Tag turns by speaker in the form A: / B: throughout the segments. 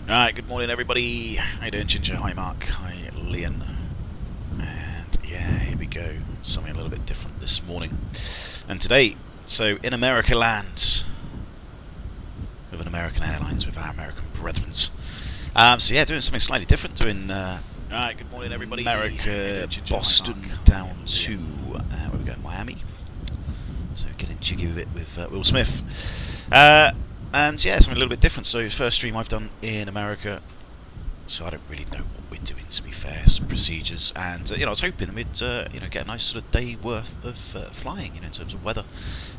A: Alright, good morning everybody. How you doing, Ginger? Hi Mark. Hi Leon. And yeah, here we go. Something a little bit different this morning. And today, so in America land, with an American Airlines, with our American brethrens. So yeah, doing something slightly different. Doing, alright, good morning everybody. America, Boston down to, where we go, Miami. So getting jiggy with it with Will Smith. And yeah, something a little bit different. So first stream I've done in America, so I don't really know what we're doing, to be fair. Some procedures, and I was hoping we'd get a nice sort of day worth of flying, in terms of weather,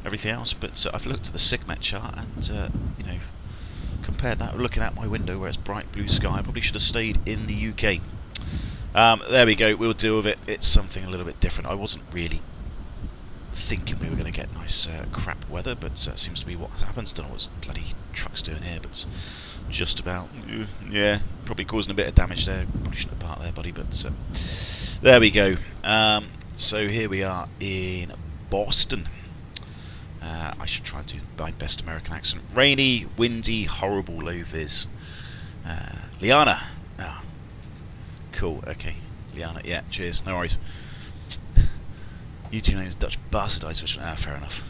A: everything else. But I've looked at the SIGMET chart and compared that, looking out my window where it's bright blue sky. I probably should have stayed in the UK. There we go. We'll deal with it. It's something a little bit different. I wasn't really thinking we were going to get nice crap weather, but seems to be what happens. Don't know what bloody truck's doing here, but just about. Yeah, probably causing a bit of damage there. Probably shouldn't have parked there, buddy, but there we go. So here we are in Boston. I should try and do my best American accent. Rainy, windy, horrible low vis. Liana. Ah, cool, okay. Liana, yeah, cheers, no worries. YouTube name is Dutch bastardized version. Fair enough.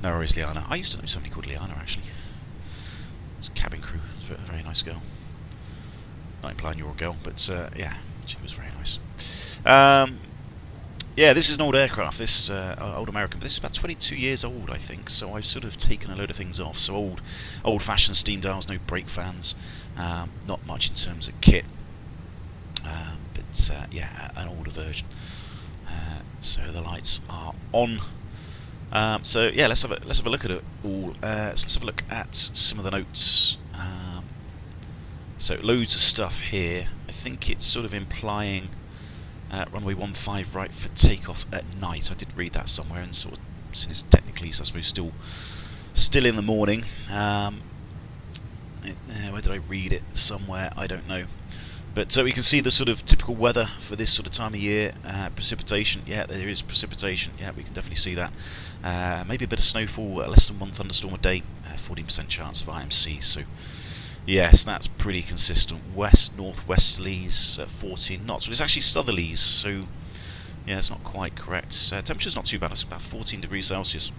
A: No worries, Liana. I used to know somebody called Liana, actually. It's a cabin crew. It's a very nice girl. Not implying you're a girl, but yeah, she was very nice. Yeah, this is an old aircraft, this old American, but this is about 22 years old, I think, so I've sort of taken a load of things off. So old-fashioned steam dials, no brake fans, not much in terms of kit, but yeah, an older version. So the lights are on. So yeah, let's have a look at it all. So let's have a look at some of the notes. So loads of stuff here. I think it's sort of implying runway 15 right for takeoff at night. I did read that somewhere, and sort of, since it's technically, so I suppose still in the morning. Where did I read it? Somewhere, I don't know. But so we can see the sort of typical weather for this sort of time of year. Precipitation, yeah, there is precipitation. Yeah, we can definitely see that. Maybe a bit of snowfall, less than one thunderstorm a day. 14% chance of IMC. So yes, that's pretty consistent. West northwesterlies, 14 knots. But it's actually southerlies. So yeah, it's not quite correct. Temperature's not too bad. It's about 14 degrees Celsius.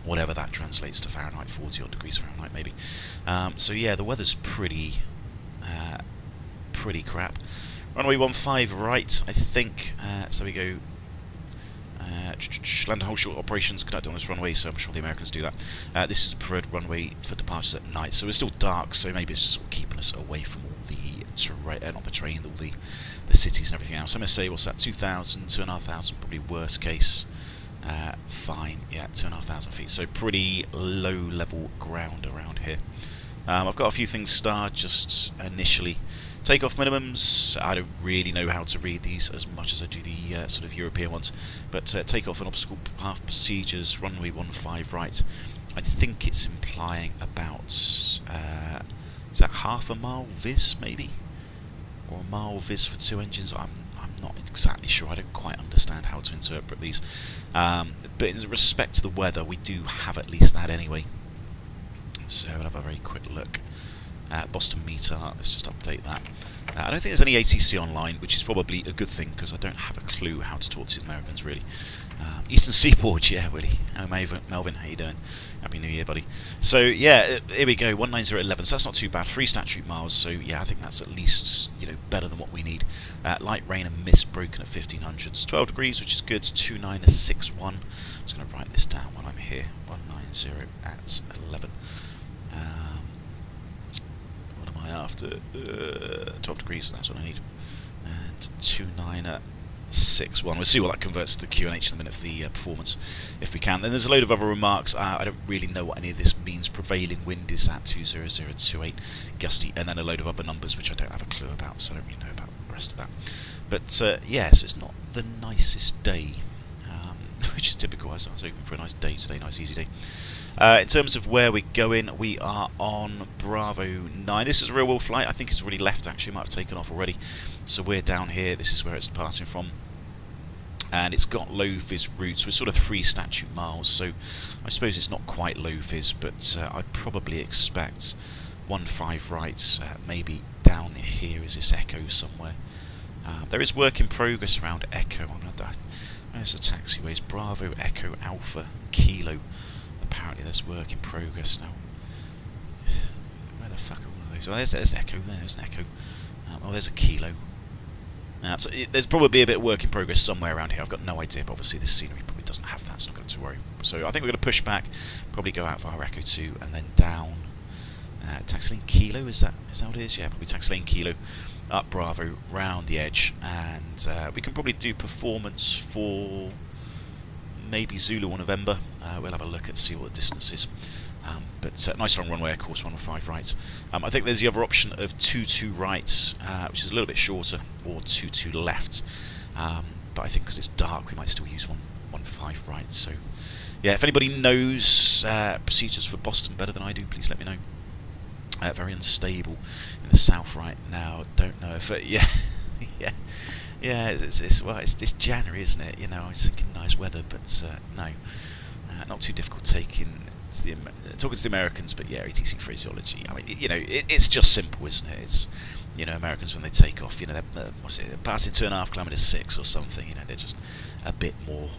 A: Whatever that translates to Fahrenheit, 40 odd degrees Fahrenheit maybe. So yeah, the weather's pretty crap. Runway 15 right, I think. So we go. Land and hold short operations conducted on this runway, so I'm sure the Americans do that. This is the preferred runway for departures at night, so it's still dark, so maybe it's just sort of keeping us away from all the terrain, not the terrain, all the cities and everything else. I'm going to say, what's that, 2,000, 2,500, probably worst case. Fine, yeah, 2,500 feet, so pretty low level ground around here. I've got a few things starred just initially. Takeoff minimums, I don't really know how to read these as much as I do the sort of European ones, but takeoff and obstacle path procedures, runway 15 right, I think it's implying about, is that half a mile vis maybe? Or a mile vis for two engines? I'm not exactly sure, I don't quite understand how to interpret these. But in respect to the weather, we do have at least that anyway. So we'll have a very quick look. Boston meter, let's just update that. I don't think there's any ATC online, which is probably a good thing, because I don't have a clue how to talk to the Americans, really. Eastern Seaboard, yeah, Willie. Oh, Melvin, how you doing? Happy New Year, buddy. So, yeah, here we go, 19011, so that's not too bad. 3 statutory miles, so, yeah, I think that's at least, better than what we need. Light rain and mist broken at 1500s. 12 degrees, which is good. 2961. I'm just going to write this down while I'm here. 190 at 11. After 12 degrees, that's what I need. And 2961. We'll see what that converts to the QNH in a minute for the performance, if we can. Then there's a load of other remarks. I don't really know what any of this means. Prevailing wind is at 20028, gusty, and then a load of other numbers which I don't have a clue about, so I don't really know about the rest of that. But yeah, so it's not the nicest day, which is typical. I was hoping for a nice day today, nice easy day. In terms of where we're going, we are on Bravo 9. This is a real-world flight. I think it's already left, actually. It might have taken off already. So we're down here. This is where it's departing from. And it's got low-vis routes. We're sort of 3 statute miles, so I suppose it's not quite low-vis, but I'd probably expect 1-5 right, maybe down here is this Echo somewhere. There is work in progress around Echo. There's the taxiways. Bravo, Echo, Alpha, Kilo. Apparently there's work in progress now. Where the fuck are all of those? Oh, there's Echo. There's an Echo. Oh, there's a Kilo. So there's probably a bit of work in progress somewhere around here. I've got no idea, but obviously this scenery probably doesn't have that, so not going to worry. So I think we're going to push back, probably go out via Echo 2 and then down. Taxi lane Kilo, is that what it is? Yeah, probably taxi lane Kilo, up Bravo, round the edge, and we can probably do performance for maybe Zulu or November. We'll have a look at see what the distance is. But nice long runway, of course, 1-5 right. I think there's the other option of 2-2 right, which is a little bit shorter, or 2-2 left. But I think because it's dark, we might still use 1-5 right. So, yeah, if anybody knows procedures for Boston better than I do, please let me know. Very unstable in the south right now. Don't know if yeah, it's January, isn't it? You know, I was thinking nice weather, but no, not too difficult talking to the Americans. But yeah, ATC phraseology. I mean, you know, it's just simple, isn't it? It's, you know, Americans when they take off, you know, they're passing 2.5 kilometers 6 or something. You know, they're just a bit more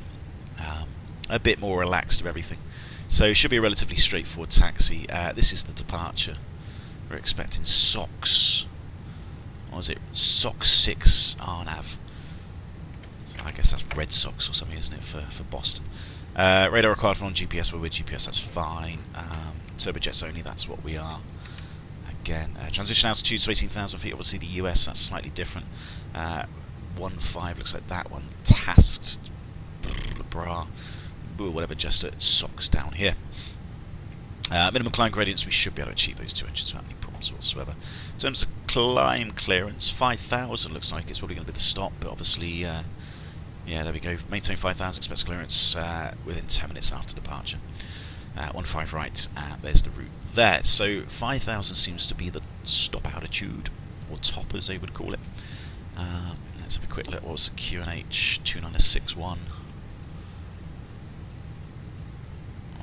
A: relaxed of everything. So it should be a relatively straightforward taxi. This is the departure. We're expecting SOX. What was it? SOX 6 RNAV. So I guess that's Red Sox or something, isn't it, for Boston? Radar required for non-GPS. We're with GPS, that's fine. Turbojets only, that's what we are. Again, transition altitude to 18,000 feet. Obviously the US, that's slightly different. 1-5 looks like that one. Tasked. Bra. Whatever, just at SOX down here. Minimum climb gradients, we should be able to achieve those 2 engines without any problems whatsoever. In terms of climb clearance, 5,000 looks like it's probably going to be the stop, but obviously, yeah, there we go. Maintain 5,000 expected clearance within 10 minutes after departure. 1-5 right, there's the route there. So 5,000 seems to be the stop altitude, or top as they would call it. Let's have a quick look. What was the QNH 2961?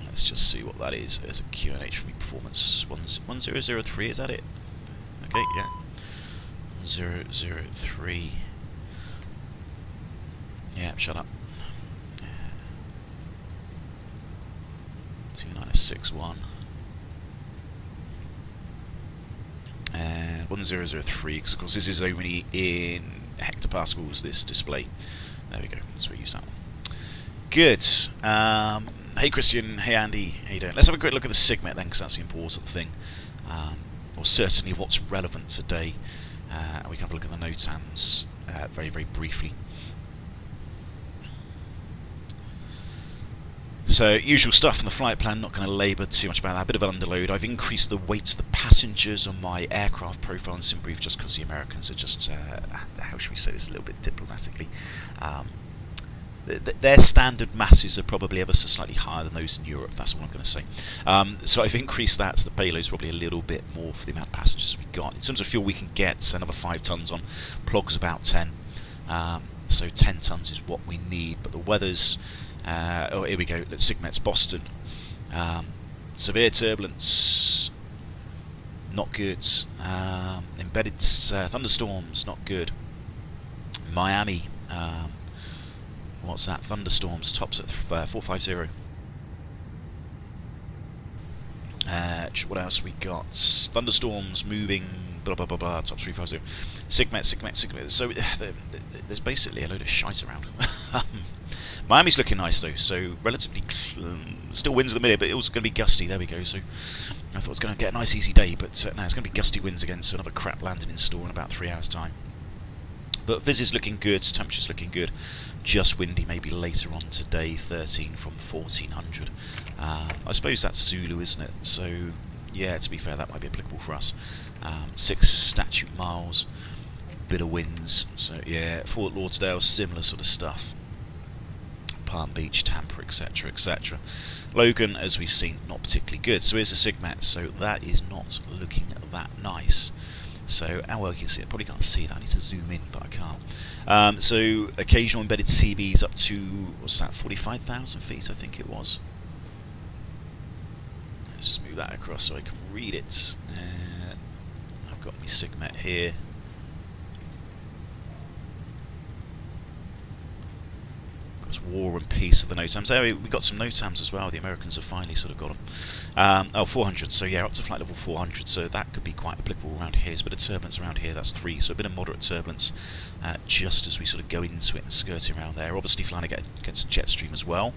A: Let's just see what that is as a QNH for me performance. 1003, is that it? Okay, yeah. 003. Yeah, shut up. 2961. And 1003, because of course this is only in hectopascals, this display. There we go, so we use that one. Good. Hey Christian, hey Andy, how you doing? Let's have a quick look at the SIGMET then, because that's the important thing. Or certainly what's relevant today. And we can have a look at the NOTAMs very, very briefly. So, usual stuff in the flight plan, not going to labour too much about that. A bit of an underload. I've increased the weights of the passengers on my aircraft profile and SimBrief just because the Americans are just, how should we say this a little bit diplomatically, their standard masses are probably ever so slightly higher than those in Europe, that's all I'm going to say. So I've increased that, so the payload's probably a little bit more for the amount of passengers we got. In terms of fuel we can get, another 5 tonnes on, Plog's about 10. So 10 tonnes is what we need, but the weather's, oh here we go, let's SIGMET's Boston. Severe turbulence, not good. Embedded thunderstorms, not good. Miami, what's that? Thunderstorms, tops at 450. What else we got? Thunderstorms moving, blah blah blah blah, tops 350. SIGMET. So there's basically a load of shite around. Miami's looking nice though, so relatively still winds at the minute, but it was going to be gusty. There we go. So I thought it was going to get a nice easy day, but no, it's going to be gusty winds again. So another crap landing in store in about 3 hours' time. But Viz is looking good, temperature's looking good. Just windy maybe later on today, 13 from 1400. I suppose that's Zulu, isn't it? So yeah, to be fair, that might be applicable for us. 6 statute miles, bit of winds. So yeah, Fort Lauderdale, similar sort of stuff. Palm Beach, Tampa, etc, etc. Logan, as we've seen, not particularly good. So here's a SIGMET, so that is not looking that nice. So, how well you can see it, probably can't see that, I need to zoom in, but I can't. So, occasional embedded CBs up to, what's that, 45,000 feet, I think it was. Let's just move that across so I can read it. got my Sigmet here. War and peace of the NOTAMs. Oh, we got some NOTAMs as well. The Americans have finally sort of got them. Oh, 400. So yeah, up to flight level 400. So that could be quite applicable around here. There's a bit of turbulence around here. That's 3. So a bit of moderate turbulence just as we sort of go into it and skirting around there. Obviously flying against a jet stream as well.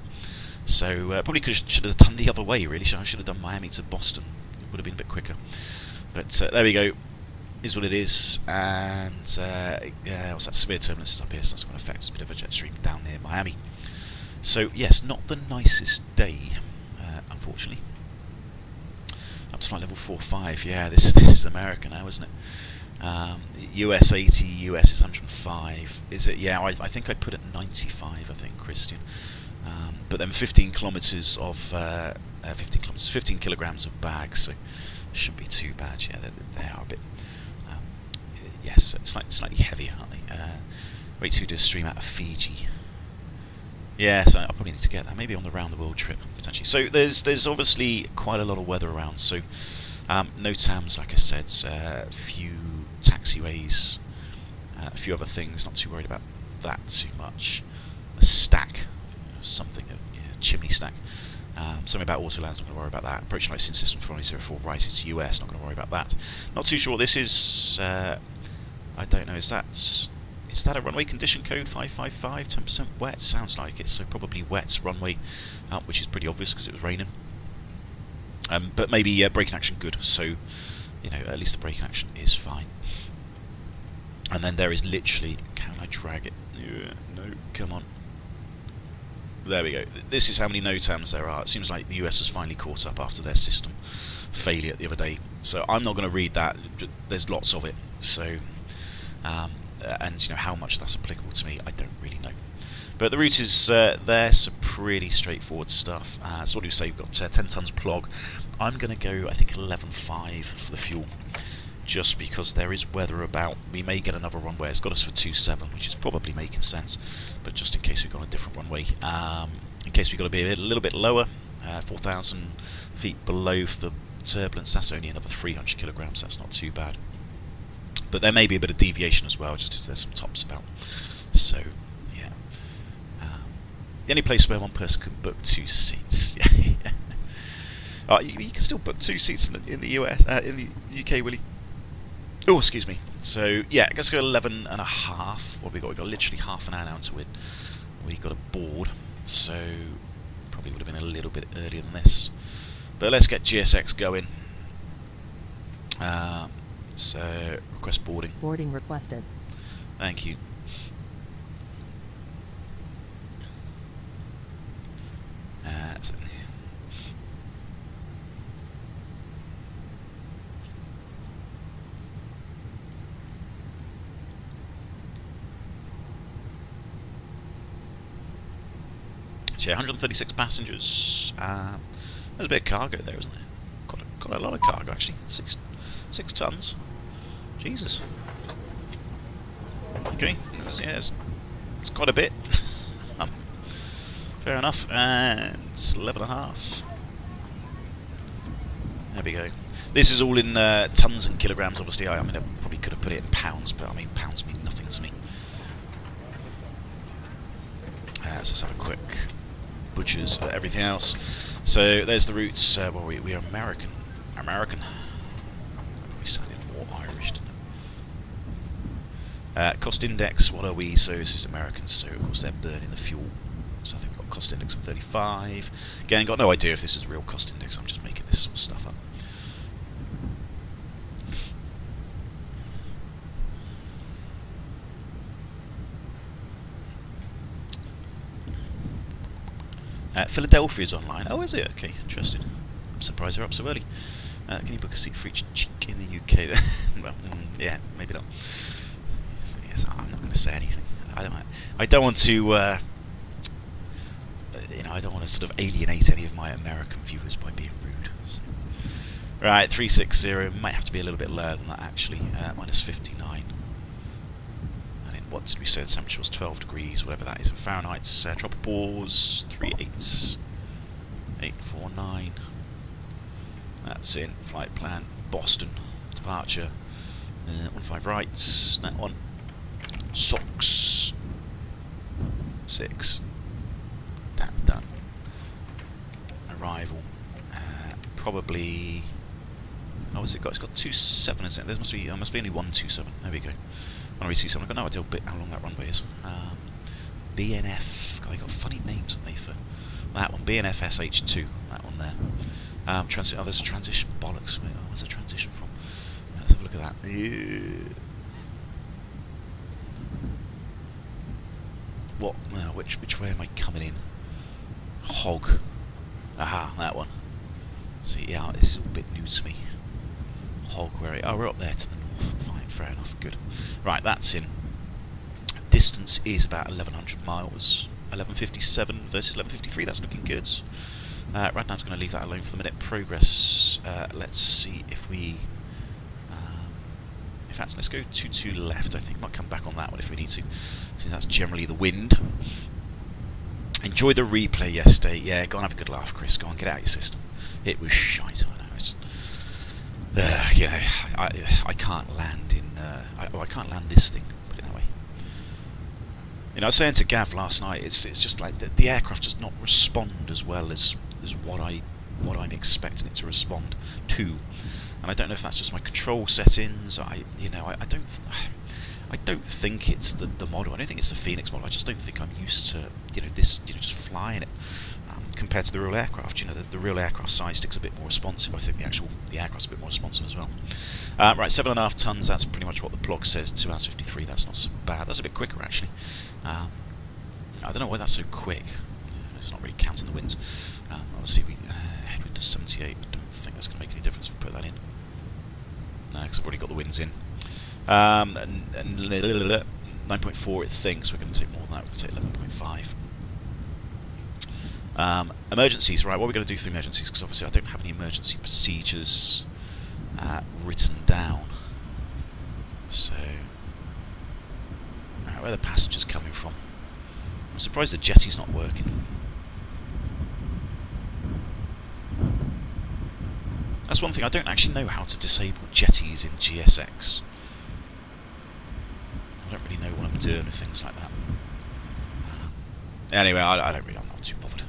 A: So probably should have done the other way really. I should have done Miami to Boston. It would have been a bit quicker. But there we go. Is what it is, and yeah, what's that? Severe turbulence is up here, so that's going to affect us. A bit of a jet stream down near Miami. So yes, not the nicest day, unfortunately. Up to flight level 4-5. Yeah, this is America now, isn't it? US 80, US is 105. Is it? Yeah, I think I'd put it 95. I think, Christian. But then 15 kilometers of 15 kilograms of bags, so shouldn't be too bad. Yeah, they are a bit. Yes, slightly heavier, aren't they? Wait till you do a stream out of Fiji. Yeah, so I probably need to get that. Maybe on the round the world trip, potentially. So there's obviously quite a lot of weather around. So NOTAMs, like I said, a few taxiways, a few other things. Not too worried about that too much. A stack, something, a chimney stack. Something about autolands, not going to worry about that. Approach light system 404 right into US, not going to worry about that. Not too sure what this is. I don't know, is that a runway condition code 555, 10% wet? Sounds like it, so probably wet runway up, which is pretty obvious because it was raining. But maybe braking action good, so you know, at least the braking action is fine. And then there is literally, can I drag it? No, come on. There we go. This is how many NOTAMs there are. It seems like the US has finally caught up after their system failure the other day. So I'm not going to read that. There's lots of it. So, and you know how much that's applicable to me, I don't really know. But the route is there, so pretty straightforward stuff. So what do you say? We've got 10 tons plog. I'm going to go, I think, 11.5 for the fuel, just because there is weather about. We may get another runway. It's got us for 2.7, which is probably making sense. But just in case we've got a different runway, in case we've got to be a little bit lower, 4,000 feet below for the turbulence, that's only another 300 kilograms. That's not too bad. But there may be a bit of deviation as well, just if there's some tops about. So, yeah. The only place where one person can book 2 seats. You can still book 2 seats in the US, in the UK, Willie. Oh, excuse me. So, yeah, let's go 11 and a half. What have we got? We've got literally half an hour now to it. We got a board, so probably would have been a little bit earlier than this. But let's get GSX going. So, request boarding.
B: Boarding requested.
A: Thank you. Yeah, 136 passengers. There's a bit of cargo there, isn't there? Quite a lot of cargo actually. 6 tons. Jesus. Okay. Yeah, it's quite a bit. Fair enough. And 11.5. There we go. This is all in tons and kilograms. Obviously, I mean, I probably could have put it in pounds, but I mean, pounds mean nothing to me. Let's just have a quick butchers everything else. So there's the routes. Well, we are American. That probably sounded more Irish, didn't it? Cost index. What are we? So this is Americans. So of course they're burning the fuel. So I think we've got cost index of 35. Again, got no idea if this is real cost index. I'm just making this sort of stuff up. Philadelphia's online. Oh, is it? Okay, interesting. I'm surprised they're up so early. Can you book a seat for each cheek in the UK? Well, yeah, maybe not. So, yes, I'm not going to say anything. I don't want to. You know, I don't want to sort of alienate any of my American viewers by being rude. So. Right, 360. Might have to be a little bit lower than that actually. Minus 59. What did we say the temperature was? 12 degrees, whatever that is in Fahrenheit. Tropical pause, 38, 849. That's in. Flight plan, Boston, departure, 15 right, that one. Socks. 6. That's done. Arrival. Probably. Oh, what's it got? It's got 27, isn't it? There must be only 127. There we go. Runway 27. I've got no idea how long that runway is. BNF. God, they got funny names, haven't they, for that one. BNF SH2. That one there. Oh, there's a transition. Bollocks. Wait, where's the transition from? Let's have a look at that. What? Which way am I coming in? Hog. Aha, that one. So yeah, this is a bit new to me. Hog, where? Oh, we're up there to the north. Fine, fair enough, good. Right, that's in. Distance is about 1,100 miles. 11:57 versus 11:53. That's looking good. Radnav's going to leave that alone for the minute. Progress. Let's see if we. In fact, let's go to left. I think might come back on that one if we need to, since that's generally the wind. Enjoy the replay yesterday. Yeah, go and have a good laugh, Chris. Go on, get out your system. It was shite. I know. It's just, you know, I can't land in. I can't land this thing. Put it that way. You know, I was saying to Gav last night. It's just like the aircraft does not respond as well as what I'm expecting it to respond to. And I don't know if that's just my control settings. I don't think it's the model. I don't think it's the Fenix model. I just don't think I'm used to this just flying it compared to the real aircraft. You know, the real aircraft side stick's a bit more responsive. I think the aircraft's a bit more responsive as well. Right, 7.5 tons. That's pretty much what the blog says. 2 hours 53. That's not so bad. That's a bit quicker actually. I don't know why that's so quick. It's not really counting the winds. Obviously, we headwind to 78. I don't think that's going to make any difference if we put that in. No, because I've already got the winds in. And 9.4 it thinks. We're going to take more than that. We're going to take 11.5. Emergencies, right, what are we going to do for emergencies? Because obviously I don't have any emergency procedures written down. So, right, where are the passengers coming from? I'm surprised the jetty's not working. That's one thing, I don't actually know how to disable jetties in GSX. I don't really know what I'm doing with things like that. Anyway, I'm not too bothered.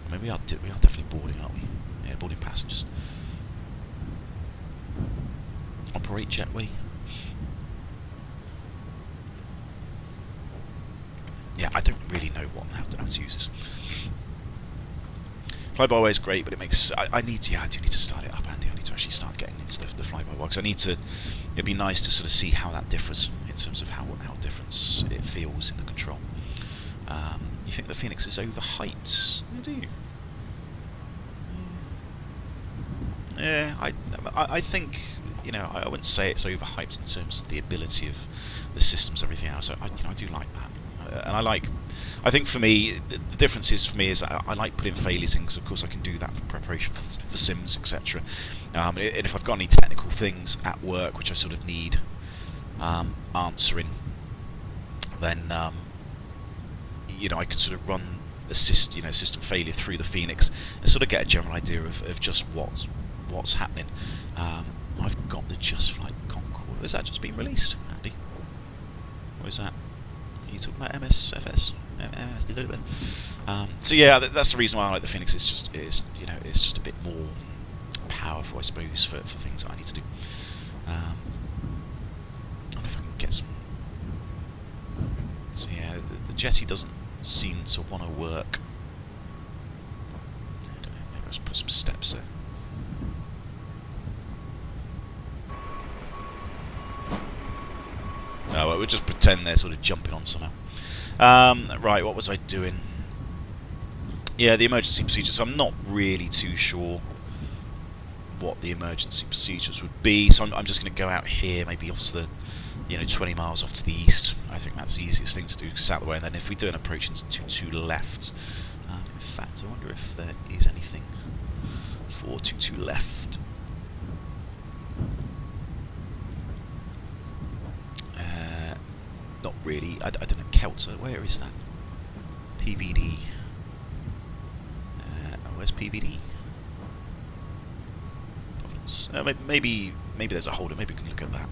A: I mean, we are definitely boarding, aren't we? Yeah, boarding passengers. Operate jetway. Yeah, I don't really know how to use this. Fly-by-wire is great, but it makes. I do need to start it up, Andy. I need to actually start getting into the fly-by-wire because I need to. It'd be nice to sort of see how that differs in terms of how different it feels in the control. You think the Fenix is overhyped? I do. Yeah, I think, you know, I wouldn't say it's overhyped in terms of the ability of the systems, everything else. I do like that, and I think for me, the difference is I like putting failures in because of course I can do that for preparation for sims, etc. And if I've got any technical things at work which I sort of need answering, then you know, I can sort of run a system failure through the Fenix and sort of get a general idea of just what's happening. I've got the Just Flight Concorde. Is that just been released, Andy? Or is that? Are you talking about MSFS? A little bit. So yeah, that's the reason why I like the Fenix. It's just a bit more powerful, I suppose, for things that I need to do. I don't know if I can get some. So yeah, the jetty doesn't seem to want to work. I don't know. Maybe I'll just put some steps there. Oh, well, we'll just pretend they're sort of jumping on somehow. Right, what was I doing? Yeah, the emergency procedures. I'm not really too sure what the emergency procedures would be, so I'm just going to go out here, maybe off to the, 20 miles off to the east. I think that's the easiest thing to do because it's out of the way. And then if we do an approach into left, in fact, I wonder if there is anything for 22 left. Not really. I don't know. Kelter. Where is that? PVD. Where's PVD? Providence. Maybe there's a holder. Maybe we can look at that.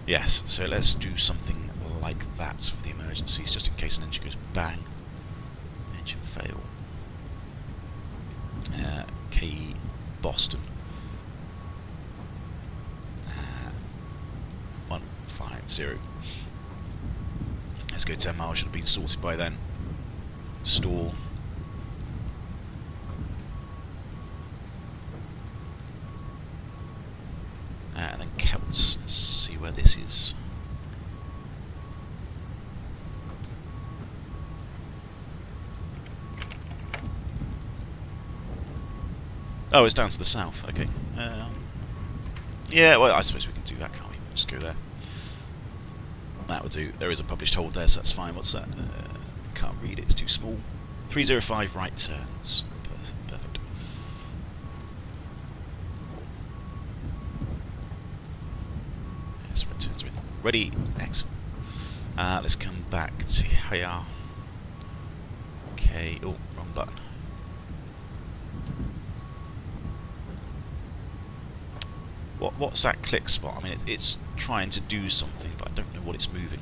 A: Yes, so let's do something like that for the emergencies, just in case an engine goes bang. Engine fail. K Boston. 150. Let's go 10 miles. Should have been sorted by then. Stall. And then Celts. Let's see where this is. Oh, it's down to the south. Okay. Yeah, well, I suppose we can do that, can't we? Just go there. That will do. There is a published hold there, so that's fine. What's that? Can't read it. It's too small. 305 right turns. Perfect. Yes, right turns are in. Ready. Excellent. Let's come back to here. Okay. Oh, wrong button. What's that click spot? I mean, it's trying to do something, but I don't know what it's moving.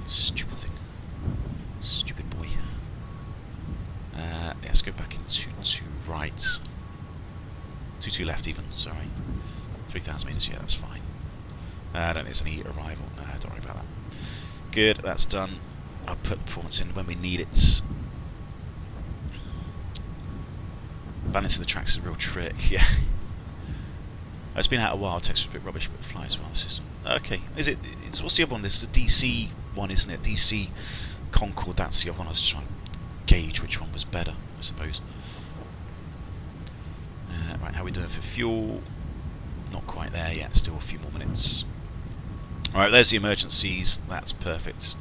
A: Stupid thing. Stupid boy. Let's go back into 2 right. 2 left even, sorry. 3,000 metres, yeah, that's fine. I don't think there's any arrival. No, don't worry about that. Good, that's done. I'll put the performance in when we need it. Balancing the tracks is a real trick, yeah. It's been out a while, text was a bit rubbish, but it flies well the system. Okay, what's the other one? This is a DC one, isn't it? DC Concorde, that's the other one. I was just trying to gauge which one was better, I suppose. Right, how are we doing for fuel? Not quite there yet, still a few more minutes. Alright, there's the emergencies, that's perfect.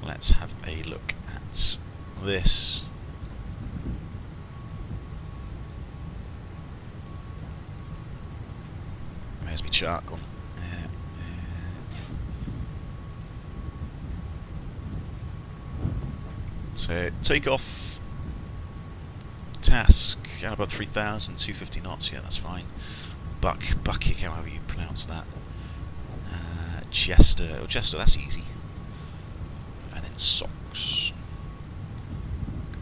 A: Let's have a look at this. There's my chart gone. So takeoff task out above 3,000, 250 knots. Yeah, that's fine. Buckick, however you pronounce that. Chester. Oh, Chester, that's easy. And then socks.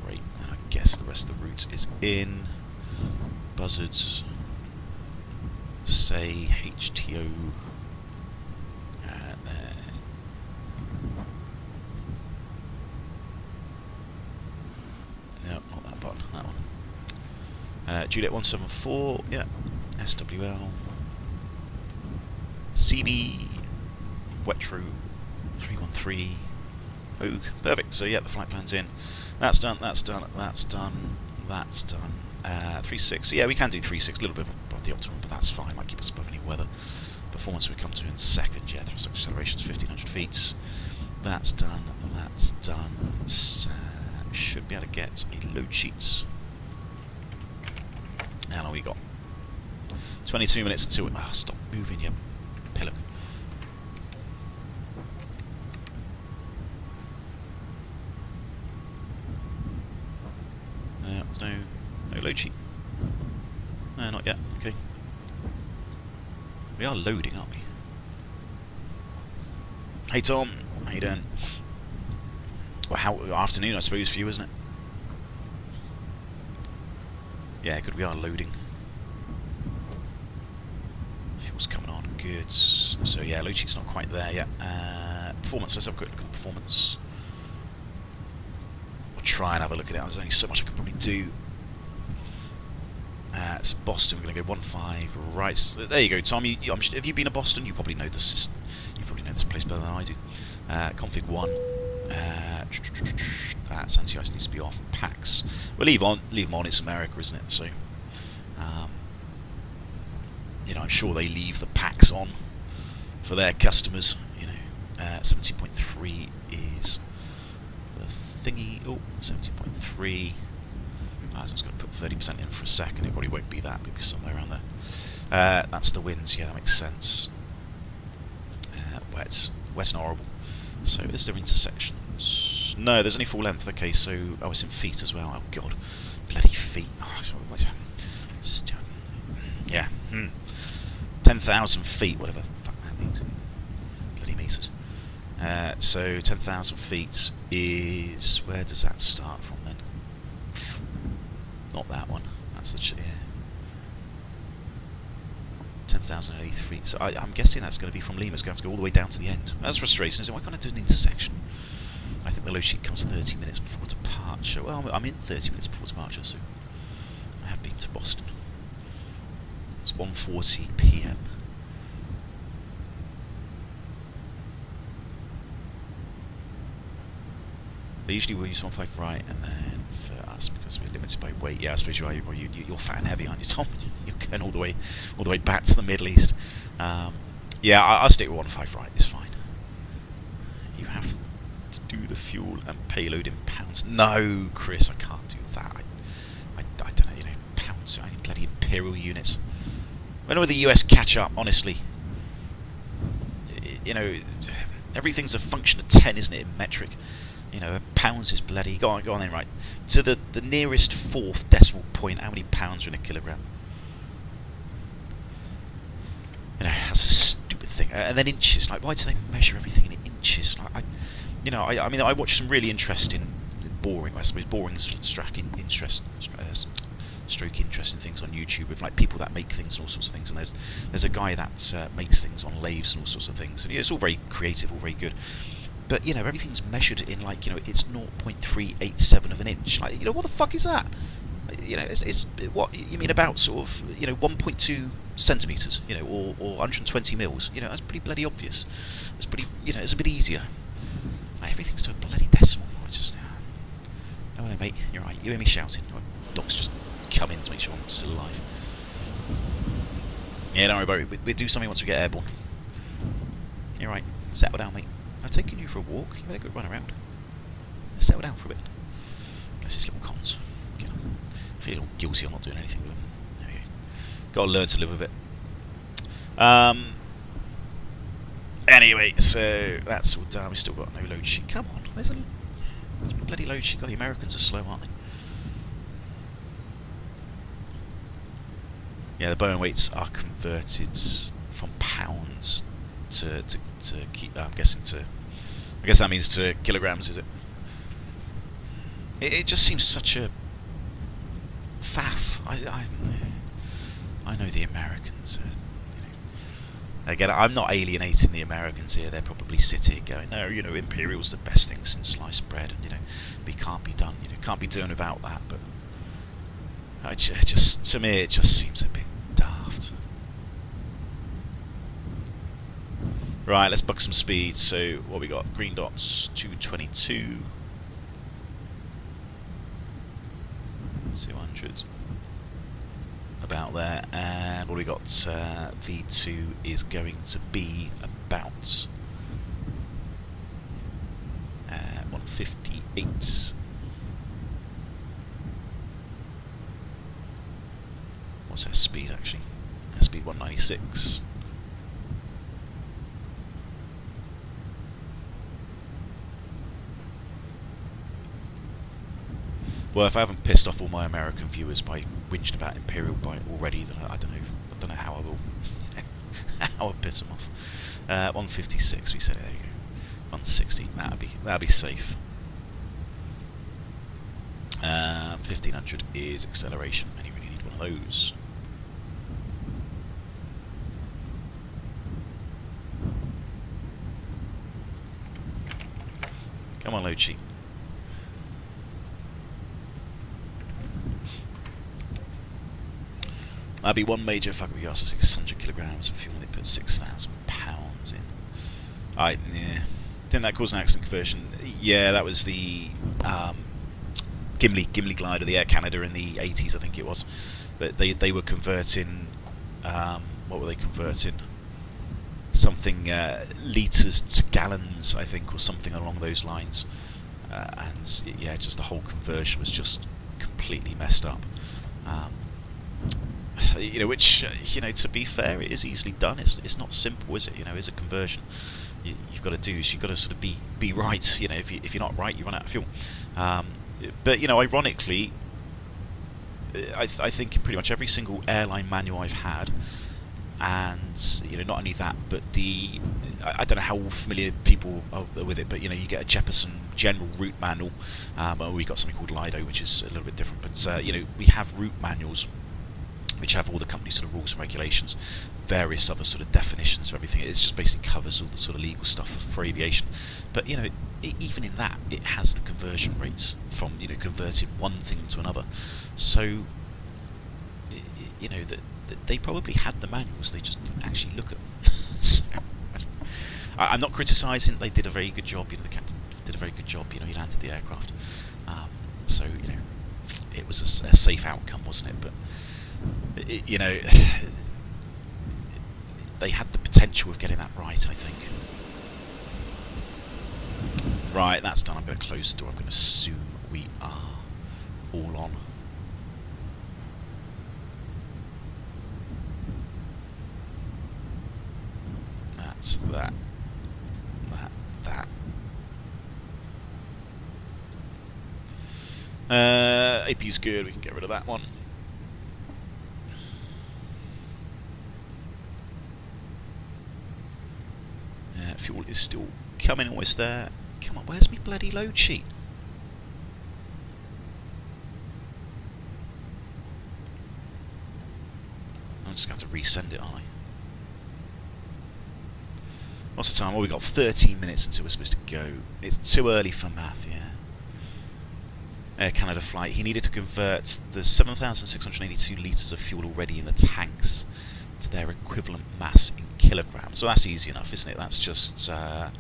A: Great. And I guess the rest of the route is in. Buzzards. Say HTO. And then. No, not that button. That one. Juliet 174. Yeah. SWL. CB. Wetru 313. Hogue. Perfect. So yeah, the flight plan's in. That's done. That's done. That's done. That's done. 3.6. So yeah, we can do 3.6. A little bit above the optimum, but that's fine. Might keep us above any weather. Performance we come to in second. Yeah, thrust acceleration's 1,500 feet. That's done. That's done. Should be able to get a load sheet. How long we got? 22 minutes until. Ah, stop moving, you pillock. There's no load sheet. No, not yet. Okay. We are loading, aren't we? Hey Tom, how you doing? Well, afternoon I suppose for you, isn't it? Yeah, good. We are loading. Fuel's coming on. Good. So yeah, load sheet's not quite there yet. Performance. Let's have a quick look at the performance. We'll try and have a look at it. There's only so much I can probably do. It's Boston. We're going to go 1.5 right. So there you go, Tom. Have you been to Boston? You probably know this. You probably know this place better than I do. Config 1. That's anti-ice needs to be off. Packs. We'll leave them on. It's America, isn't it? So, you know, I'm sure they leave the packs on for their customers. You know, 70.3 is the thingy. Oh, 70.3. I was going to put 30% in for a second. It probably won't be that. It'll be somewhere around there. That's the winds. Yeah, that makes sense. Wet and horrible. So is there intersections? No, there's only full length. Okay, so it's in feet as well. Oh god, bloody feet. Oh, 10,000 feet, whatever the fuck that means in bloody meters. So 10,000 feet is, where does that start from then? Not that one. That's the yeah. 10,083. So I'm guessing that's going to be from Lima's going to go all the way down to the end. That's frustrating, isn't it? Why can't I do an intersection? I think the load sheet comes 30 minutes before departure. Well, I'm in 30 minutes before departure, so I have been to Boston. It's 1:40 PM. They usually will use 1.5 right, and then for us, because we're limited by weight. Yeah, I suppose you are. You're fat and heavy, aren't you, Tom? You're going all the way back to the Middle East. Yeah, I'll stick with 1.5 right. It's fine. You have to do the fuel and payload in pounds. No, Chris, I can't do that. I don't know. Pounds. I need bloody imperial units. When will the US catch up? Honestly, everything's a function of 10, isn't it, in metric? Pounds is bloody... Go on then, right. To the nearest fourth decimal point, how many pounds are in a kilogram? That's a stupid thing. And then inches. Like, why do they measure everything in inches? Like, I watched some really interesting, boring interesting things on YouTube with like people that make things and all sorts of things. And there's a guy that makes things on lathes and all sorts of things. And it's all very creative, all very good. But everything's measured in like it's 0.387 of an inch. Like what the fuck is that? It's what you mean about sort of 1.2 centimeters, or 120 mils. That's pretty bloody obvious. It's pretty it's a bit easier. Like, everything's to a bloody decimal. Oh no, mate, you're right. You hear me shouting. Doc's just come in to make sure I'm still alive. Yeah, don't worry about it. We'll do something once we get airborne. You're right. Settle down, mate. I've taken you for a walk. You better go run around. Settle down for a bit. Guess these little cons. I feel a little guilty on not doing anything with them. There we go. Got to learn to live with it. Anyway, so that's all done. We still got no load sheet. Come on, there's a bloody load sheet. God, the Americans are slow, aren't they? Yeah, the Boeing weights are converted from pounds to keep. I guess that means to kilograms, is it? It just seems such a faff. I know the Americans. Again, I'm not alienating the Americans here. They're probably sitting going, no, Imperial's the best thing since sliced bread, and we can't be done. Can't be doing without that. But to me, it just seems a bit daft. Right, let's buck some speed. So what we got? Green dots, 222, 200, about there. And what we got? V2 is going to be about 158. What's our speed actually? Our speed 196. Well, if I haven't pissed off all my American viewers by whinging about Imperial already, then I don't know how I will. How I'll piss them off. 156. We said it. There you go. 160. That'd be safe. 1500 is acceleration, and you really need one of those. Come on, load sheet. That'd be one major fucker. We asked for 600 kilograms of fuel. They put 6,000 pounds in. Yeah. Didn't that cause an accident conversion? Yeah, that was the Gimli glider, the Air Canada in the 80s, I think it was. They were converting. What were they converting? Something litres to gallons, I think, or something along those lines. And yeah, just the whole conversion was just completely messed up. Which to be fair, it is easily done. It's not simple, is it? It's a conversion. You've got to do is you've got to sort of be right. If you're not right, you run out of fuel. But ironically, I think in pretty much every single airline manual I've had, and not only that, but I don't know how familiar people are with it, but you get a Jeppesen general route manual. We've got something called Lido, which is a little bit different, but we have route manuals which have all the company sort of rules and regulations, various other sort of definitions of everything. It just basically covers all the sort of legal stuff for aviation. But even in that, it has the conversion rates from converting one thing to another. So that they probably had the manuals, they just didn't actually look at them. So, I'm not criticising. They did a very good job. The captain did a very good job. He landed the aircraft. So it was a safe outcome, wasn't it? But they had the potential of getting that right, I think. Right, that's done. I'm going to close the door. I'm going to assume we are all on. That's that. APU's good. We can get rid of that one. Fuel is still coming, almost there. Come on, where's my bloody load sheet? I'm just going to have to resend it, aren't I? What's the time? Well, we've got 13 minutes until we're supposed to go. It's too early for math, yeah. Air Canada flight. He needed to convert the 7,682 litres of fuel already in the tanks to their equivalent mass in kilograms. So that's easy enough, isn't it? That's just, what's that?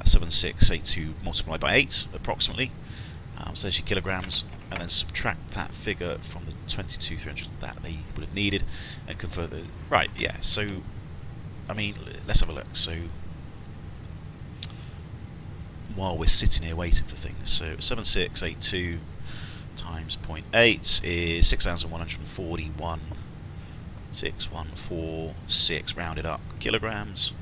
A: 7682 multiplied by 8, approximately. So there's your kilograms, and then subtract that figure from the 22,300 that they would have needed, and convert the... Right, yeah, so, let's have a look. So, while we're sitting here waiting for things, so 7682 times 0.8 is 6,141. 6146 rounded up kilograms.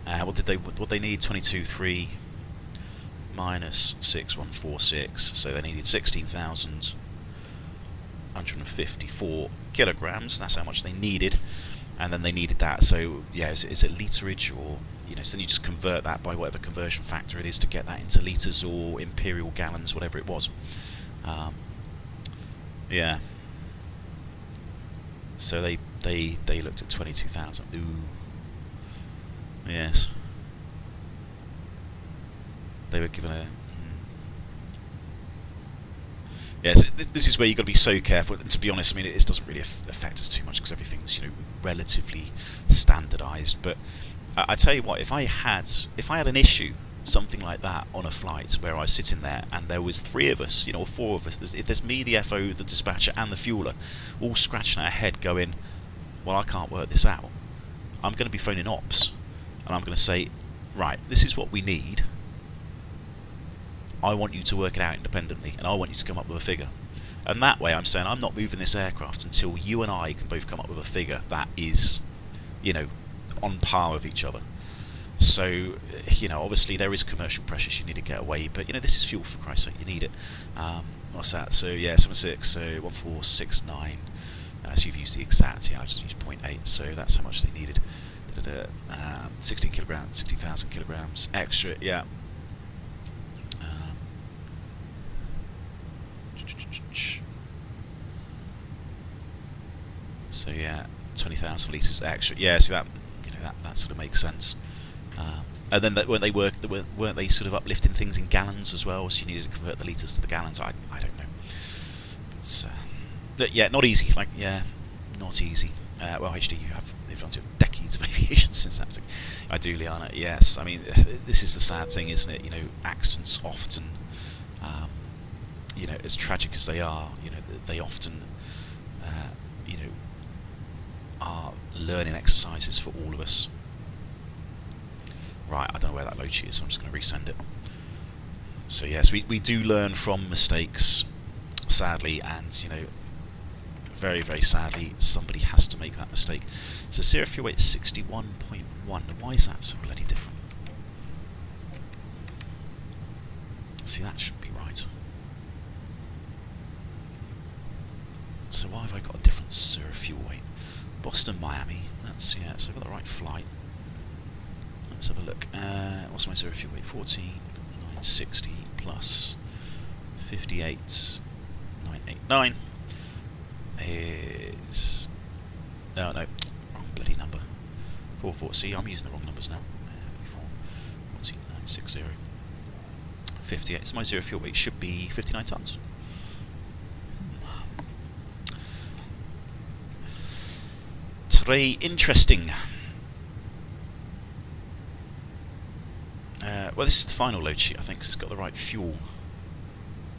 A: What they need? 22.3 minus 6146. So they needed 16,154 kilograms. That's how much they needed, and then they needed that. So yeah, is it literage, or so then you just convert that by whatever conversion factor it is to get that into litres or imperial gallons, whatever it was. Yeah. So they looked at 22,000. Ooh. Yes. They were given a... Yes, this is where you've got to be so careful. And to be honest, it doesn't really affect us too much because everything's relatively standardised. But I tell you what, if I had an issue, something like that on a flight where I was sitting there and there was 3 of us, or 4 of us, if there's me, the FO, the dispatcher and the fueler all scratching our head going, well, I can't work this out, I'm going to be phoning ops and I'm going to say, right, this is what we need, I want you to work it out independently and I want you to come up with a figure. And that way I'm saying I'm not moving this aircraft until you and I can both come up with a figure that is on par with each other. So, obviously there is commercial pressures you need to get away, but, this is fuel, for Christ's sake, you need it. What's that? So, yeah, 76, so 1469. So you've used the exact, I just used 0.8, so that's how much they needed. 16 kilograms, 16,000 kilograms extra, yeah. So, yeah, 20,000 litres extra. Yeah, see that, that sort of makes sense. And then weren't they sort of uplifting things in gallons as well? So you needed to convert the litres to the gallons. I don't know. But yeah, not easy. Not easy. Well, HD, they've done decades of aviation since that. I do, Liana. Yes, this is the sad thing, isn't it? Accidents often, as tragic as they are, they often, are learning exercises for all of us. Right, I don't know where that load sheet is, so I'm just going to resend it. So yes, we do learn from mistakes, sadly, and very, very sadly, somebody has to make that mistake. So zero fuel weight is 61.1. Why is that so bloody different? See, that shouldn't be right. So why have I got a different zero fuel weight? Boston, Miami. That's, yeah, so I've got the right flight. Let's have a look. What's my zero fuel weight? 14,960 plus 58,989 is... Oh no, wrong bloody number. 44. See, I'm using the wrong numbers now. 14,960. 58. So my zero fuel weight should be 59 tons. Very interesting. Well, this is the final load sheet, I think, 'cause it's got the right fuel.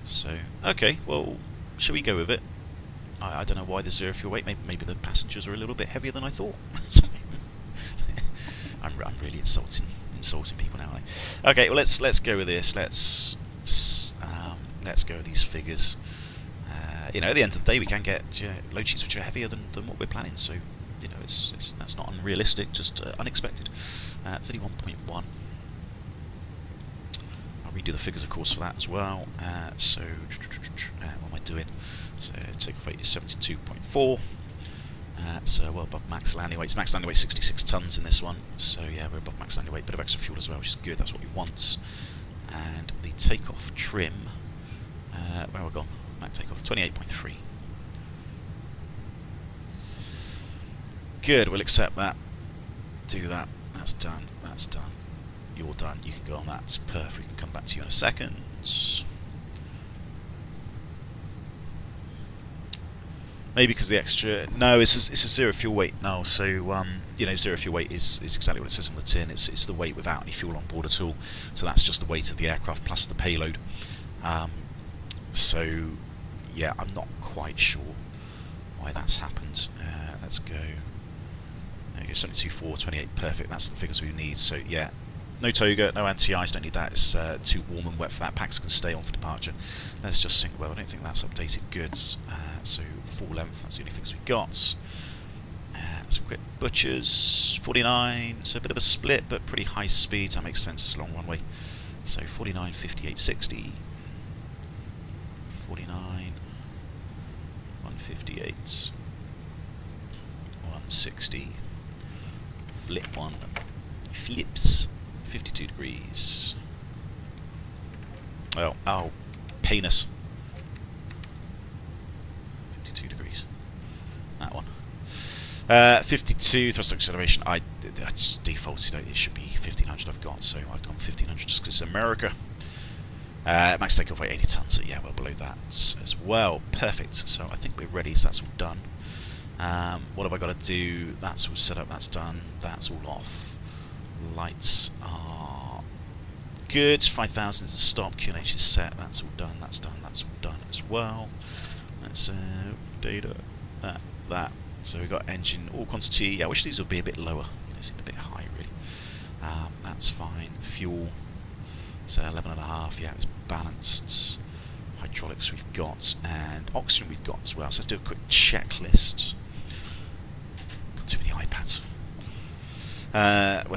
A: So, okay, well, shall we go with it? I don't know why the zero fuel weight. Maybe the passengers are a little bit heavier than I thought. I'm really insulting people now. Aren't I? Okay, well, let's go with this. Let's go with these figures. You know, at the end of the day, we can get load sheets which are heavier than what we're planning. So, you know, that's not unrealistic, just unexpected. 31.1. I'll redo the figures, of course, for that as well. So, what am I doing? So, takeoff weight is 72.4. So, well above max landing weight. Max landing weight 66 tons in this one. So, yeah, we're above max landing weight. Bit of extra fuel as well, which is good. That's what we want. And the takeoff trim. Where have we gone? Max takeoff 28.3. Good, we'll accept that. Do that. That's done. That's done. You're done. You can go on that. It's perfect. We can come back to you in a second. Maybe because the extra... No, it's a zero fuel weight now. So, you know, zero fuel weight is exactly what it says on the tin. It's the weight without any fuel on board at all. So that's just the weight of the aircraft plus the payload. So, yeah, I'm not quite sure why that's happened. Let's go. There you go, 72.4, 28, perfect. That's the figures we need. So, yeah, no toga, no anti-ice, don't need that. It's too warm and wet for that. Packs can stay on for departure. Let's just sync well. I don't think that's updated goods. So, full length, that's the only figures we got. Some quick butchers, 49. So, a bit of a split, but pretty high speed. That makes sense. It's a long runway. So, 49, 58, 60. 49, 158, 160, flip one, flips, 52 degrees. Oh, penis. 52 degrees. That one. 52 thrust acceleration. That's defaulted. It should be 1500 I've got, so I've gone 1500 just because it's America. Max takeoff weight 80 tons, so yeah, well below that as well. Perfect. So I think we're ready, so that's all done. What have I got to do? That's all set up, that's done, that's all off. Lights are good. 5000 is the stop, QNH is set, that's all done, that's done, that's all done as well. Let's data, that. So we've got engine, all quantity. Yeah, I wish these would be a bit lower. They seem a bit high, really. That's fine. Fuel. So 11.5, yeah, it's balanced. Hydraulics we've got, and oxygen we've got as well. So let's do a quick checklist. Got too many iPads. Where's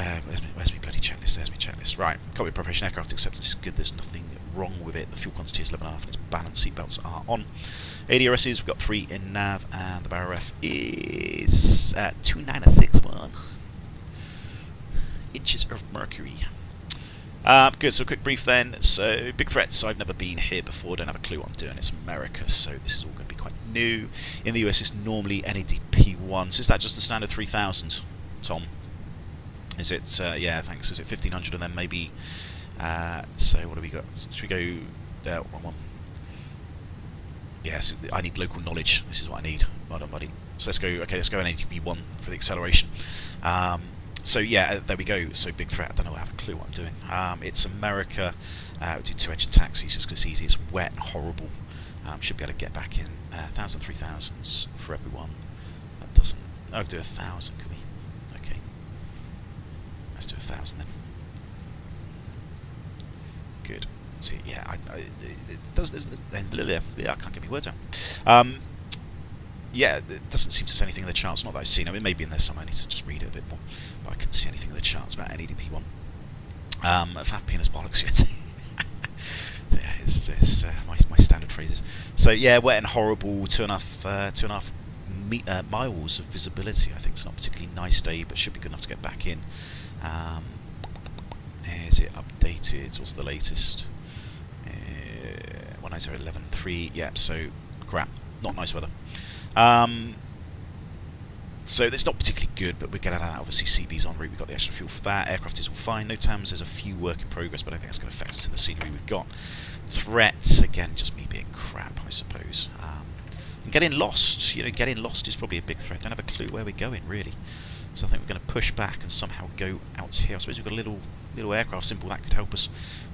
A: my bloody checklist? There's my checklist. Right, cockpit preparation, aircraft acceptance is good. There's nothing wrong with it. The fuel quantity is 11.5 and it's balanced. Seatbelts are on. ADRSs, we've got 3 in nav, and the bar ref is 2961 inches of mercury. Good, so a quick brief then. So, big threats. I've never been here before, don't have a clue what I'm doing. It's America, so this is all going to be quite new. In the US, it's normally NADP1. So, is that just the standard 3000, Tom? Is it, yeah, thanks. Is it 1500 and then maybe, so what have we got? Should we go, wrong one. Yes, I need local knowledge. This is what I need. Well done, buddy. So, let's go, okay, let's go NADP1 for the acceleration. So yeah, there we go. So big threat. I don't know. I have a clue what I'm doing. It's America. We do 2-engine taxis just because it's easy. It's wet and horrible. Should be able to get back in 1,000, 3,000s for everyone. That doesn't. Oh, do 1,000. Can we? Okay. Let's do 1,000 then. Good. See, yeah, it doesn't. Isn't it? Yeah, I can't get my words out. Yeah, it doesn't seem to say anything in the charts, not that I've seen. I mean, maybe in there somewhere I need to just read it a bit more, but I couldn't see anything in the charts about NADP1. Faff penis bollocks yet. So yeah, it's my standard phrases. So yeah, wet and horrible, 2.5 miles of visibility. I think it's not a particularly nice day, but should be good enough to get back in. Is it updated? What's the latest? 190.11.3. Yeah, so crap. Not nice weather. So it's not particularly good, but we're getting that. Obviously, CB's en route. We've got the extra fuel for that. Aircraft is all fine. No TAMs. There's a few work in progress, but I think that's going to affect us in the scenery we've got. Threats, again, just me being crap, I suppose. And getting lost. You know, getting lost is probably a big threat. Don't have a clue where we're going, really. So I think we're going to push back and somehow go out here. I suppose we've got a little aircraft symbol that could help us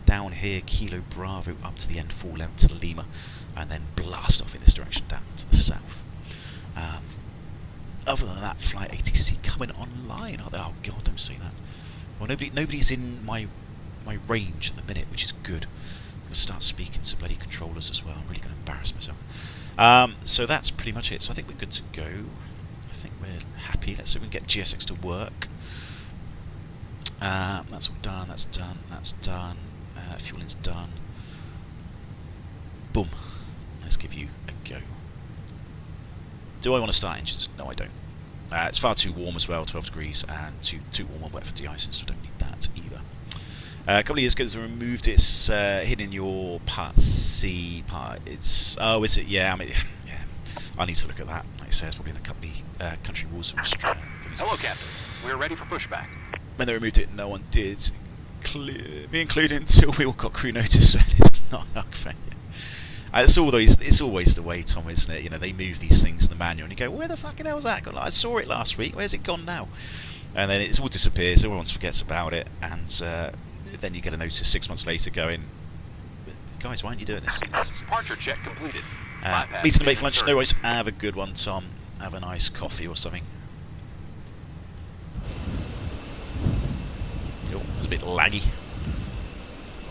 A: down here. Kilo Bravo up to the end, full length to Lima, and then blast off in this direction down to the south. Other than that, flight ATC coming online. Oh God, don't say that. Well, nobody's in my range at the minute, which is good. I'm going to start speaking to bloody controllers as well. I'm really going to embarrass myself. So that's pretty much it. So I think we're good to go. I think we're happy. Let's see if we can get GSX to work. That's all done. That's done. That's done. Fueling's done. Boom. Let's give you a go. Do I want to start engines? No, I don't. It's far too warm as well, 12 degrees, and too warm and wet for de-icing, so I don't need that either. A couple of years ago, they removed its hidden your Part C part. It's is it? Yeah, I mean, yeah. I need to look at that. Like I said, it's probably in the country rules.
B: Hello, Captain. We're ready for pushback.
A: When they removed it, no one did. Me included, until we all got crew notice, and it's not okay. It's always the way, Tom, isn't it? You know, they move these things in the manual, and you go, "Where the fucking hell's that gone? I saw it last week. Where's it gone now?" And then it all disappears. Everyone forgets about it, and then you get a notice 6 months later, going, "Guys, why aren't you doing this?"
B: Departure check completed.
A: Meeting to make for lunch. No worries. Have a good one, Tom. Have a nice coffee or something. Oh, it was a bit laggy.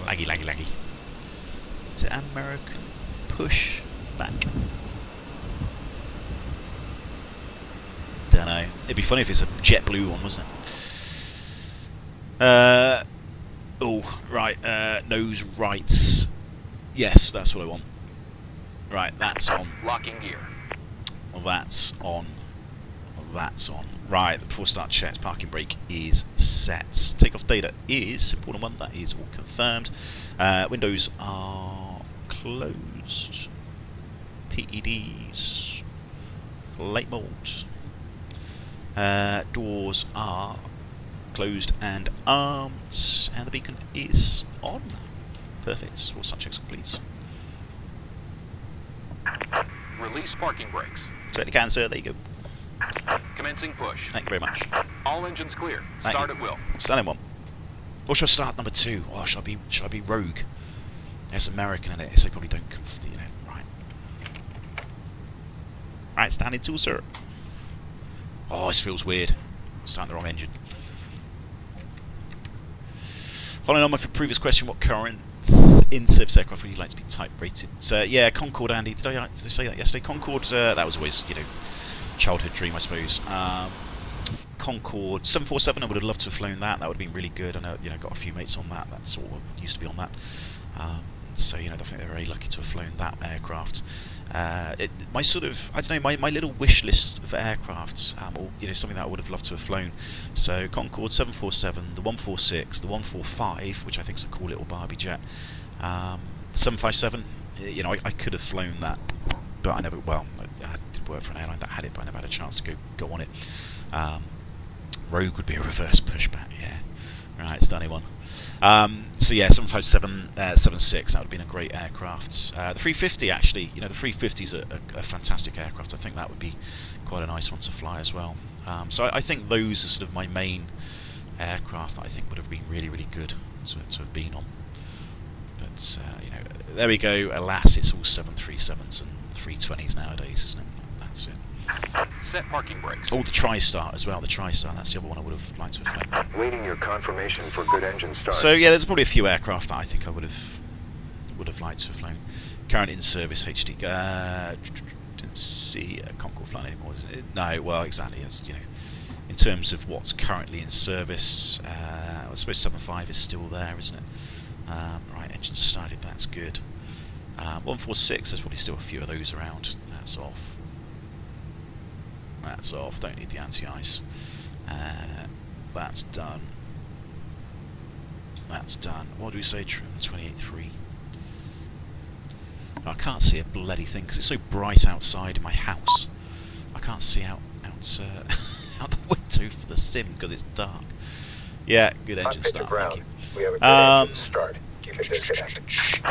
A: Laggy. Is it American? Pushback. Don't know. It'd be funny if it's a JetBlue one, wasn't it? Oh, right. Nose rights. Yes, that's what I want. Right, that's on.
B: Locking gear.
A: That's on. That's on. Right, the before start checks. Parking brake is set. Takeoff data is important one. That is all confirmed. Windows are closed. PEDs. Flight mode. Doors are closed and armed. And the beacon is on. Perfect. Full start checks, please.
B: Release parking brakes.
A: Certainly can, sir. There you go.
B: Commencing push.
A: Thank you very much.
B: All engines clear. Start at will.
A: Start in one. Or should I start number 2? Or should I be rogue? There's American in it, so they probably don't right. Right, standing 2, sir. Oh, this feels weird. Starting the wrong engine. Following on my previous question, what current in-service aircraft would you like to be type rated? Yeah, Concorde, Andy. Did I say that yesterday? Concorde, that was always, childhood dream, I suppose. Concorde 747, I would have loved to have flown that. That would have been really good. I know, got a few mates on that. That sort of used to be on that. So, I think they're very lucky to have flown that aircraft. My sort of, I don't know, my little wish list of aircrafts, or something that I would have loved to have flown. So Concorde 747, the 146, the 145, which I think is a cool little Barbie jet. The 757, I could have flown that, but I never. Well, I did work for an airline that had it, but I never had a chance to go on it. Rogue would be a reverse pushback, yeah. Right, it's done one. So yeah, 757, 76, that would have been a great aircraft. The 350 actually, the 350 is a fantastic aircraft. I think that would be quite a nice one to fly as well. So I think those are sort of my main aircraft that I think would have been really, really good to have been on. But, there we go. Alas, it's all 737s and 320s nowadays, isn't it? That's it.
B: Set parking brakes.
A: Oh, the TriStar as well. The TriStar, that's the other one I would have liked to have flown.
C: Waiting your confirmation for good engine start.
A: So yeah, there's probably a few aircraft that I think I would have liked to have flown. Current in service HD. Didn't see a Concorde flying anymore. No, well, exactly. As in terms of what's currently in service, I suppose 75 is still there, isn't it? Right, engine started. That's good. 146. There's probably still a few of those around. That's off. That's off. Don't need the anti-ice. That's done. That's done. What do we say? Trim 28.3. I can't see a bloody thing because it's so bright outside in my house. I can't see out out the window for the sim because it's dark. Yeah, good engine start. Thank you.
C: We have a good engine start. Keep it disconnected.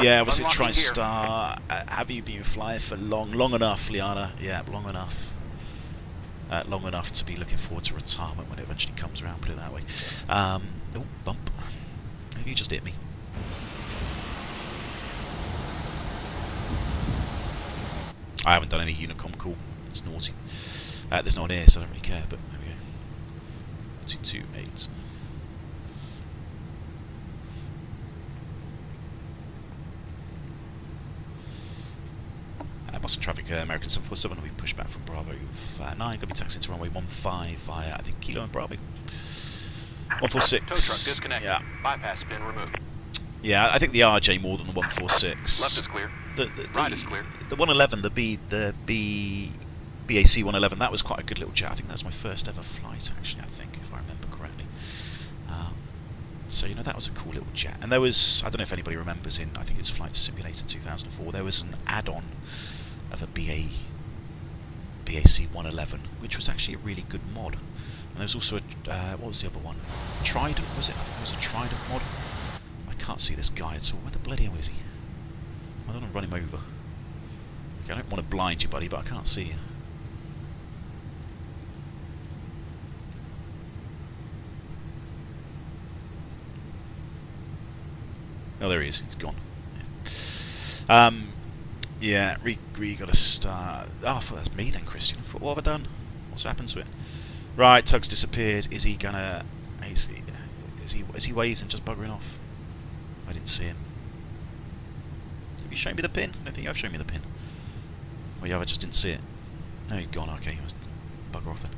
A: Yeah, obviously
B: Unlocking
A: try and
B: here.
A: start. Have you been flying for long enough, Liana? Yeah, long enough. Long enough to be looking forward to retirement when it eventually comes around. Put it that way. Oh, bump. Have you just hit me? I haven't done any Unicom call. It's naughty. There's no one here, so I don't really care. But there we go. 228. Boston traffic, American 747 will be pushed back from Bravo 9. Going to be taxiing to runway 15 via, I think, Kilo and Bravo. 146.
B: Tow truck disconnected.
A: Yeah.
B: Bypass pin removed.
A: Yeah, I think the RJ more than the 146.
B: Left is clear. Right is clear.
A: The 111, BAC 111, that was quite a good little jet. I think that was my first ever flight, actually, I think, if I remember correctly. So, you know, that was a cool little jet. And there was, I don't know if anybody remembers, I think it was Flight Simulator 2004, there was an add-on of a BAC 111, which was actually a really good mod. And there was also a, what was the other one? Trident, was it? I think there was a Trident mod. I can't see this guy at all. Where the bloody hell is he? I don't want to run him over. Okay, I don't want to blind you, buddy, but I can't see you. Oh, there he is. He's gone. Yeah, got to start. Oh, I thought that's me then, Christian. I thought, what have I done? What's happened to it? Right, Tug's disappeared. Is he gonna? Is he waved and just buggering off? I didn't see him. Have you shown me the pin? I don't think you have shown me the pin. Well, yeah, I just didn't see it. No, he's gone. Okay, he must bugger off then.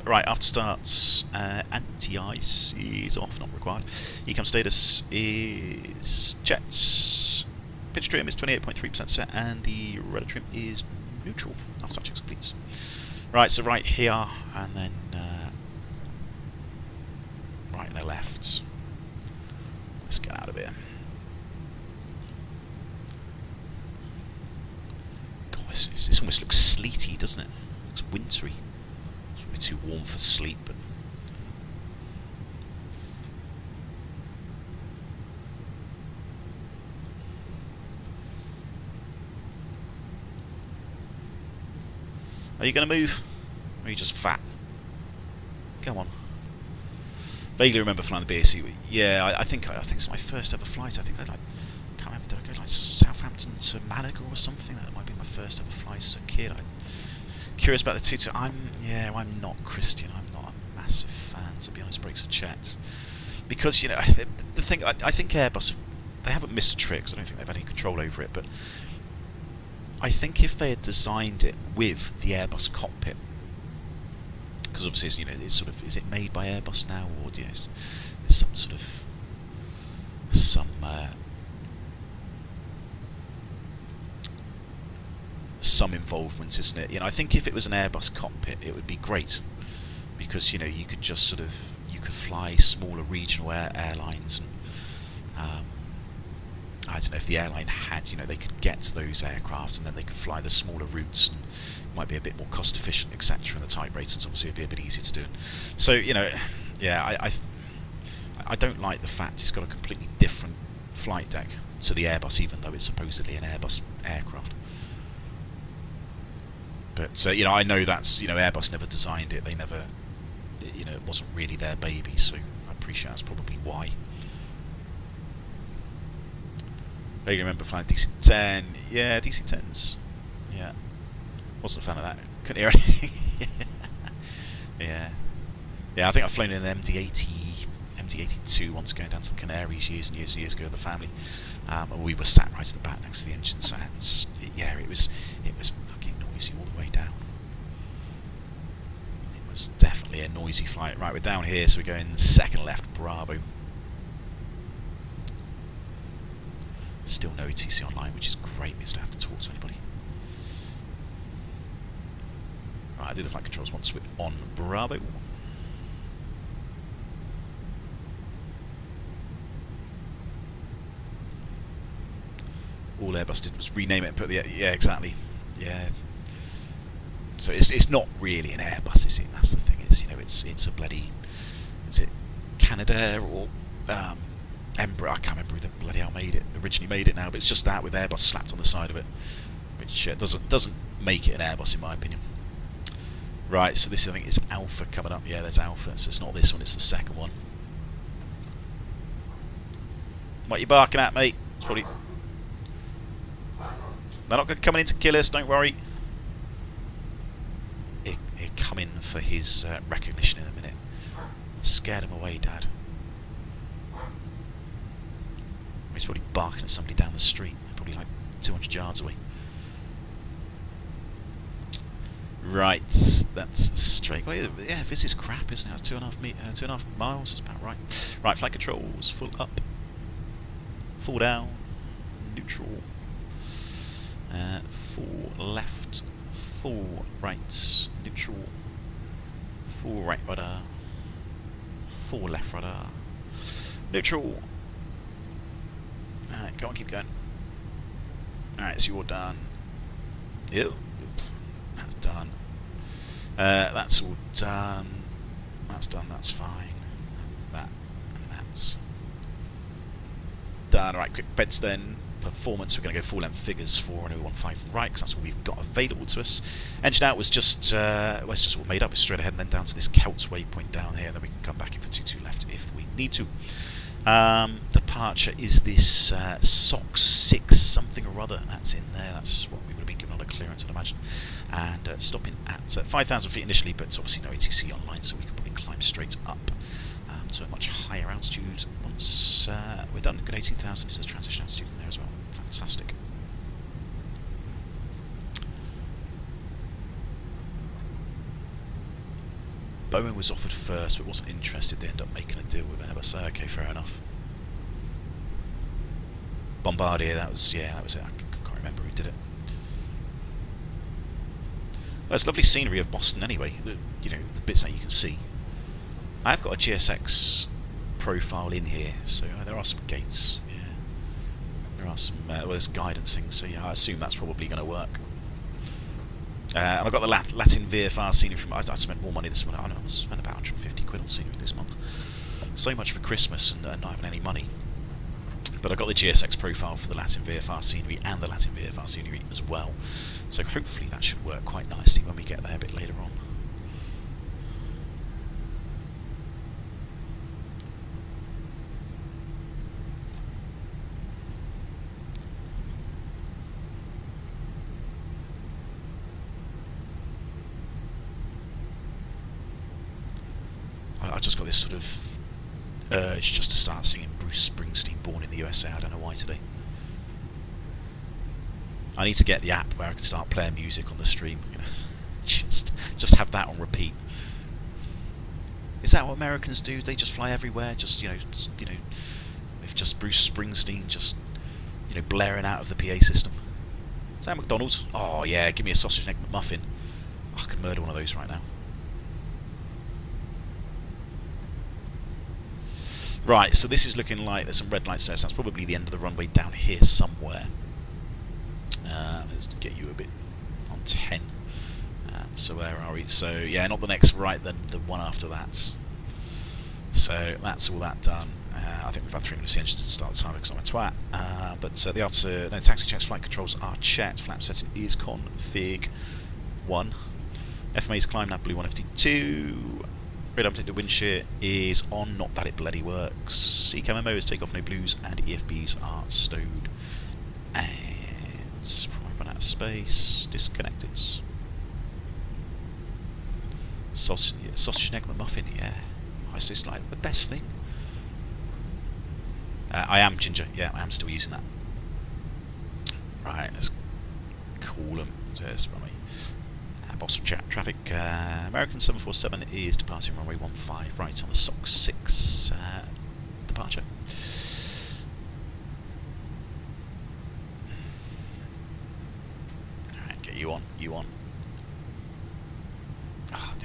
A: Right, after starts, anti-ice is off, not required. Ecom status is jets. Pitch trim is 28.3% set, and the rudder trim is neutral. After that checks completes. Right, so right here, and then right and left. Let's get out of here. God, this almost looks sleety, doesn't it? It looks wintry. It's probably too warm for sleep, but. Are you going to move? Or are you just fat? Come on. Vaguely remember flying the BAC. Yeah, I think it's my first ever flight. I think I can't remember. Did I go like Southampton to Malaga or something? That might be my first ever flight as a kid. I'm curious about the T2. I'm not Christian. I'm not a massive fan, to be honest. Brakes are checked because you know the thing. I think Airbus, they haven't missed a trick. 'Cause I don't think they've had any control over it, but. I think if they had designed it with the Airbus cockpit, because obviously, you know, it's sort of, is it made by Airbus now, or you know, there's some sort of some involvement, isn't it? You know, I think if it was an Airbus cockpit, it would be great because you know you could just sort of fly smaller regional airlines and. I don't know if the airline had, you know, they could get those aircraft and then they could fly the smaller routes and it might be a bit more cost efficient, etc. And the type ratings obviously would be a bit easier to do. So, you know, yeah, I don't like the fact it's got a completely different flight deck to the Airbus, even though it's supposedly an Airbus aircraft. But, you know, I know that's, you know, Airbus never designed it. They never, you know, it wasn't really their baby, so I appreciate that's probably why. I remember flying DC-10. Yeah, DC-10s. Yeah. Wasn't a fan of that. Couldn't hear anything. Yeah. Yeah, I think I've flown in an MD-82 once going down to the Canaries years and years and years ago with the family. And we were sat right at the back next to the engine, so yeah, it was fucking noisy all the way down. It was definitely a noisy flight. Right, we're down here, so we're going second left, Bravo. Still no ETC online, which is great. Means I don't have to talk to anybody. Right, I do the flight controls once we're on Bravo. All Airbus did was rename it and put the... Yeah, exactly. Yeah. So it's not really an Airbus, is it? That's the thing. Is, you know, it's a bloody... Is it Canadair or Embraer? I can't remember who the bloody hell originally made it now, but it's just that with Airbus slapped on the side of it, which doesn't make it an Airbus in my opinion. Right, so this I think is Alpha coming up. Yeah, there's Alpha. So it's not this one; it's the second one. What you barking at, mate? It's probably... They're not coming in to kill us. Don't worry. He'll come in for his recognition in a minute. Scared him away, Dad. He's probably barking at somebody down the street. They're probably like 200 yards away. Right, that's straight. Well, yeah, this is crap, isn't it? That's 2.5 miles. That's about right. Right, flight controls, full up, full down, neutral, full left, full right, neutral, full right rudder, full left rudder, neutral. Alright, go on, keep going. Alright, so you're done. Yep. That's done. That's all done. That's done, that's fine. That and that's done. Alright, quick beds then. Performance, we're going to go full length figures 4015 right, because that's what we've got available to us. Engine out was just, well, it's just all made up. It's straight ahead and then down to this Celts waypoint down here, and then we can come back in for 22 left if we need to. Departure is this SOX 6 something or other. That's in there. That's what we would have been given on a clearance, I'd imagine. And stopping at 5,000 feet initially, but it's obviously no ATC online, so we can probably climb straight up to a much higher altitude once we're done. Good 18,000 is the transition altitude in there as well. Fantastic. Boeing was offered first, but wasn't interested. They ended up making a deal with Airbus. Okay, fair enough. Bombardier, that was it. I can't remember who did it. Well, it's lovely scenery of Boston anyway. You know, the bits that you can see. I've got a GSX profile in here, so there are some gates. Yeah, there are some. Well, there's guidance things, so yeah, I assume that's probably going to work. And I've got the Latin VFR scenery from... I spent more money this month. I must have spent about 150 quid on scenery this month. So much for Christmas and not having any money. But I got the GSX profile for the Latin VFR scenery and the Latin VFR scenery as well. So hopefully that should work quite nicely when we get there a bit later on. I just got this sort of urge just to start singing Bruce Springsteen, Born in the USA. I don't know why today. I need to get the app where I can start playing music on the stream. You know, just have that on repeat. Is that what Americans do? They just fly everywhere, just if just Bruce Springsteen just blaring out of the PA system. Is that McDonald's? Oh yeah, give me a sausage and egg McMuffin. I could murder one of those right now. Right, so this is looking like there's some red lights there, so that's probably the end of the runway down here somewhere. Let's get you a bit on 10. So where are we? So yeah, not the next right, then the one after that. So that's all that done. I think we've had 3 minutes of the engine to start the timer because I'm a twat. But the taxi checks, flight controls are checked. Flap setting is config 1. FMA is climb, nav blue 152. Red updated wind shear is on, not that it bloody works. ECAM MO is takeoff, no blues, and EFBs are stowed. And before I run out of space, disconnected. Sausage and egg McMuffin, yeah. It's just like the best thing. I am Ginger, yeah, I am still using that. Right, let's call them. There's runway. Boston traffic, American 747 is departing runway 15 right on the SOX 6 departure. Alright, get you on.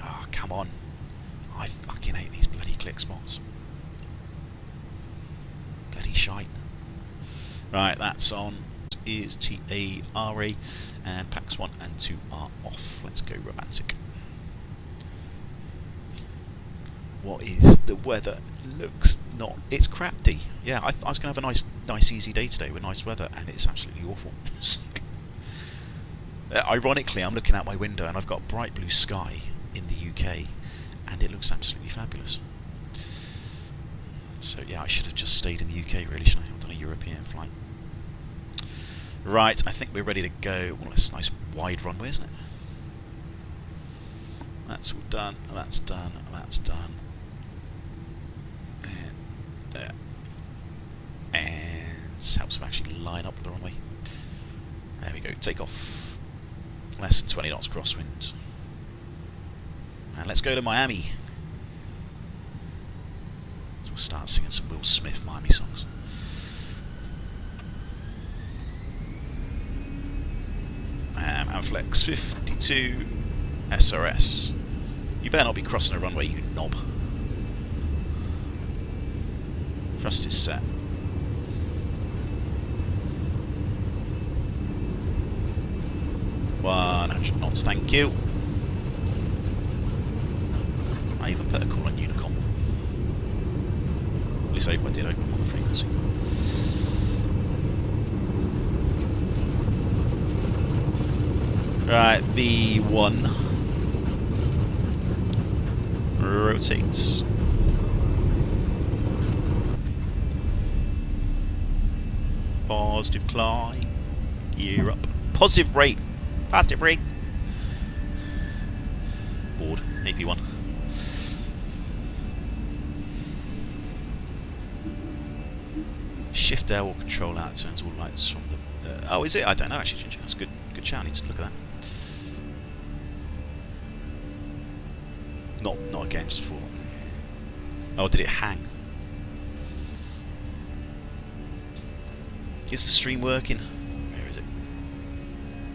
A: Oh, come on. I fucking hate these bloody click spots. Bloody shite. Right, that's on. Is TARA, and packs 1 and 2 are off. Let's go romantic. What is the weather? Looks not. It's crapty. Yeah, I was going to have a nice easy day today with nice weather, and it's absolutely awful. Ironically, I'm looking out my window and I've got bright blue sky in the UK, and it looks absolutely fabulous. So yeah, I should have just stayed in the UK really, shouldn't I? I've done a European flight. Right, I think we're ready to go. Well, that's a nice wide runway, isn't it? That's all done, that's done, that's done. And there. And helps to actually line up the runway. There we go, take off. Less than 20 knots crosswind. And let's go to Miami. So we'll start singing some Will Smith Miami songs. Flex 52 SRS. You better not be crossing a runway, you knob. Thrust is set. $100 knots, thank you. I even put a call on Unicom. At least I hope I did open on the frequency. Right, V1. Rotates. Positive climb. Gear up. Positive rate. Positive rate. Board. AP1. Shift L will control out. Turns all lights from the. Oh, is it? I don't know actually, Ginger. That's good. Good shout. I need to look at that. Not again, just for. Oh, did it hang? Is the stream working? Where is it?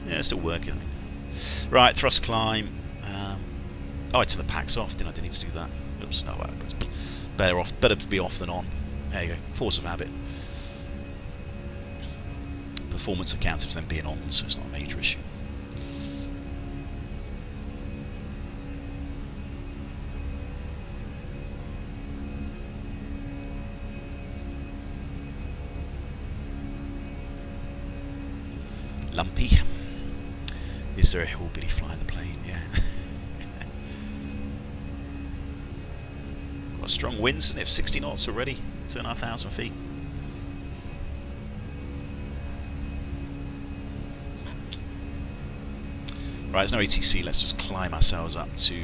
A: Yeah, it's still working, I think. Right, thrust climb. Oh, I turned the packs off, didn't I? Didn't need to do that. Oops, no, better to be off than on. There you go, force of habit. Performance accounted for them being on, so it's not a major issue. Lumpy. Is there a hillbilly flying the plane? Yeah. Got strong winds, and if 60 knots already, 2,500 feet. Right, there's no ATC. Let's just climb ourselves up to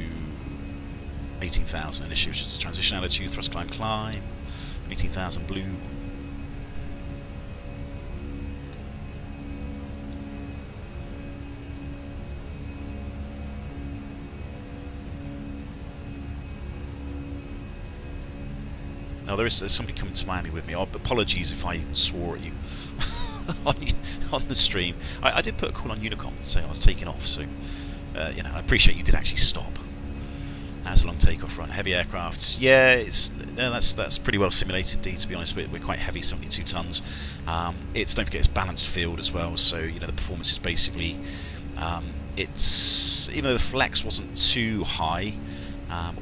A: 18,000 initially, which is the transition altitude. Thrust climb, climb. 18,000 blue. Oh, there's somebody coming to Miami with me. Oh, apologies if I swore at you on the stream. I did put a call on Unicom to say I was taking off, so you know, I appreciate you did actually stop. That's a long takeoff run. Heavy aircrafts, yeah, that's pretty well simulated. To be honest, we're quite heavy, 72 tons. Don't forget it's balanced field as well, so you know the performance is basically it's, even though the flex wasn't too high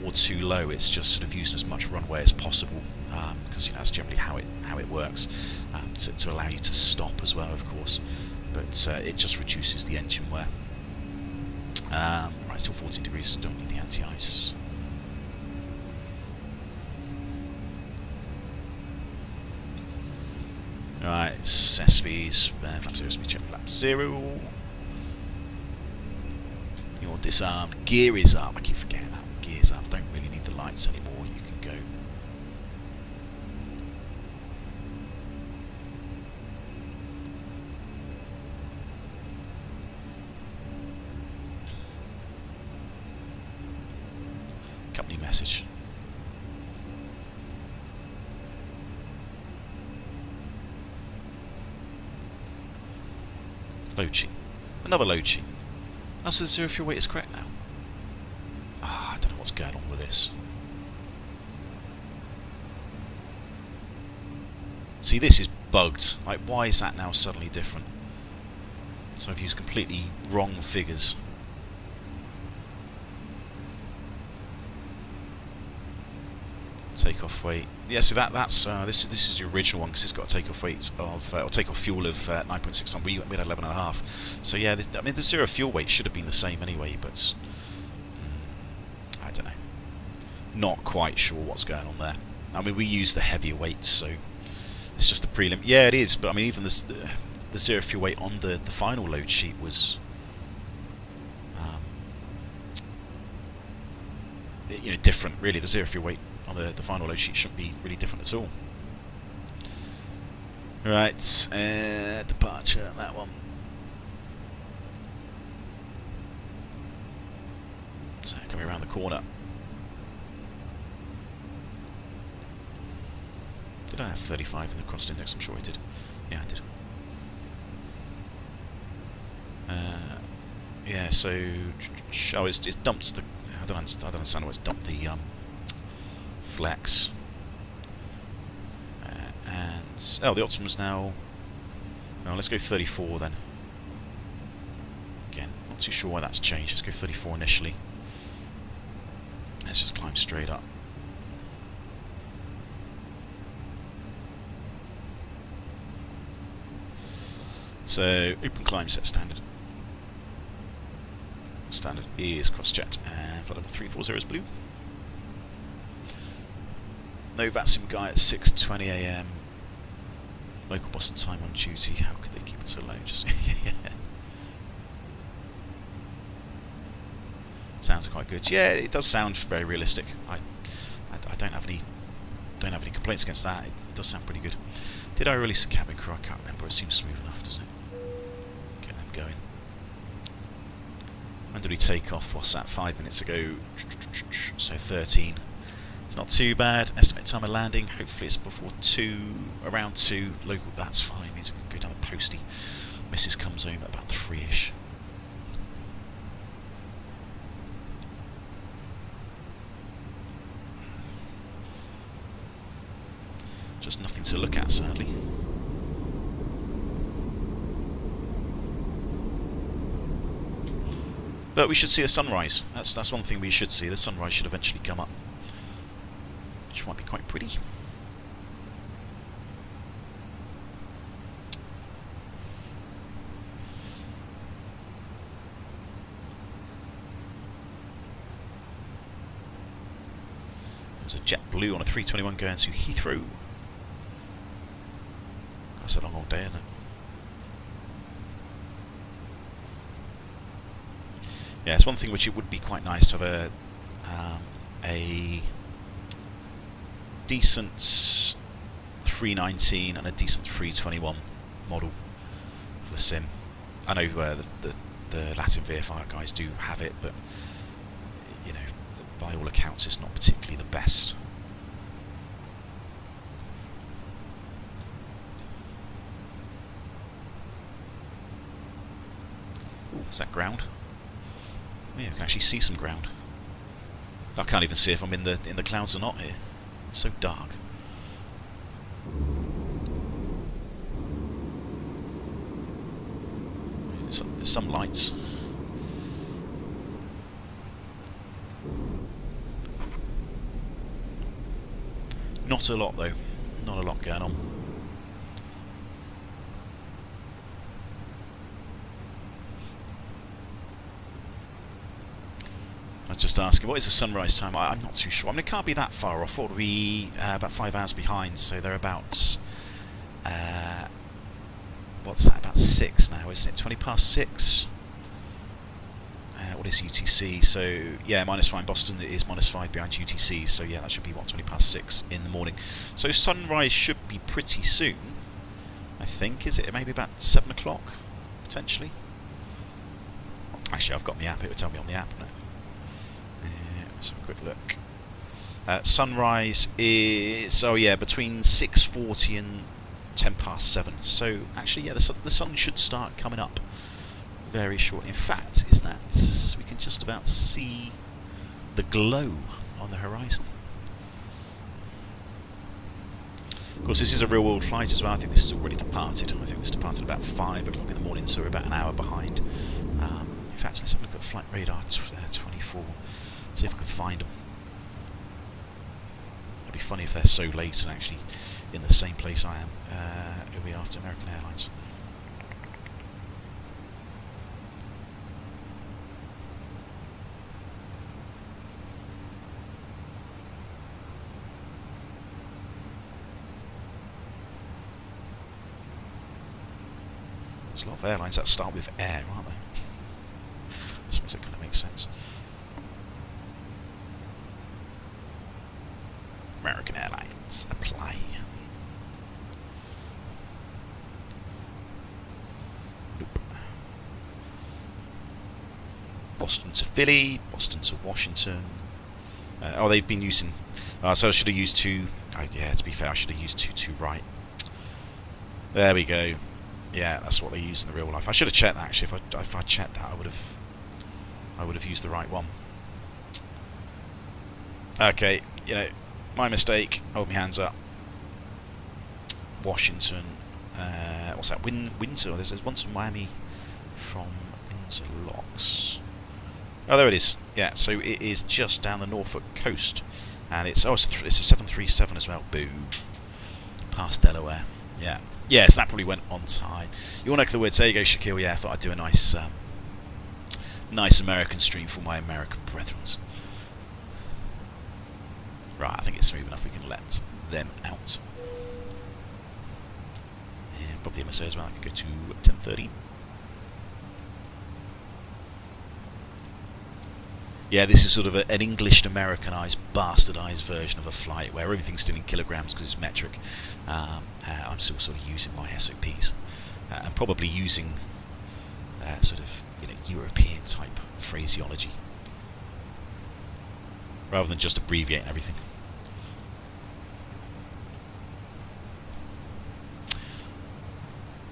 A: or too low, it's just sort of using as much runway as possible, because you know that's generally how it works, to allow you to stop as well, of course. But it just reduces the engine wear. Right, still 14 degrees. Don't need the anti-ice. Right, SPs, flap 0, speed check, flap 0. You're disarmed. Gear is up. I keep forgetting that one. Gear's up. Don't really need the lights anymore. You can go. Company message. Load sheet. Another load sheet. Oh, so the zero fuel weight is correct now. Ah, what's going on with this. See, this is bugged. Like, why is that now suddenly different? So I've used completely wrong figures. Takeoff weight. Yeah, so that's this is the original one because it's got a takeoff weight of or takeoff fuel of 9.6 ton. We had 11.5. So yeah, I mean the zero fuel weight should have been the same anyway, but I don't know. Not quite sure what's going on there. I mean, we use the heavier weights, so it's just the prelim. Yeah, it is, but I mean even the zero fuel weight on the final load sheet was you know, different. Really, the zero fuel weight on the final load sheet shouldn't be really different at all. Right, departure, that one. So coming around the corner. Did I have 35 in the cross index? I'm sure I did. Yeah, I did. Yeah, so oh, it's dumped the. I don't understand why it's dumped the flex. And oh, the optimum's now. No, let's go 34 then. Again, not too sure why that's changed. Let's go 34 initially. Let's just climb straight up. So open climb set standard. Standard is cross-checked, and flight level 340 is blue. No VATSIM guy at 6:20 AM. Local Boston time on duty. How could they keep it so low? Just yeah. Sounds quite good. Yeah, it does sound very realistic. I don't have any complaints against that. It does sound pretty good. Did I release the cabin crew? I can't remember. It seems smooth enough, doesn't it? Get them going. When did we take off? What's that? 5 minutes ago. So 13. It's not too bad. Estimate time of landing. Hopefully it's before 2, around 2. Local, that's fine. Means I can go down the postie. Mrs. comes home at about 3ish. Just nothing to look at, sadly. But we should see a sunrise. That's one thing we should see. The sunrise should eventually come up, which might be quite pretty. There's a JetBlue on a 321 going to Heathrow. That's a long old day, isn't it? Yeah, it's one thing which it would be quite nice to have a decent 319 and a decent 321 model for the sim. I know the Latin VFR guys do have it, but you know, by all accounts, it's not particularly the best. Ooh, is that ground? Yeah, I can actually see some ground. I can't even see if I'm in the clouds or not here. It's so dark. There's some lights. Not a lot though. Not a lot going on. I was just asking, what is the sunrise time? I'm not too sure. I mean, it can't be that far off. What are we? About 5 hours behind, so they're about... what's that? About 6 now, isn't it? 20 past 6? What is UTC? So, yeah, -5 in Boston is -5 behind UTC, so yeah, that should be, what, 20 past 6 in the morning. So sunrise should be pretty soon, I think. Is it maybe about 7 o'clock, potentially? Actually, I've got the app. It would tell me on the app now. Let's have a quick look. Sunrise is, oh yeah, between 6:40 and 10 past 7. So actually, yeah, the sun should start coming up very shortly. In fact, is that we can just about see the glow on the horizon. Of course, this is a real-world flight as well. I think this has already departed. I think this departed about 5 o'clock in the morning, so we're about an hour behind. In fact, let's have a look at flight radar 24. See if I can find them. It'd be funny if they're so late and actually in the same place I am. It'll be after American Airlines. There's a lot of airlines that start with air, aren't they? I suppose it kind of makes sense. American Airlines, apply. Nope. Boston to Philly, Boston to Washington. Oh, they've been using... so I should have used 2... yeah, to be fair, I should have used 2 right. There we go. Yeah, that's what they use in the real life. I should have checked that actually. If I checked that, I would have used the right one. Okay, you know, my mistake. Hold my hands up. Washington. What's that? Windsor. There's one to Miami from Windsor Locks. Oh, there it is. Yeah, so it is just down the Norfolk coast, and it's a 737 as well. Boom. Past Delaware. Yeah. Yes, that probably went on time. You want to know the words? There you go, Shaquille. Yeah, I thought I'd do a nice, nice American stream for my American brethren. Right, I think it's smooth enough. We can let them out. And probably MSA as well. I can go to 10:30. Yeah, this is sort of an English Americanized, bastardized version of a flight where everything's still in kilograms because it's metric. I'm still sort of using my SOPs and probably using sort of European type phraseology rather than just abbreviating everything.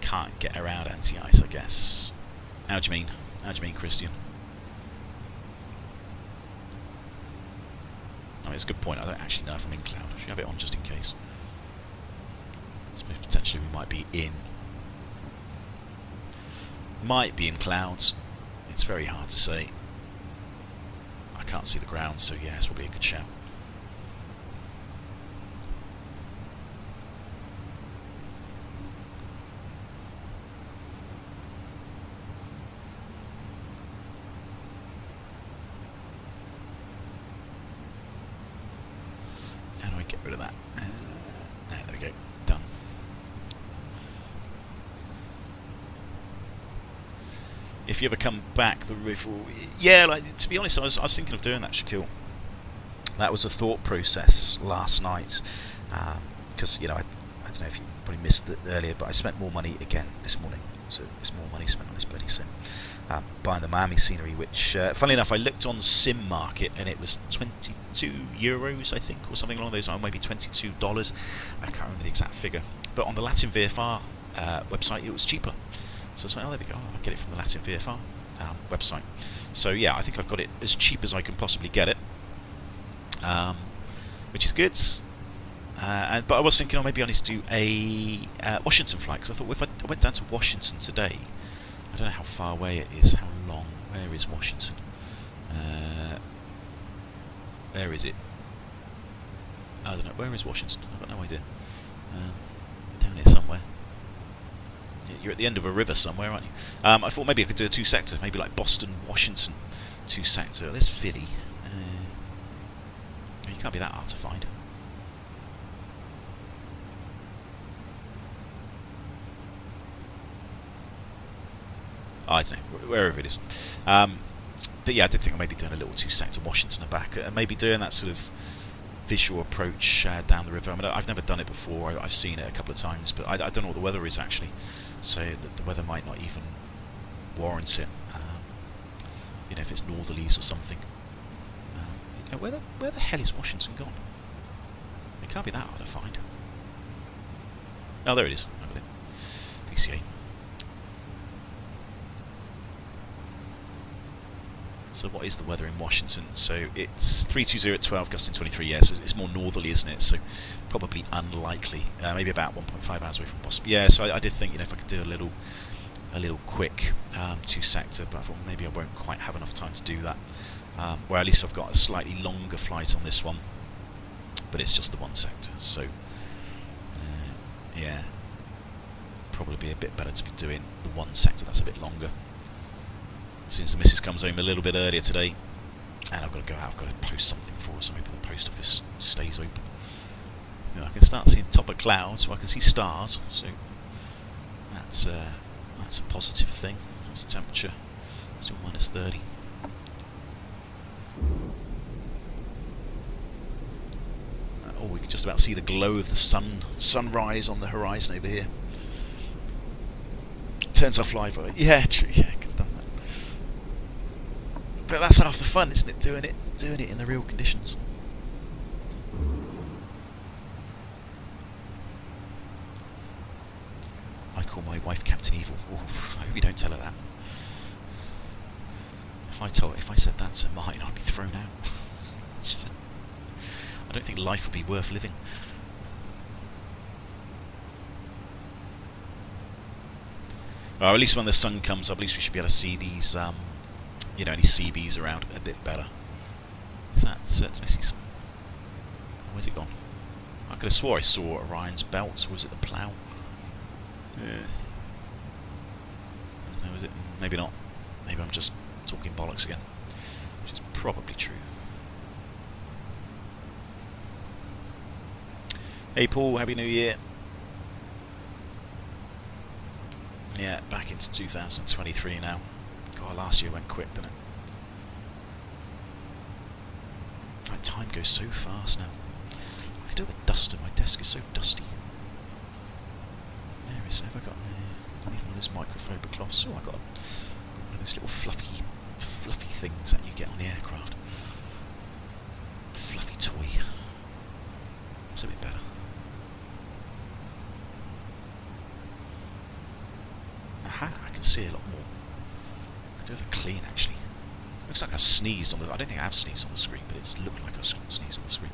A: Can't get around anti-ice, I guess. How do you mean? How do you mean, Christian? I mean, it's a good point. I don't actually know if I'm in cloud. I should have it on just in case. So potentially we might be in clouds. It's very hard to say. I can't see the ground, so yeah, it's probably a good shout. How do I get rid of that? There we go. Done. If you ever come back the river, yeah, like, to be honest, I was thinking of doing that, Shaquille. That was a thought process last night, because I don't know if you probably missed it earlier, but I spent more money again this morning, so it's more money spent on this bloody sim. Buying the Miami scenery, which, funnily enough, I looked on Sim Market and it was €22, I think, or something along those lines, maybe $22. I can't remember the exact figure, but on the Latin VFR website, it was cheaper. So I was like, oh, there we go. I'll get it from the Latin VFR website. So yeah, I think I've got it as cheap as I can possibly get it, which is good. But I was thinking, maybe I need to do a Washington flight, because I thought if I went down to Washington today, I don't know how far away it is, how long. Where is Washington? Where is it? I don't know. Where is Washington? I've got no idea. Down here somewhere. You're at the end of a river somewhere, aren't you? I thought maybe I could do a 2-sector, maybe like Boston, Washington, 2-sector. There's Philly. You can't be that hard to find. I don't know, wherever it is. But yeah, I did think I maybe doing a little 2-sector Washington and back, and maybe doing that sort of visual approach down the river. I mean, I've never done it before. I've seen it a couple of times, but I don't know what the weather is actually. So the weather might not even warrant it. If it's northerlies or something. Where the hell is Washington gone? It can't be that hard to find. Oh, there it is. I've got it. DCA. So what is the weather in Washington? So it's 320 at 12, gusting 23. Yeah, so it's more northerly, isn't it? So probably unlikely. Maybe about 1.5 hours away from Boston. Yeah, so I did think, you know, if I could do a little quick 2-sector, but I thought maybe I won't quite have enough time to do that. Where at least I've got a slightly longer flight on this one, but it's just the 1 sector. So yeah, probably be a bit better to be doing the 1 sector that's a bit longer. As soon as the missus comes home a little bit earlier today, and I've got to go out, I've got to post something for her, so maybe the post office stays open. You know, I can start seeing top of clouds, so I can see stars, so that's a positive thing. That's the temperature, still minus 30. Oh, we can just about see the glow of the sunrise on the horizon over here. Turns off live. Yeah, true. Yeah, could have done that. But that's half the fun, isn't it? Doing it in the real conditions. I call my wife Captain Evil. Oh, I hope you don't tell her that. If I said that to mine, I'd be thrown out. I don't think life would be worth living. Well, at least when the sun comes up, at least we should be able to see these, you know, any CBs around a bit better. Is that? Did I see some? Oh, where's it gone? I could have swore I saw Orion's belt, or was it the plough? Yeah. No, is it? Maybe not. Maybe I'm just talking bollocks again, which is probably true. Hey Paul, Happy New Year. Yeah, back into 2023 now. God, last year went quick, didn't it? Like, time goes so fast now. I could do with duster, my desk is so dusty. There is, have I got one of those microfiber cloths? Oh, I got one of those little fluffy things that you get on the aircraft. Fluffy toy. It's a bit better. Aha, I can see a lot more. I could do with a clean, actually. Looks like I've sneezed on the... I don't think I have sneezed on the screen, but it's looked like I've sneezed on the screen.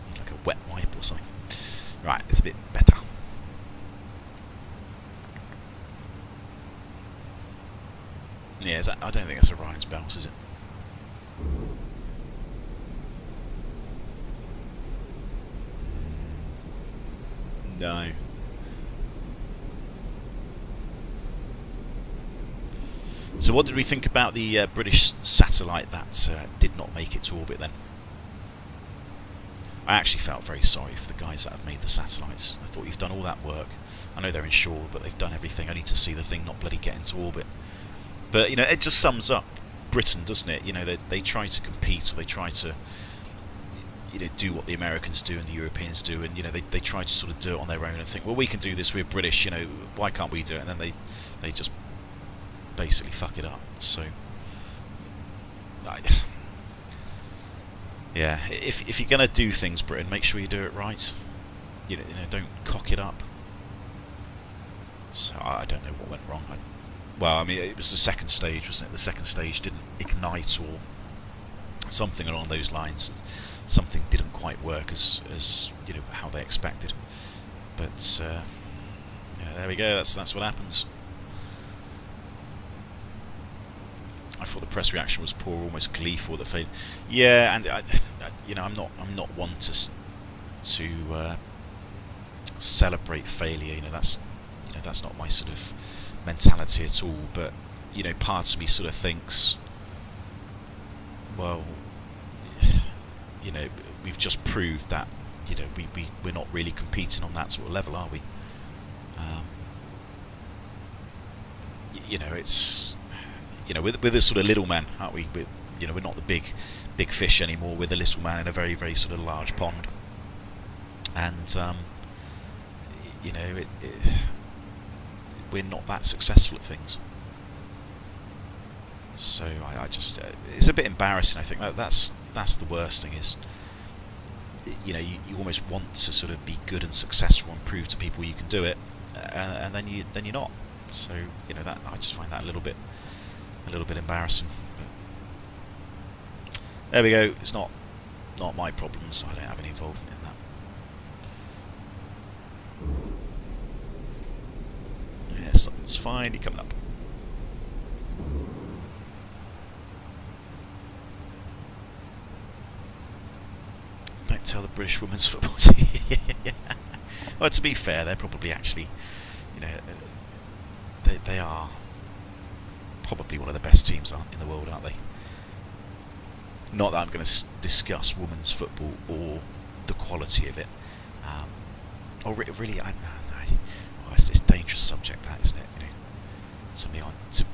A: Need like a wet wipe or something. Right, it's a bit better. Yeah, I don't think that's Orion's belt, is it? No. So what did we think about the British satellite that did not make it to orbit then? I actually felt very sorry for the guys that have made the satellites. I thought, you've done all that work. I know they're insured, but they've done everything only to see the thing not bloody get into orbit. But, you know, it just sums up Britain, doesn't it? You know, they try to compete, or they try to, you know, do what the Americans do and the Europeans do, and, you know, they try to sort of do it on their own and think, well, we can do this, we're British, you know, why can't we do it? And then they just basically fuck it up. So, yeah, if you're going to do things, Britain, make sure you do it right. You know, don't cock it up. So I don't know what went wrong. Well, I mean, it was the second stage, wasn't it? The second stage didn't ignite, or something along those lines. Something didn't quite work as you know, how they expected. But yeah, there we go. That's what happens. I thought the press reaction was poor, almost gleeful. That failed. Yeah, and you know, I'm not one to celebrate failure. You know, that's not my sort of mentality at all. But you know, part of me sort of thinks, well, you know, we've just proved that, you know, we're not really competing on that sort of level, are we? You know, it's, you know, we're the sort of little man, aren't we? You know, we're not the big fish anymore. We're the little man in a very, very sort of large pond. And you know, we're not that successful at things. So I just, it's a bit embarrassing. I think that's the worst thing is you almost want to sort of be good and successful and prove to people you can do it, and then you're not. So that I just find that a little bit embarrassing. But there we go. It's not my problems. I don't have any involvement in that. Yeah, something's fine. You're coming up. Don't tell the British women's football team. Well, to be fair, they're probably actually, they are probably one of the best teams in the world, aren't they? Not that I'm going to discuss women's football or the quality of it, or really, it's a dangerous subject, that, isn't it?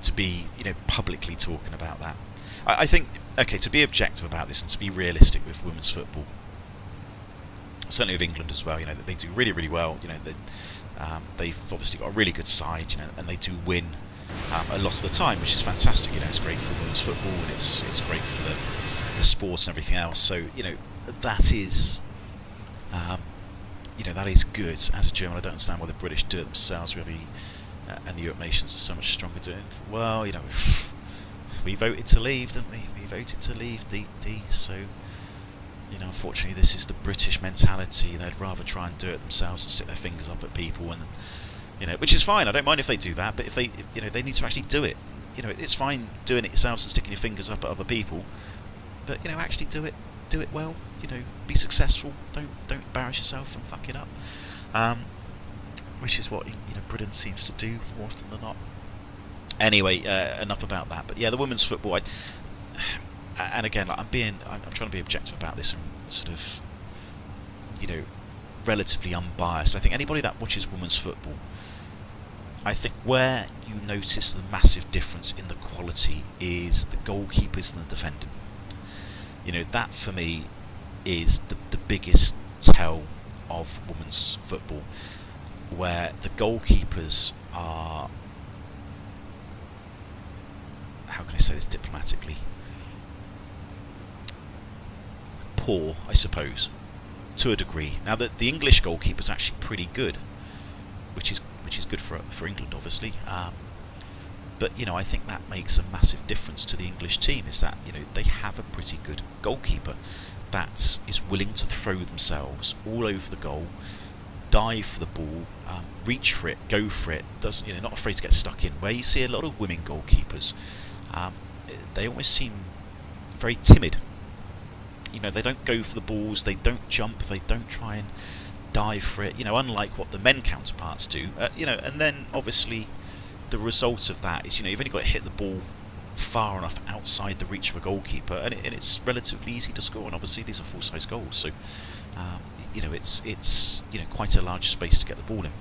A: To be publicly talking about that. I think, okay, to be objective about this and to be realistic with women's football, certainly with England as well, that they do really, really well. They've obviously got a really good side, and they do win a lot of the time, which is fantastic. It's great for women's football, and it's great for the sports and everything else. So that is that is good. As a German, I don't understand why the British do it themselves. And the Europe nations are so much stronger doing it. Well, we voted to leave, didn't we? We voted to leave D. So unfortunately, this is the British mentality. They'd rather try and do it themselves and stick their fingers up at people, and which is fine. I don't mind if they do that, but if they need to actually do it. It's fine doing it yourselves and sticking your fingers up at other people, but actually do it well. Be successful. Don't embarrass yourself and fuck it up. Which is what Britain seems to do more often than not. Anyway, enough about that. But yeah, the women's football. And again, I'm trying to be objective about this and sort of, relatively unbiased. I think anybody that watches women's football, I think where you notice the massive difference in the quality is the goalkeepers and the defending. That for me is the biggest tell of women's football, where the goalkeepers are, how can I say this diplomatically, poor, I suppose, to a degree. Now the English goalkeeper is actually pretty good, which is good for England, obviously. But I think that makes a massive difference to the English team. Is that they have a pretty good goalkeeper that is willing to throw themselves all over the goal, dive for the ball, reach for it, go for it. Not afraid to get stuck in. Where you see a lot of women goalkeepers, they almost seem very timid. They don't go for the balls, they don't jump, they don't try and dive for it, unlike what the men counterparts do. And then obviously the result of that is, you've only got to hit the ball far enough outside the reach of a goalkeeper, and it's relatively easy to score. And obviously these are full-size goals, so it's quite a large space to get the ball in.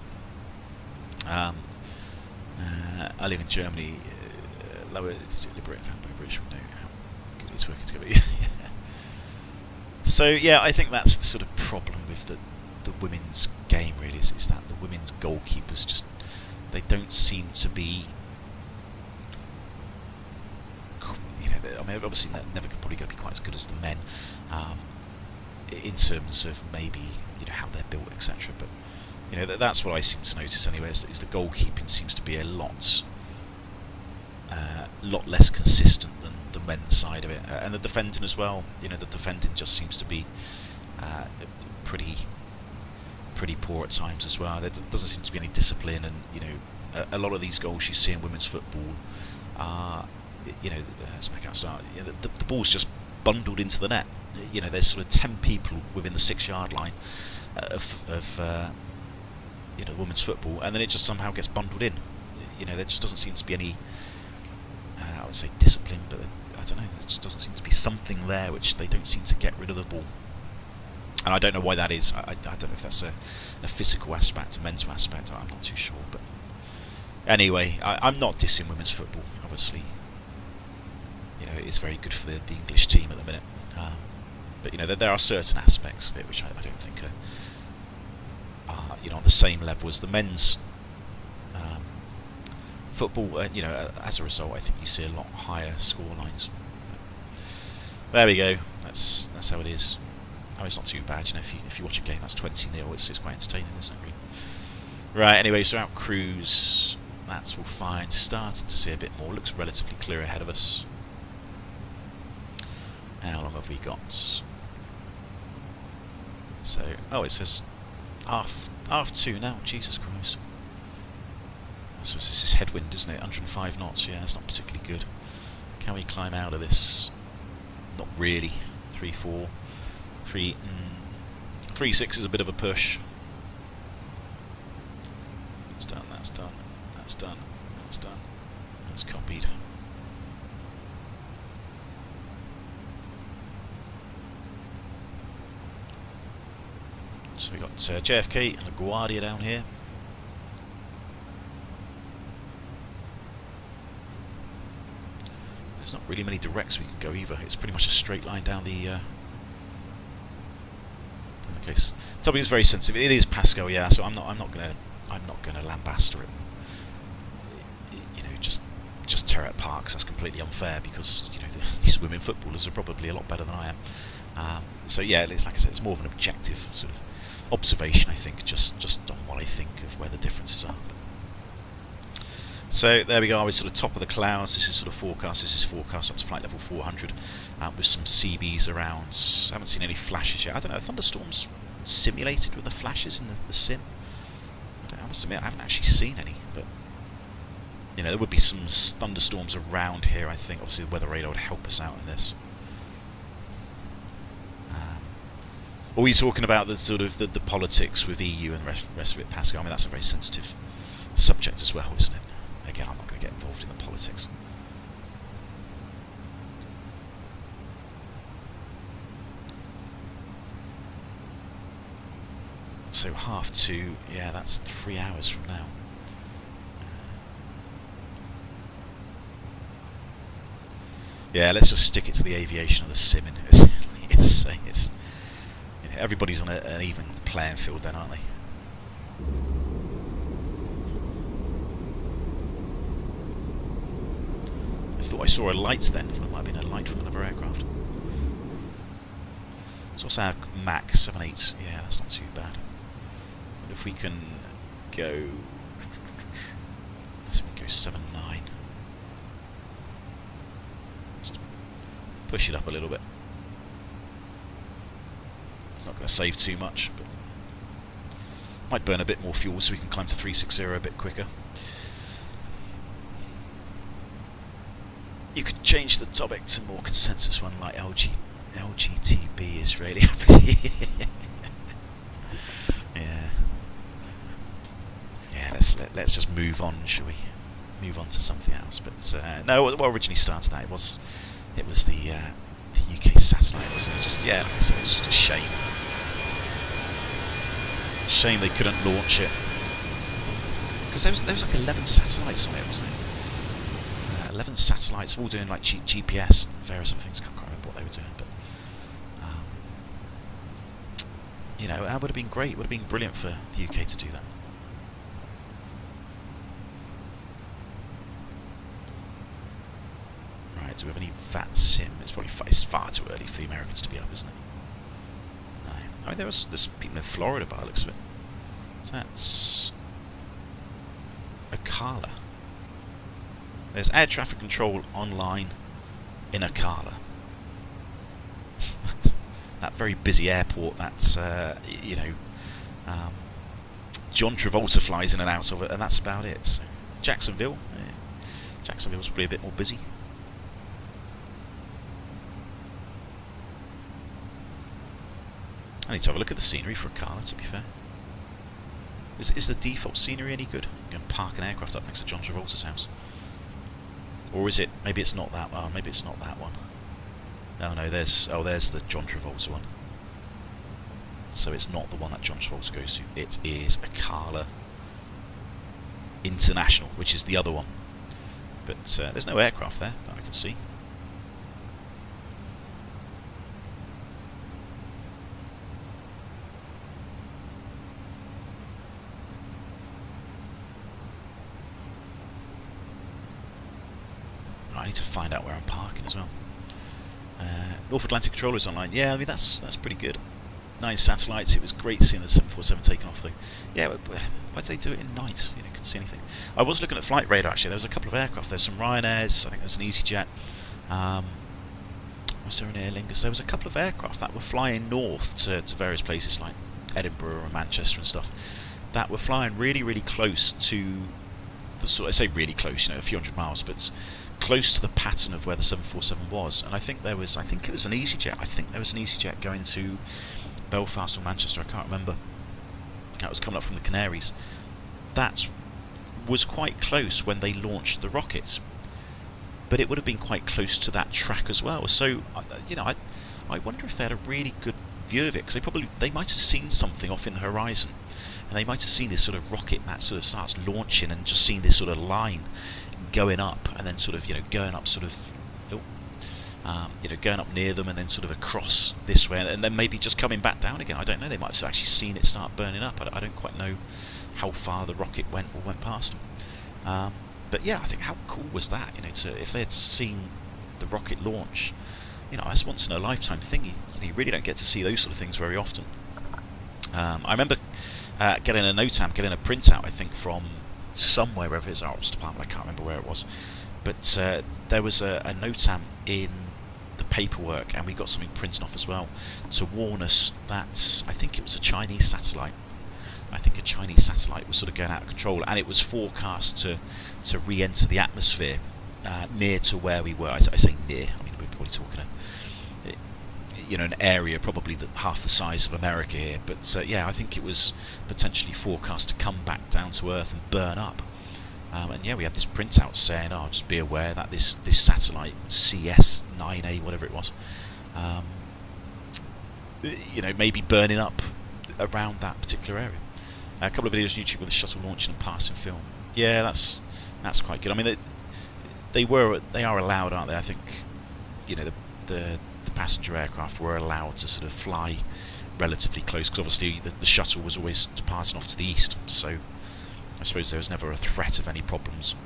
A: I live in Germany. Lower liberated fan by British would know how good it's working together. So yeah, I think that's the sort of problem with the women's game, really, is that the women's goalkeepers just, they don't seem to be, obviously they're never probably going to be quite as good as the men, in terms of maybe how they're built, etc. But that's what I seem to notice anyway, is the goalkeeping seems to be a lot less consistent than the men's side of it, and the defending as well. The defending just seems to be pretty poor at times as well. There doesn't seem to be any discipline, and a lot of these goals you see in women's football are, smack out start. The ball's just bundled into the net. There's sort of 10 people within the 6-yard line of women's football, and then it just somehow gets bundled in. There just doesn't seem to be any, I would say discipline, but I don't know, there just doesn't seem to be something there which they don't seem to get rid of the ball. And I don't know why that is. I don't know if that's a physical aspect, a mental aspect, I'm not too sure. But anyway, I'm not dissing women's football, obviously. It is very good for the English team at the minute. But there are certain aspects of it which I don't think are on the same level as the men's football. As a result, I think you see a lot higher score lines. There we go. That's how it is. Oh, it's not too bad, you know, if you watch a game that's 20-0, it's quite entertaining, isn't it, really? Right, anyway, so out cruise, that's all fine. Starting to see a bit more, looks relatively clear ahead of us. How long have we got? So, oh, it says half 2 now, Jesus Christ. So this is headwind, isn't it? 105 knots, yeah, that's not particularly good. Can we climb out of this? Not really. 3-4. 3-6 is a bit of a push. That's done, that's done, that's done, that's done. That's copied. So we got JFK and LaGuardia down here. There's not really many directs we can go either. It's pretty much a straight line down the case. Topic is very sensitive. It is Pascal, yeah. So I'm not gonna lambaster it. You know, just tear it apart, because that's completely unfair. Because you know these women footballers are probably a lot better than I am. So yeah, it's like I said, it's more of an objective sort of observation. I think just on what I think of where the differences are. So there we go, we're sort of top of the clouds. This is sort of forecast. This is forecast up to flight level 400 with some CBs around. I haven't seen any flashes yet. I don't know, thunderstorms simulated with the flashes in the sim? I must admit, I haven't actually seen any, but you know, there would be some thunderstorms around here, I think. Obviously the weather radar would help us out in this. Or are you talking about the sort of the politics with EU and the rest of it, Pascal? I mean, that's a very sensitive subject as well, isn't it? Again, I'm not going to get involved in the politics. So 2:30, yeah, that's 3 hours from now. Yeah, let's just stick it to the aviation of the sim. It's you know, everybody's on an even playing field then, aren't they? I thought I saw a lights then. I thought it might have been a light from another aircraft. So what's our Mach 7.8? Yeah, that's not too bad. But if we can go... Let's go 7.9. Just push it up a little bit. It's not going to save too much, but might burn a bit more fuel so we can climb to 360 a bit quicker. You could change the topic to more consensus one, like LGTB is really happy. Yeah. Yeah, let's just move on, shall we? Move on to something else. But no, what originally started that, it was the UK satellite, wasn't it? Just, yeah, like I said, it's just a shame. Shame they couldn't launch it. Because there was like 11 satellites on it, wasn't it? 11 satellites, all doing like GPS and various other things. I can't remember what they were doing, but you know, that would have been great. It would have been brilliant for the UK to do that. Right, do we have any VAT sim? It's far too early for the Americans to be up, isn't it? No. I mean, there's people in Florida by the looks of it. So that's Ocala. There's air traffic control online in Ocala. that very busy airport. That's you know, John Travolta flies in and out of it, and that's about it. So Jacksonville, yeah. Jacksonville's probably a bit more busy. I need to have a look at the scenery for Ocala, to be fair. Is the default scenery any good? I'm going to park an aircraft up next to John Travolta's house. Or is it, maybe it's not that one, maybe it's not that one. No, there's the John Travolta one. So it's not the one that John Travolta goes to, it is Ocala International, which is the other one. But there's no aircraft there that I can see. I need to find out where I'm parking as well. North Atlantic controller is online. Yeah, I mean that's pretty good. 9 satellites. It was great seeing the 747 taking off. Though, yeah, why did they do it in night? You know, couldn't see anything. I was looking at flight radar actually. There was a couple of aircraft. There's some Ryanairs. I think there's an EasyJet. Was there an Aer Lingus? There was a couple of aircraft that were flying north to various places like Edinburgh and Manchester and stuff. That were flying really, really close to the sort. I say really close, you know, a few hundred miles, but close to the pattern of where the 747 was. And I think it was an EasyJet. I think there was an EasyJet going to Belfast or Manchester. I can't remember. That was coming up from the Canaries. That was quite close when they launched the rockets, but it would have been quite close to that track as well. So, you know, I wonder if they had a really good view of it, because they might have seen something off in the horizon, and they might have seen this sort of rocket that sort of starts launching, and just seen this sort of line going up, and then sort of, you know, going up sort of, you know, going up near them, and then sort of across this way, and then maybe just coming back down again. I don't know. They might have actually seen it start burning up. I don't quite know how far the rocket went past them. But yeah, I think how cool was that? You know, if they had seen the rocket launch, you know, that's once in a lifetime thing. You really don't get to see those sort of things very often. I remember getting a NOTAM, getting a printout, I think, from somewhere, wherever it's our ops department. I can't remember where it was, but there was a NOTAM in the paperwork, and we got something printed off as well to warn us that I think it was a Chinese satellite. I think a Chinese satellite was sort of going out of control, and it was forecast to re-enter the atmosphere near to where we were. I say near. I mean, we're probably talking an area probably half the size of America here. But yeah, I think it was potentially forecast to come back down to Earth and burn up. And yeah, we had this printout saying, "Oh, just be aware that this satellite CS9A, whatever it was, you know, maybe burning up around that particular area." A couple of videos on YouTube with the shuttle launching and passing film. Yeah, that's quite good. I mean, they are allowed, aren't they? I think, you know, the passenger aircraft were allowed to sort of fly relatively close, because obviously the shuttle was always departing off to the east. So I suppose there was never a threat of any problems.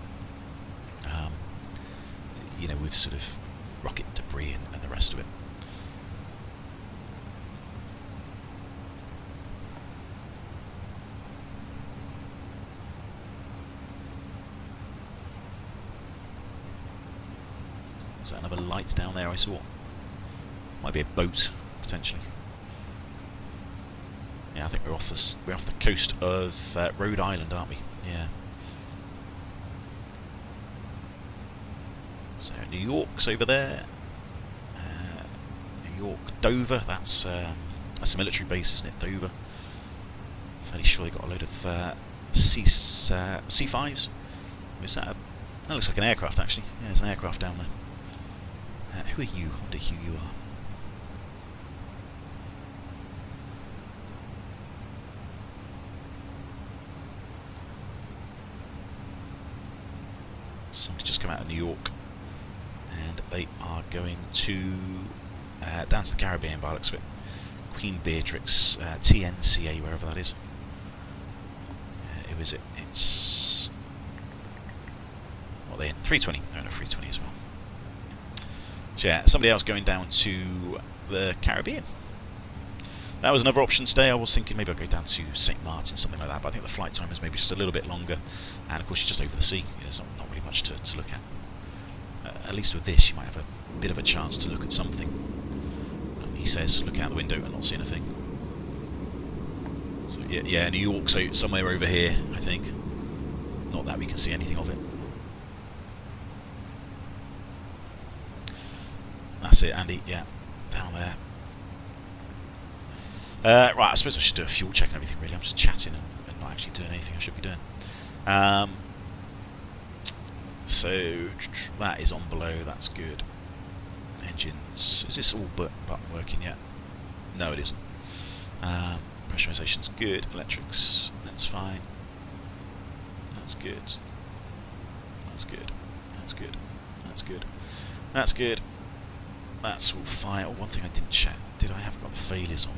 A: You know, with sort of rocket debris and the rest of it. Is that another light down there I saw? Might be a boat, potentially. Yeah, I think we're off the coast of Rhode Island, aren't we? Yeah. So New York's over there. New York, Dover. That's a military base, isn't it? Dover. Fairly sure they got a load of C5s. Is that? That looks like an aircraft, actually. Yeah, there's an aircraft down there. Who are you? I wonder who you are. Somebody just come out of New York, and they are going to down to the Caribbean by the looks of it. Queen Beatrix, TNCA, wherever that is. Who is it? It's what are they in? 320. They're in a 320 as well. So yeah, somebody else going down to the Caribbean. That was another option today. I was thinking maybe I'll go down to St. Martin, something like that, but I think the flight time is maybe just a little bit longer, and of course you're just over the sea. There's not really much to look at. At least with this, you might have a bit of a chance to look at something. He says, looking out the window and not seeing a thing. So yeah, New York, so somewhere over here, I think. Not that we can see anything of it. That's it, Andy. Yeah, down there. Right, I suppose I should do a fuel check and everything, really. I'm just chatting and not actually doing anything I should be doing. So, that is on below, that's good. Engines. Is this all button working yet? No, it isn't. Pressurization's good. Electrics, that's fine. That's good. That's good. That's good. That's good. That's good. That's all fine. Oh, one thing I didn't check. Did I have got the failures on?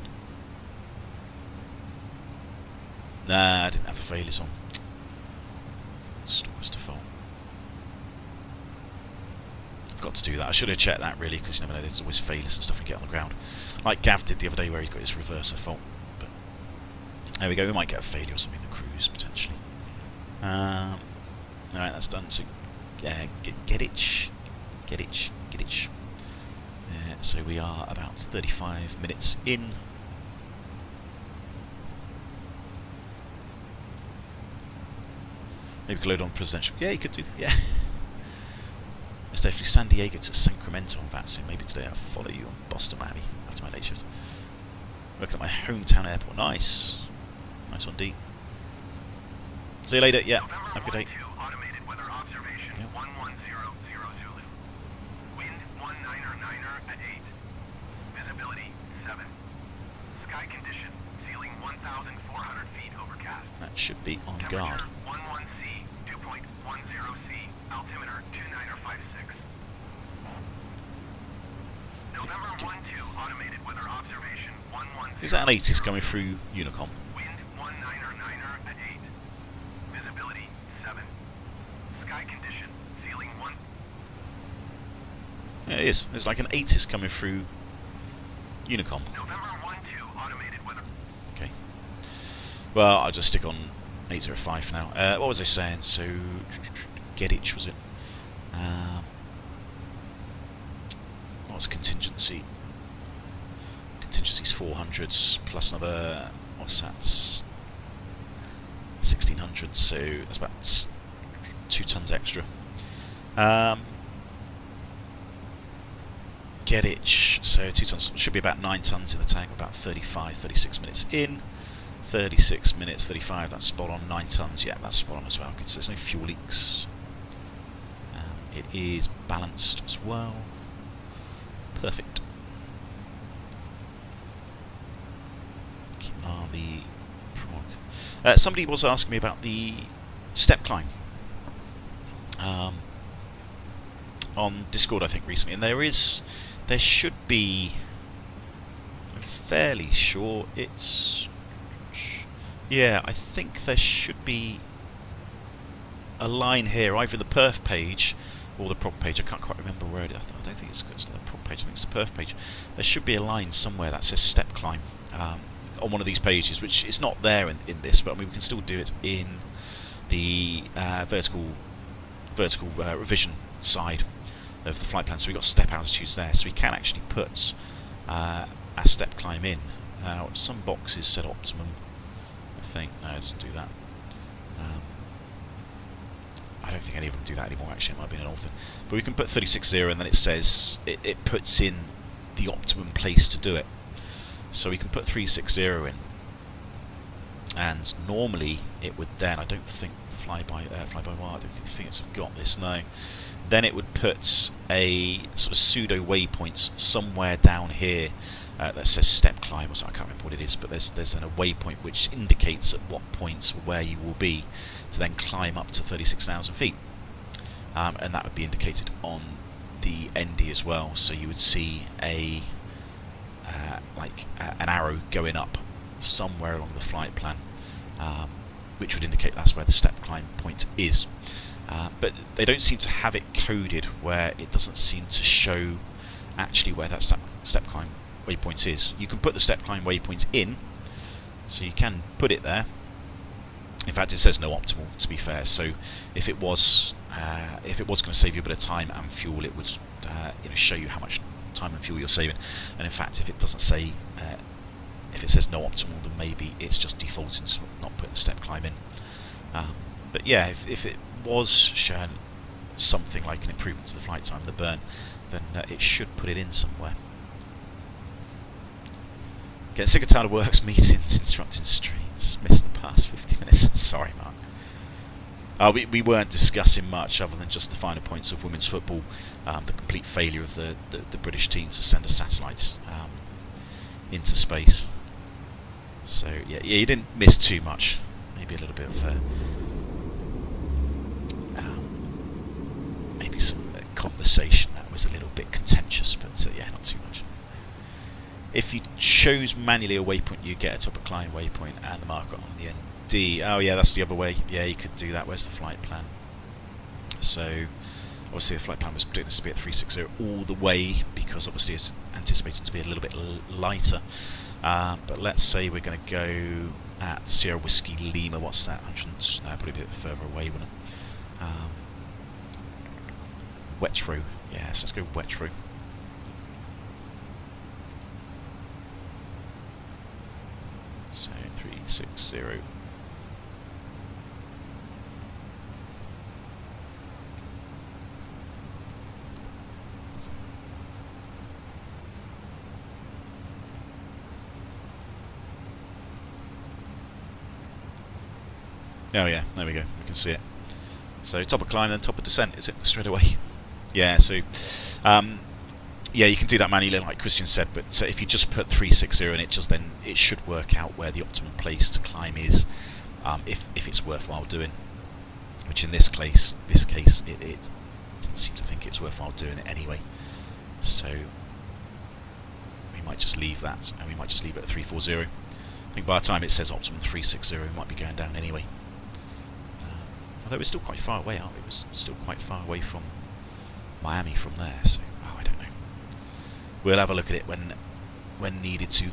A: Nah, I didn't have the failures on. Store as default. Forgot to do that. I should have checked that really, because you never know, there's always failures and stuff when you get on the ground. Like Gav did the other day where he's got his reverser fault. But there we go, we might get a failure or something in the cruise, potentially. Alright, that's done. So, get it. So we are about 35 minutes in. Maybe we could load on presidential. Yeah, you could do, yeah. It's definitely San Diego to Sacramento on that, so maybe today I'll follow you on Boston, Miami after my late shift. Working at my hometown airport. Nice. Nice one, D. See you later. Yeah, have a good day.
C: Automated weather observation,
A: Yep.
C: 110 Zulu. Wind 19er at 8. Visibility 7. Sky condition, ceiling 1,400 feet overcast.
A: That should be on guard.
C: Temperature 11C, 2.10C, altimeter 2956. November 12 automated weather observation, 110.
A: Is that an 80s coming through Unicom?
C: Wind 19er at 8. Visibility 7. Sky condition, ceiling 1.
A: Yeah, it is. There's like an 80s coming through Unicom.
C: November 12 automated weather.
A: Okay. Well, I'll just stick on 805 for now. What was I saying? So, Gedich, was it? What was contingency? Contingency's 400s plus another, what's that? 1600, so that's about 2 tons extra. Gedich, so 2 tons, should be about 9 tons in the tank, about 36 minutes in. 36 minutes, 35, that's spot on. 9 tons, yeah, that's spot on as well, because there's no fuel leaks. It is balanced as well. Perfect. The prog. Somebody was asking me about the step climb on Discord, I think, recently, and there should be. I'm fairly sure it's. Yeah, I think there should be a line here, either the perf page or the prog page. I can't quite remember where it is. I don't think it's the prog page. I think it's the perf page. There should be a line somewhere that says step climb. On one of these pages, which is not there in this, but I mean we can still do it in the vertical revision side of the flight plan. So we've got step altitudes there, so we can actually put a step climb in. Now some boxes said optimum, I think. No, it doesn't do that. I don't think any of them do that anymore, actually. It might be an old thing. But we can put 36.0 and then it says it puts in the optimum place to do it. So we can put 360 in, and normally it would then, I don't think fly-by-wire, I don't think Phoenix have got this, no. Then it would put a sort of pseudo waypoint somewhere down here that says step climb or something. I can't remember what it is, but there's then a waypoint which indicates at what points where you will be to then climb up to 36,000 feet. And that would be indicated on the ND as well, so you would see a an arrow going up somewhere along the flight plan, which would indicate that's where the step climb point is. But they don't seem to have it coded where it doesn't seem to show actually where that step climb waypoint is. You can put the step climb waypoint in, so you can put it there. In fact, it says no optimal, to be fair. So if it was going to save you a bit of time and fuel, it would show you how much time and fuel you're saving. And in fact, if it doesn't say, if it says no optimal, then maybe it's just defaulting to not put the step climb in. But yeah, if it was showing something like an improvement to the flight time, the burn, then it should put it in somewhere. Getting sick of tired of works, meetings, interrupting streams. Missed the past 50 minutes. Sorry, Mark. We weren't discussing much other than just the finer points of women's football, the complete failure of the British team to send a satellite into space. So yeah, you didn't miss too much. Maybe a little bit of maybe some conversation that was a little bit contentious, but yeah, not too much. If you chose manually a waypoint, you get a top of climb waypoint and the marker on the ND. Oh yeah, that's the other way. Yeah, you could do that. Where's the flight plan? So obviously the flight plan was doing this to be at 360 all the way, because obviously it's anticipated to be a little bit lighter. But let's say we're going to go at Sierra Whiskey Lima. What's that? 100? No, probably a bit further away, wouldn't it? Wetro. Yes, let's go Wetro. So 360. Oh yeah, there we go. We can see it. So top of climb, then top of descent. Is it straight away? Yeah. So yeah, you can do that manually, like Christian said. But if you just put 360 in, it should work out where the optimum place to climb is, if it's worthwhile doing. Which in this case, it didn't seem to think it was worthwhile doing it anyway. So we might just leave that, and we might just leave it at 340. I think by the time it says optimum 360, we might be going down anyway. Although we're still quite far away, aren't we? We're still quite far away from Miami from there, so I don't know. We'll have a look at it when needed to.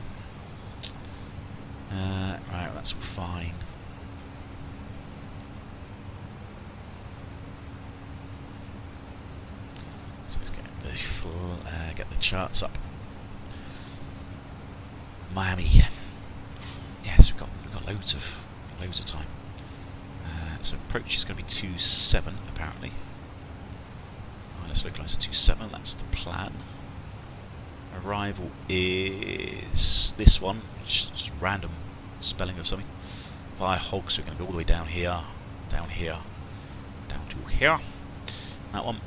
A: Right, well, that's all fine. So let's get the charts up. Miami. Yes, we've got loads of time. So approach is going to be 27 apparently. Right, let's localise to 27. That's the plan. Arrival is this one, just random spelling of something. Via Hog, so we're going to go all the way down here, down here, down to here. That one.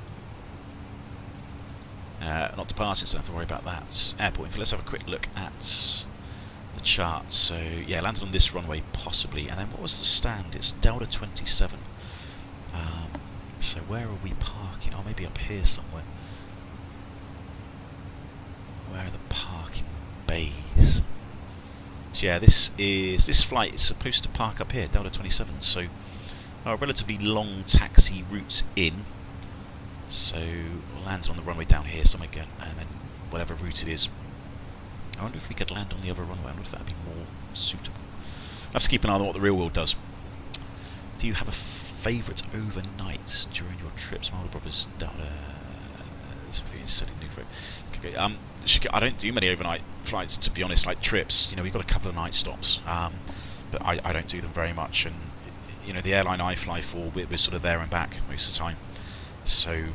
A: Not departing, so don't have to worry about that. Airport info. Let's have a quick look at the chart. So yeah, landed on this runway possibly, and then what was the stand? It's Delta 27. So where are we parking? Oh, maybe up here somewhere. Where are the parking bays? So yeah, this flight is supposed to park up here, Delta 27. So a relatively long taxi route in. So lands on the runway down here somewhere again, and then whatever route it is. I wonder if we could land on the other runway. I wonder if that would be more suitable. I'll have to keep an eye on what the real world does. Do you have a favourite overnight during your trips? Marlborough Brothers Delta. Something you said in New okay, I don't do many overnight flights, to be honest. Like trips, you know, we've got a couple of night stops, but I don't do them very much. And you know, the airline I fly for, we're sort of there and back most of the time. So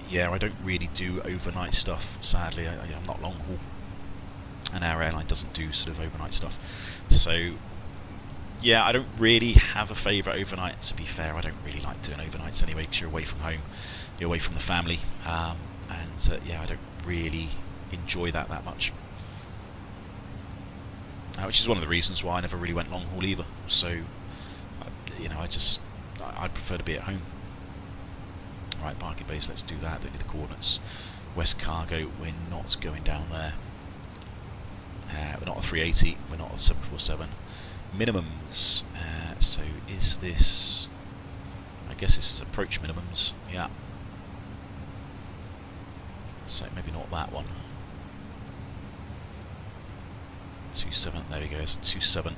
A: yeah, I don't really do overnight stuff. Sadly, I'm not long haul, and our airline doesn't do sort of overnight stuff. So yeah, I don't really have a favourite overnight. To be fair, I don't really like doing overnights anyway, because you're away from home, you're away from the family, and yeah, I don't really enjoy that much. Which is one of the reasons why I never really went long haul either. So you know, I'd prefer to be at home. Right, parking base, let's do that. Don't need the coordinates. West Cargo, we're not going down there. We're not a 380, we're not a 747. Minimums, so is this... I guess this is approach minimums, yeah. So maybe not that one. 27, there we go, it's a 27.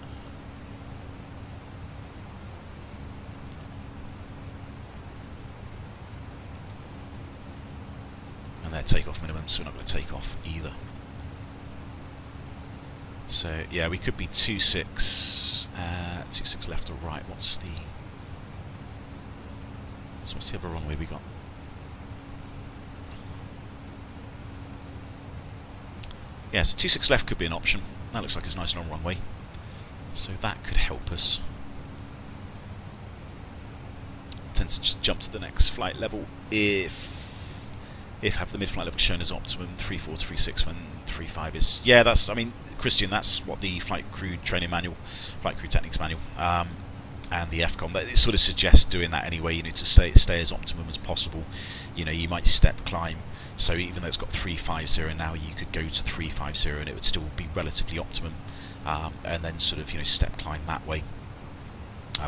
A: And they're takeoff minimums, so we're not going to take off either. So yeah, we could be 26 left or right. What's the other runway we got? Yeah, so 26 left could be an option. That looks like it's a nice long runway, so that could help us. Tends to just jump to the next flight level if have the mid-flight level shown as optimum. 34 to 36 when 35 is... Yeah, that's... I mean, Christian, that's what the flight crew training manual, flight crew techniques manual, and the FCOM, it sort of suggests doing that anyway. You need to stay as optimum as possible. You know, you might step climb, so even though it's got 350 now, you could go to 350 and it would still be relatively optimum, and then sort of, you know, step climb that way.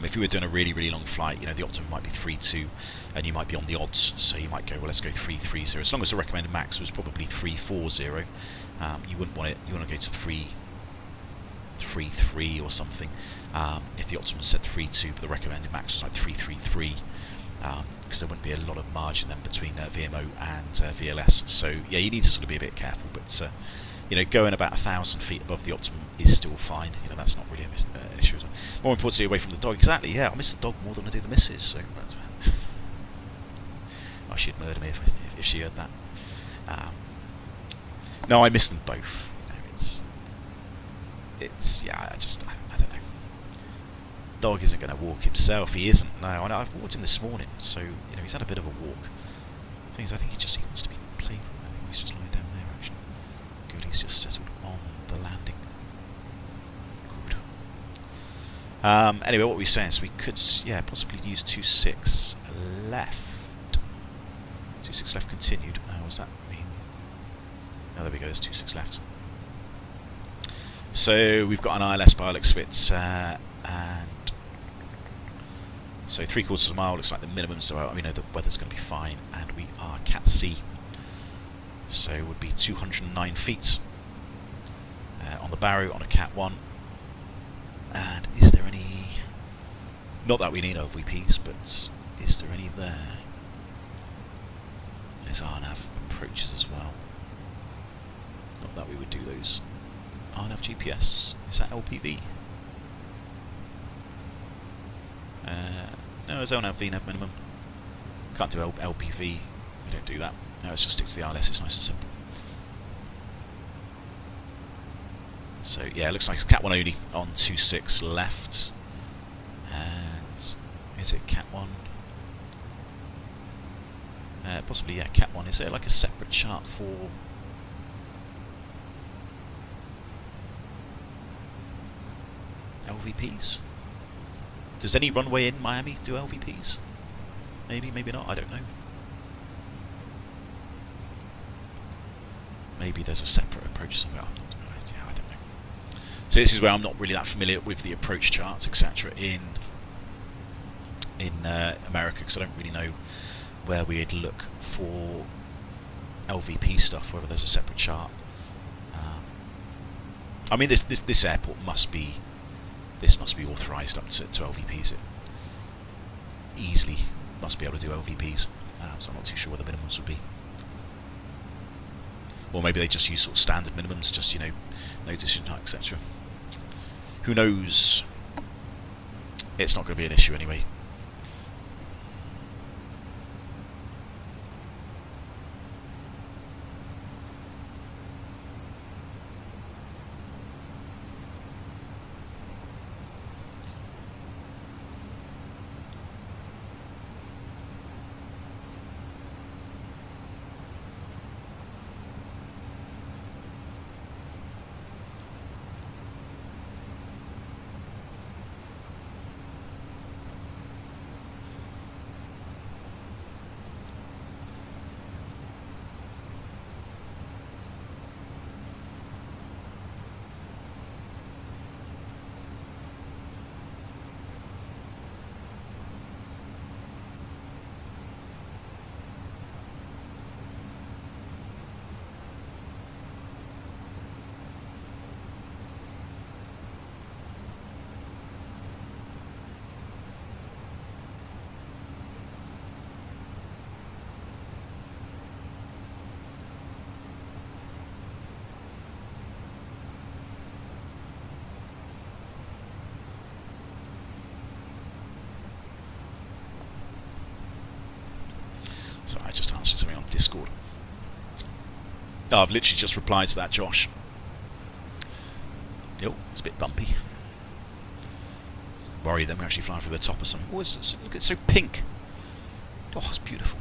A: If you were doing a really, really long flight, the optimum might be 3.2, and you might be on the odds, so you might go, well, let's go 3.30. As long as the recommended max was probably 3.40, you wouldn't want it. You want to go to 3.3 or something. If the optimum said 3.2, but the recommended max was like 3.33, because there wouldn't be a lot of margin then between VMO and VLS. So yeah, you need to sort of be a bit careful, but going about 1,000 feet above the optimum is still fine. That's not really an issue. More importantly, away from the dog. Exactly. Yeah, I miss the dog more than I do the missus. So oh, she'd murder me if she heard that. No, I miss them both. It's yeah. I don't know. Dog isn't going to walk himself. He isn't. No, I know. I've walked him this morning, so he's had a bit of a walk. I think he wants to be played with. I think he's just lying down there actually. Good. He's just settled on the landing. Anyway, what we saying is we could, possibly use 2.6 left. 2.6 left continued. What does that mean? Oh, there we go. There's 2.6 left. So we've got an ILS by Alex Fitz, and so 3/4 of a mile looks like the minimum. So we know the weather's going to be fine, and we are Cat C. So it would be 209 feet on the Barrow on a Cat 1. And is there any... Not that we need LVPs, but is there any there? There's RNAV approaches as well. Not that we would do those. RNAV GPS. Is that LPV? No, it's LNAV VNAV minimum. Can't do LPV. We don't do that. No, let's just stick to the ILS. It's nice and simple. So yeah, it looks like it's Cat 1 only on 2.6 left. And is it Cat 1? Possibly, yeah, Cat 1. Is there like a separate chart for LVPs? Does any runway in Miami do LVPs? Maybe, maybe not, I don't know. Maybe there's a separate approach somewhere. I don't know. So this is where I'm not really that familiar with the approach charts, etc. in America, because I don't really know where we'd look for LVP stuff, whether there's a separate chart. I mean, this airport must be authorised up to LVPs. It easily must be able to do LVPs. So I'm not too sure what the minimums would be. Or maybe they just use sort of standard minimums, just no decision height, etc. Who knows? It's not going to be an issue anyway. So I just answered something on Discord. Oh, I've literally just replied to that, Josh. Oh, it's a bit bumpy. Worry then we're actually flying through the top of something. Oh, look, it's so pink. Oh, it's beautiful.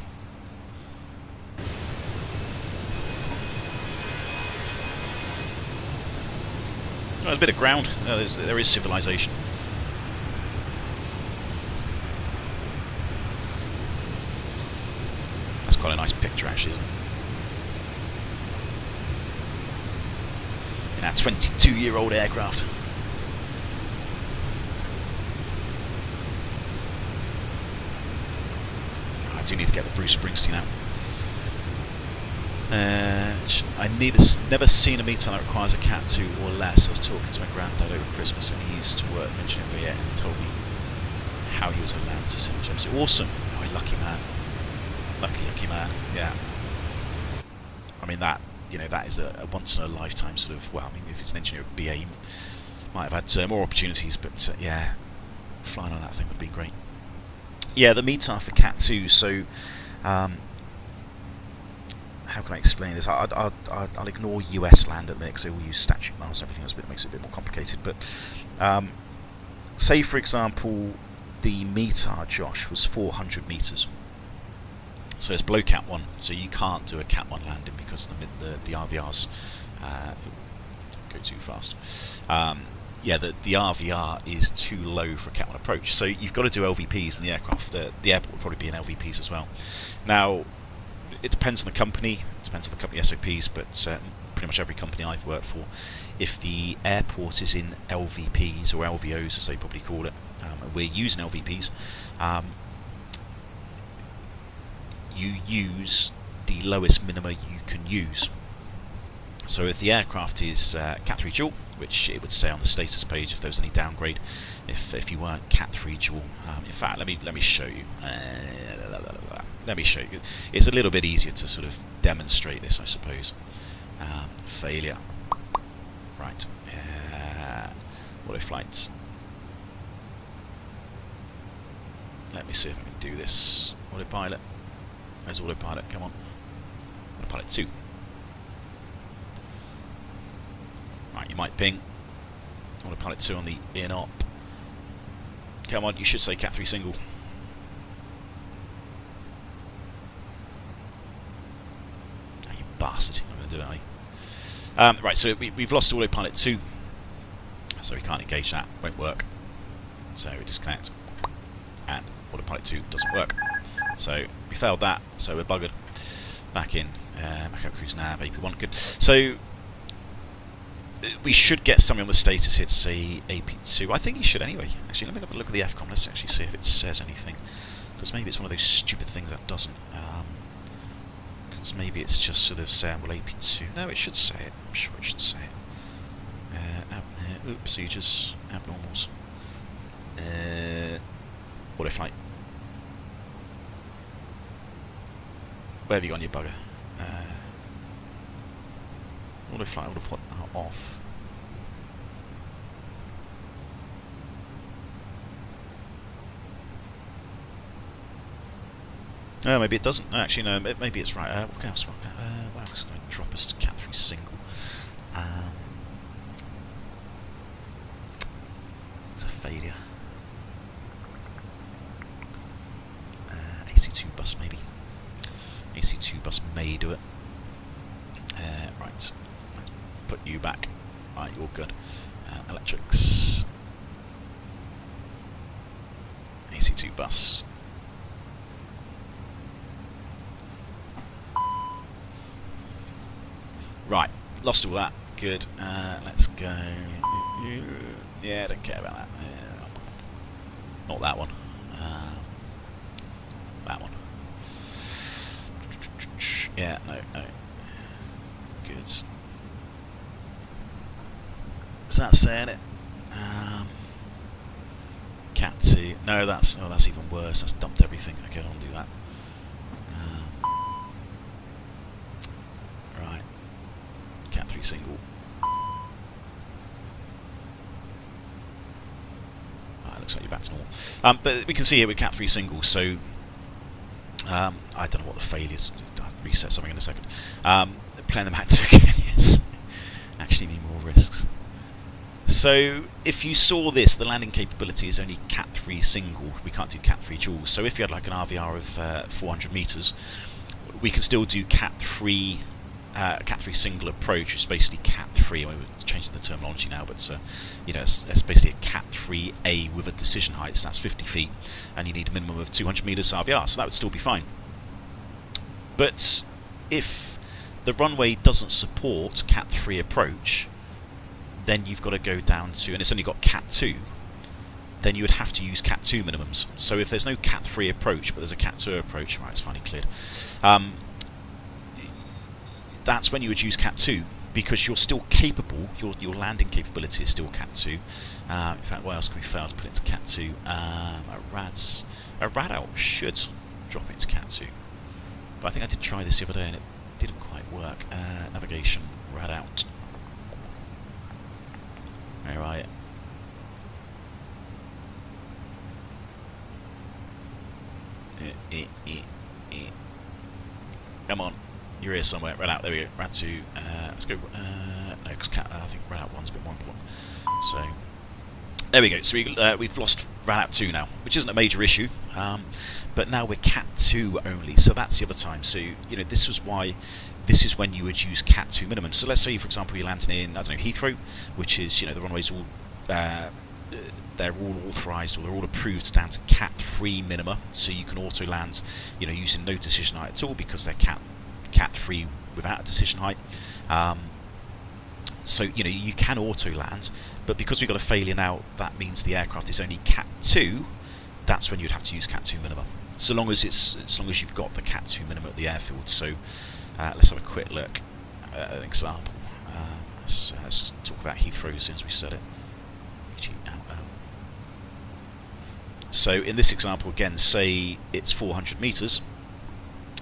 A: Oh, there's a bit of ground. Oh, there is civilization. That's quite a nice picture, actually, isn't it? In our 22-year-old aircraft. do need to get the Bruce Springsteen out. I never seen a METAR that requires a Cat 2 or less. I was talking to my granddad over Christmas, and he used to work mentioning it and told me how he was allowed to sim jumps. Awesome! Oh, lucky man. Lucky man. Yeah. I mean that that is a once in a lifetime sort of. Well, I mean if it's an engineer at BA, might have had more opportunities, but yeah, flying on that thing would have been great. Yeah, the METAR for Cat 2. So. How can I explain this? I'll ignore US land at the minute because they all use statute miles and everything else, but it makes it a bit more complicated. But say, for example, the METAR, Josh, was 400 metres. So it's below Cat 1, so you can't do a Cat 1 landing because the RVRs go too fast. Yeah, the RVR is too low for a Cat 1 approach. So you've got to do LVPs in the aircraft. The airport will probably be in LVPs as well. Now, it depends on the company, it depends on the company SOPs, but pretty much every company I've worked for, if the airport is in LVPs or LVOs as they probably call it, and we're using LVPs, you use the lowest minima you can use. So if the aircraft is Cat 3 dual, which it would say on the status page if there was any downgrade, if you weren't Cat 3 dual, in fact let me show you. Let me show you. It's a little bit easier to sort of demonstrate this, I suppose. Failure. Right. Auto flights. Let me see if I can do this. Autopilot. Where's autopilot? Come on. Autopilot 2. Right, you might ping. Autopilot 2 on the in-op. Come on, you should say Cat 3 single. Bastard, I'm going to do it, are you? Right, so we've lost autopilot 2, so we can't engage that, won't work. So we disconnect, and autopilot 2 doesn't work. So we failed that, so we're buggered. Back in, back out cruise nav, AP1, good. So we should get something on the status here to say AP2. I think you should anyway. Actually, let me have a look at the FCOM, let's actually see if it says anything. Because maybe it's one of those stupid things that doesn't. Maybe it's just sort of saying, well, AP2. No, it should say it. I'm sure it should say it. Procedures, abnormals. Auto flight. Where have you gone, you bugger? Auto flight, auto put off. Oh, maybe it doesn't. Actually, no. Maybe it's right. What else? Wow, it's going to drop us to Cat 3 single. It's a failure. AC2 bus, maybe. AC2 bus may do it. Right. Put you back. Right, you're good. Electrics. AC2 bus. Right, lost all that. Good. Let's go. Yeah, don't care about that. Not that one. That one. Yeah, no. Good. Is that saying it? Cat 2. No, that's even worse. That's dumped everything. Okay, I don't want to do that. Right. Cat 3 single. Looks like you're back to normal. But we can see here with Cat 3 single, so I don't know what the failures. I'll reset something in a second. Playing them back to again, yes. Actually need more risks. So if you saw this, the landing capability is only Cat 3 single. We can't do Cat 3 dual. So if you had like an RVR of 400 meters, we can still do Cat 3 single approach, which is basically Cat 3. We're changing the terminology now, but you know, it's basically a Cat 3A with a decision height. So that's 50 feet, and you need a minimum of 200 meters RVR. So that would still be fine. But if the runway doesn't support Cat 3 approach, then you've got to go down to, and it's only got Cat 2, then you would have to use Cat 2 minimums. So if there's no Cat 3 approach, but there's a Cat 2 approach, right, it's finally cleared, that's when you would use Cat 2, because you're still capable, your landing capability is still Cat 2. In fact, what else can we fail to put into Cat 2? A rad out should drop it into Cat 2. But I think I did try this the other day and it didn't quite work. Navigation, rad out. Alright. Come on, you're here somewhere. Rad out, there we go. Rad 2. Let's go. No, because I think rad out 1's a bit more important. So, there we go. So we've lost rad out 2 now, which isn't a major issue. But now we're Cat 2 only. So that's the other time. So, you know, this was why. This is when you would use Cat 2 minimum. So let's say, for example, you're landing in, I don't know, Heathrow, which is, you know, the runways all, they're all authorised, or they're all approved down to Cat 3 minima. So you can auto land, you know, using no decision height at all, because they're Cat 3 without a decision height. So, you know, you can auto land, but because we've got a failure now, that means the aircraft is only Cat 2. That's when you'd have to use Cat 2 minima. So long as you've got the Cat 2 minima at the airfield. So let's have a quick look at an example. Let's just talk about Heathrow as soon as we said it. So in this example, again, say it's 400 meters.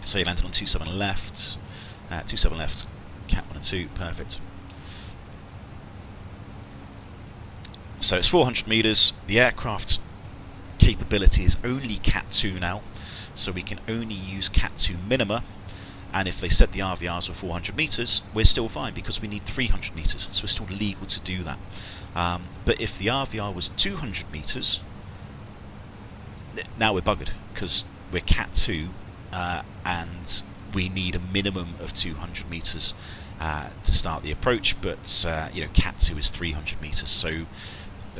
A: Say you landed on 27 left, 27 left, Cat 1 and 2, perfect. So it's 400 meters. The aircraft's capability is only Cat 2 now, so we can only use Cat 2 minima. And if they said the RVRs were 400 meters, we're still fine, because we need 300 meters, so we're still legal to do that. But if the RVR was 200 meters, now we're buggered, because we're Cat 2 and we need a minimum of 200 meters to start the approach. But you know, Cat 2 is 300 meters, so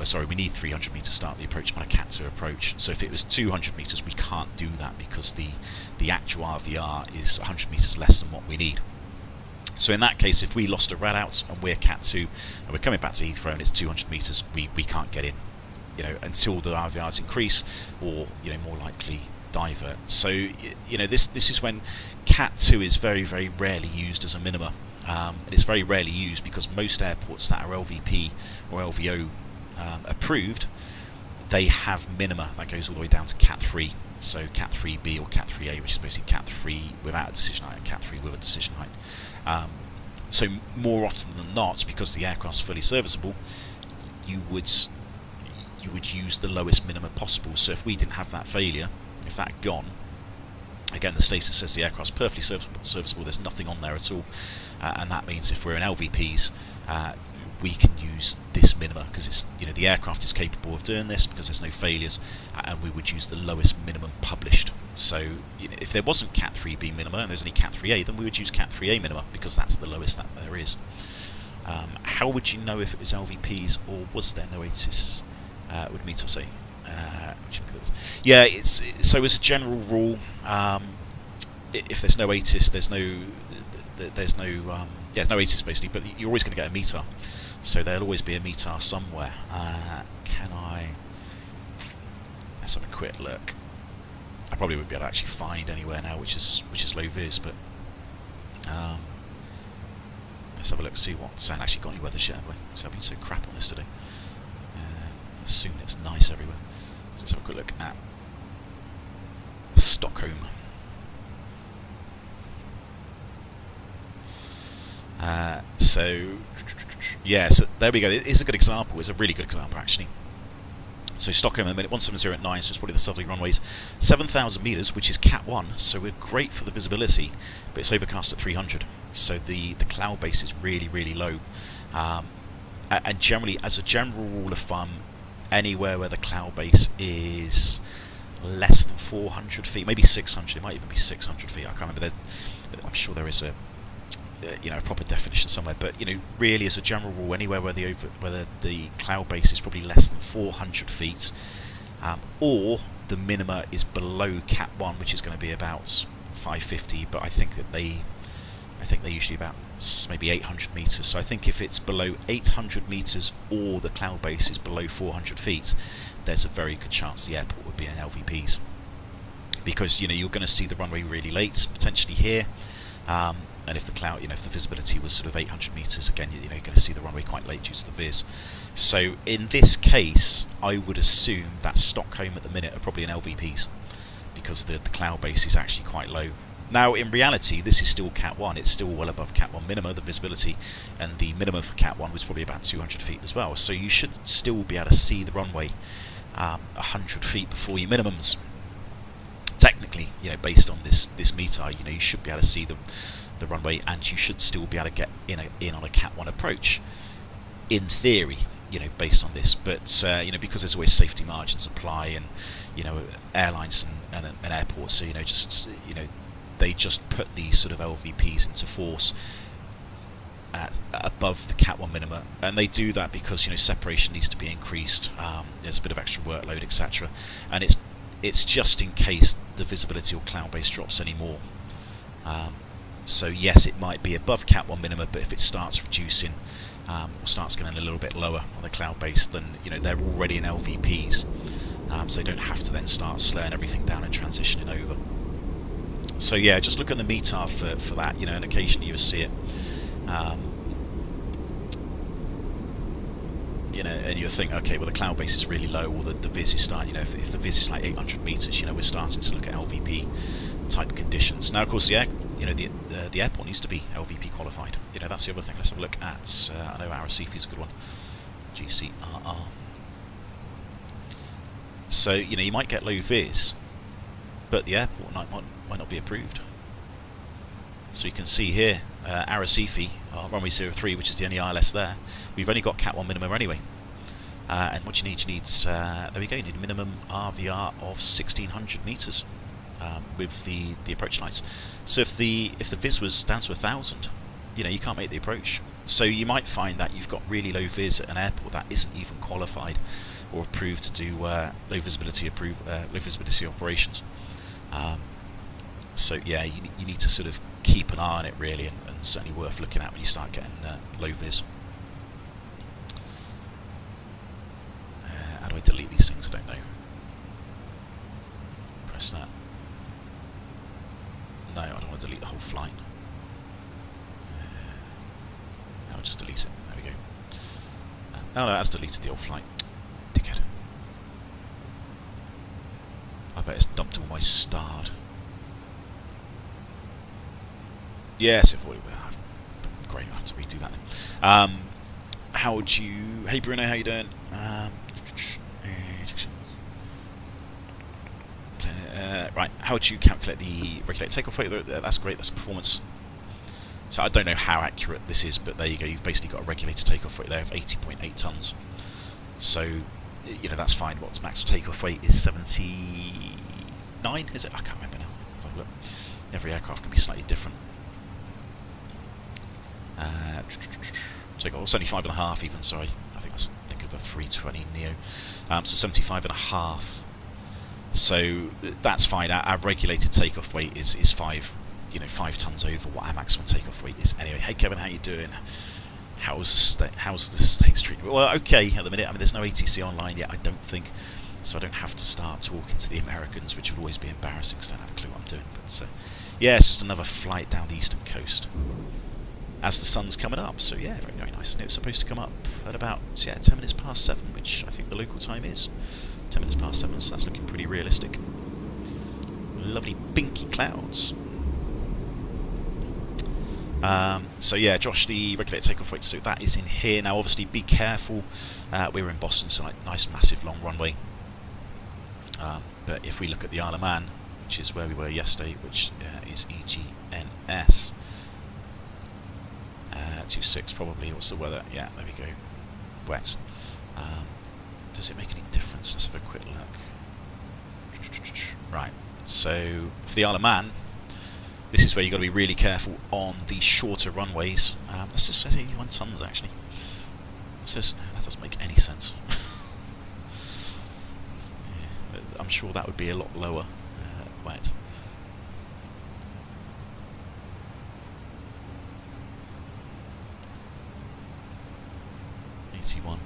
A: sorry, we need 300 meters to start the approach on a Cat 2 approach. So if it was 200 meters, we can't do that, because the actual RVR is 100 meters less than what we need. So in that case, if we lost a rad out and we're Cat 2 and we're coming back to Heathrow and it's 200 meters, we can't get in, you know, until the RVRs increase, or, you know, more likely divert. So, you know, this is when Cat 2 is very, very rarely used as a minima. And it's very rarely used because most airports that are LVP or LVO approved, they have minima that goes all the way down to Cat 3. So Cat 3B or Cat 3A, which is basically Cat 3 without a decision height and Cat 3 with a decision height. So more often than not, because the aircraft's fully serviceable, you would use the lowest minimum possible. So if we didn't have that failure, if that had gone, again, the status says the aircraft's perfectly serviceable, there's nothing on there at all, and that means if we're in LVPs, we can use this minima, because it's, you know, the aircraft is capable of doing this because there's no failures, and we would use the lowest minimum published. So, you know, if there wasn't Cat 3B minima and there's only Cat 3A, then we would use Cat 3A minima, because that's the lowest that there is. How would you know if it was LVPs or was there no ATIS? Would meter say? Yeah, it's so as a general rule, if there's no ATIS, there's no ATIS basically, but you're always going to get a METAR, so there'll always be a METAR somewhere. Let's have a quick look. I probably wouldn't be able to actually find anywhere now, which is low vis, but let's have a look, see what's actually got any weather shit, have we? So I've been so crap on this today. Soon it's nice everywhere. So let's have a quick look at Stockholm. So yeah, so there we go. It is a good example. It's a really good example actually. So Stockholm at the minute, 170 at 9, so it's probably the southerly runways. 7,000 meters, which is Cat 1, so we're great for the visibility, but it's overcast at 300. So the cloud base is really, really low. And generally, as a general rule of thumb, anywhere where the cloud base is less than 400 feet, maybe 600, it might even be 600 feet, I can't remember. I'm sure there is a proper definition somewhere, but, you know, really as a general rule, anywhere where the cloud base is probably less than 400 feet, or the minima is below Cat 1, which is going to be about 550, but I think that I think they're usually about maybe 800 metres. So I think if it's below 800 metres or the cloud base is below 400 feet, there's a very good chance the airport would be in LVPs. Because you're going to see the runway really late, potentially here, and if the cloud, if the visibility was sort of 800 metres, again, you're going to see the runway quite late due to the viz. So in this case, I would assume that Stockholm at the minute are probably in LVPs, because the cloud base is actually quite low. Now, in reality, this is still Cat 1. It's still well above Cat 1 minima, the visibility, and the minimum for Cat 1 was probably about 200 feet as well. So you should still be able to see the runway 100 feet before your minimums. Technically, based on this METAR, you should be able to see the runway, and you should still be able to get in on a Cat 1 approach, in theory, based on this. But because there's always safety margins apply, and airlines and airports, so they just put these sort of LVPs into force at above the Cat 1 minima, and they do that because separation needs to be increased. There's a bit of extra workload, etc., and it's just in case the visibility or cloud base drops any more. So yes, it might be above Cat 1 minima, but if it starts reducing or starts getting a little bit lower on the cloud base, then they're already in LVPs, so they don't have to then start slowing everything down and transitioning over. So yeah, just look at the METAR for that, and occasionally you'll see it. And you'll think, okay, well the cloud base is really low, or the viz is starting, if the viz is like 800 meters, we're starting to look at LVP type conditions. Now, of course, the airport needs to be LVP qualified. That's the other thing. Let's have a look at, I know Arrecife is a good one, GCRR. So, you might get low viz, but the airport might not be approved. So you can see here, Arrecife, runway 03, which is the only ILS there, we've only got Cat 1 minimum anyway. And what you need, there we go, you need a minimum RVR of 1600 metres with the approach lights. So if the viz was down to 1000, you can't make the approach. So you might find that you've got really low viz at an airport that isn't even qualified or approved to do low visibility operations. So yeah, you need to sort of keep an eye on it really, and certainly worth looking at when you start getting low viz. How do I delete these things? I don't know. Press that. No, I don't want to delete the whole flight. I'll just delete it. There we go. Oh no, that's deleted the old flight. Dickhead. I bet it's dumped all my starred. Yes, if we were. Great, I have to redo that now. How would you... Hey Bruno, how you doing? Right, how would you calculate the regulated takeoff weight? That's great, that's performance. So I don't know how accurate this is, but there you go, you've basically got a regulated takeoff weight there of 80.8 tonnes. So, that's fine. What's max takeoff weight is 79, is it? I can't remember now. If I look. Every aircraft can be slightly different. Takeoff, 75.5 even, sorry. I think I was thinking of a 320 Neo. So 75.5. So that's fine. Our regulated takeoff weight is 5 tonnes over what our maximum takeoff weight is. Anyway, hey Kevin, how you doing? How's the States treatment? Well, okay at the minute. I mean, there's no ATC online yet, I don't think, so I don't have to start talking to the Americans, which would always be embarrassing because I don't have a clue what I'm doing. But yeah, it's just another flight down the eastern coast as the sun's coming up. So yeah, very, very nice. And it was supposed to come up at about 10 minutes past 7, which I think the local time is 10 minutes past 7. So that's looking pretty realistic. Lovely binky clouds. So yeah, Josh, the regulated takeoff weight, so that is in here. Now obviously be careful, we're in Boston, so like nice massive long runway, but if we look at the Isle of Man, which is where we were yesterday, which is EGNS 26 probably. What's the weather? Yeah, there we go, wet. Does it make any difference? Let's have a quick look. Right, so for the Isle of Man, this is where you've got to be really careful on the shorter runways. This just says 81 tonnes actually. It says, that doesn't make any sense. Yeah, I'm sure that would be a lot lower. Wait. 81.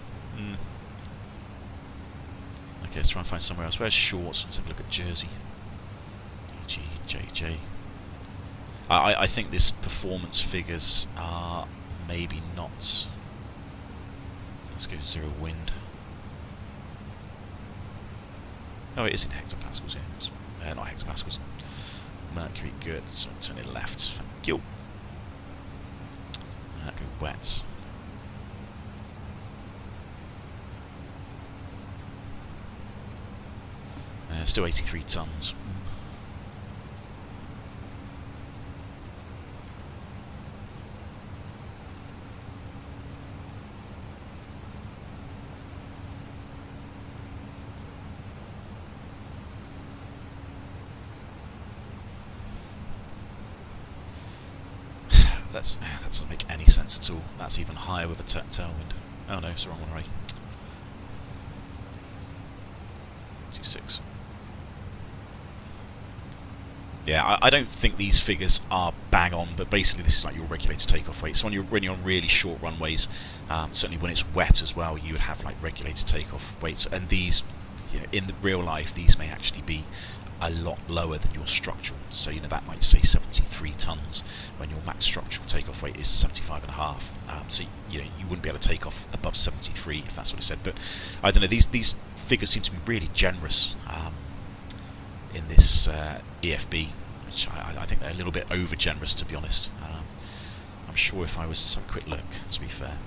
A: Okay, let's try and find somewhere else. Where's Shorts? Let's have a look at Jersey. JJ. I think this performance figures are maybe not. Let's go 0 wind. Oh, it is in hectopascals, yeah. It's, not hectopascals. Mercury, good. So turn it left. Thank you. Go wet. Still 83 tons. That doesn't make any sense at all. That's even higher with a tailwind. Oh no, it's the wrong one already. 26. Yeah, I don't think these figures are bang on, but basically this is like your regulated takeoff weight. So when you're on really short runways, certainly when it's wet as well, you would have like regulated takeoff weights. And these, in the real life, these may actually be a lot lower than your structural. So that might say 73 tons when your max structural takeoff weight is 75.5. So you wouldn't be able to take off above 73 if that's what it said. But I don't know. These figures seem to be really generous in this EFB, which I think they're a little bit over generous, to be honest. I'm sure if I was to have a quick look, to be fair,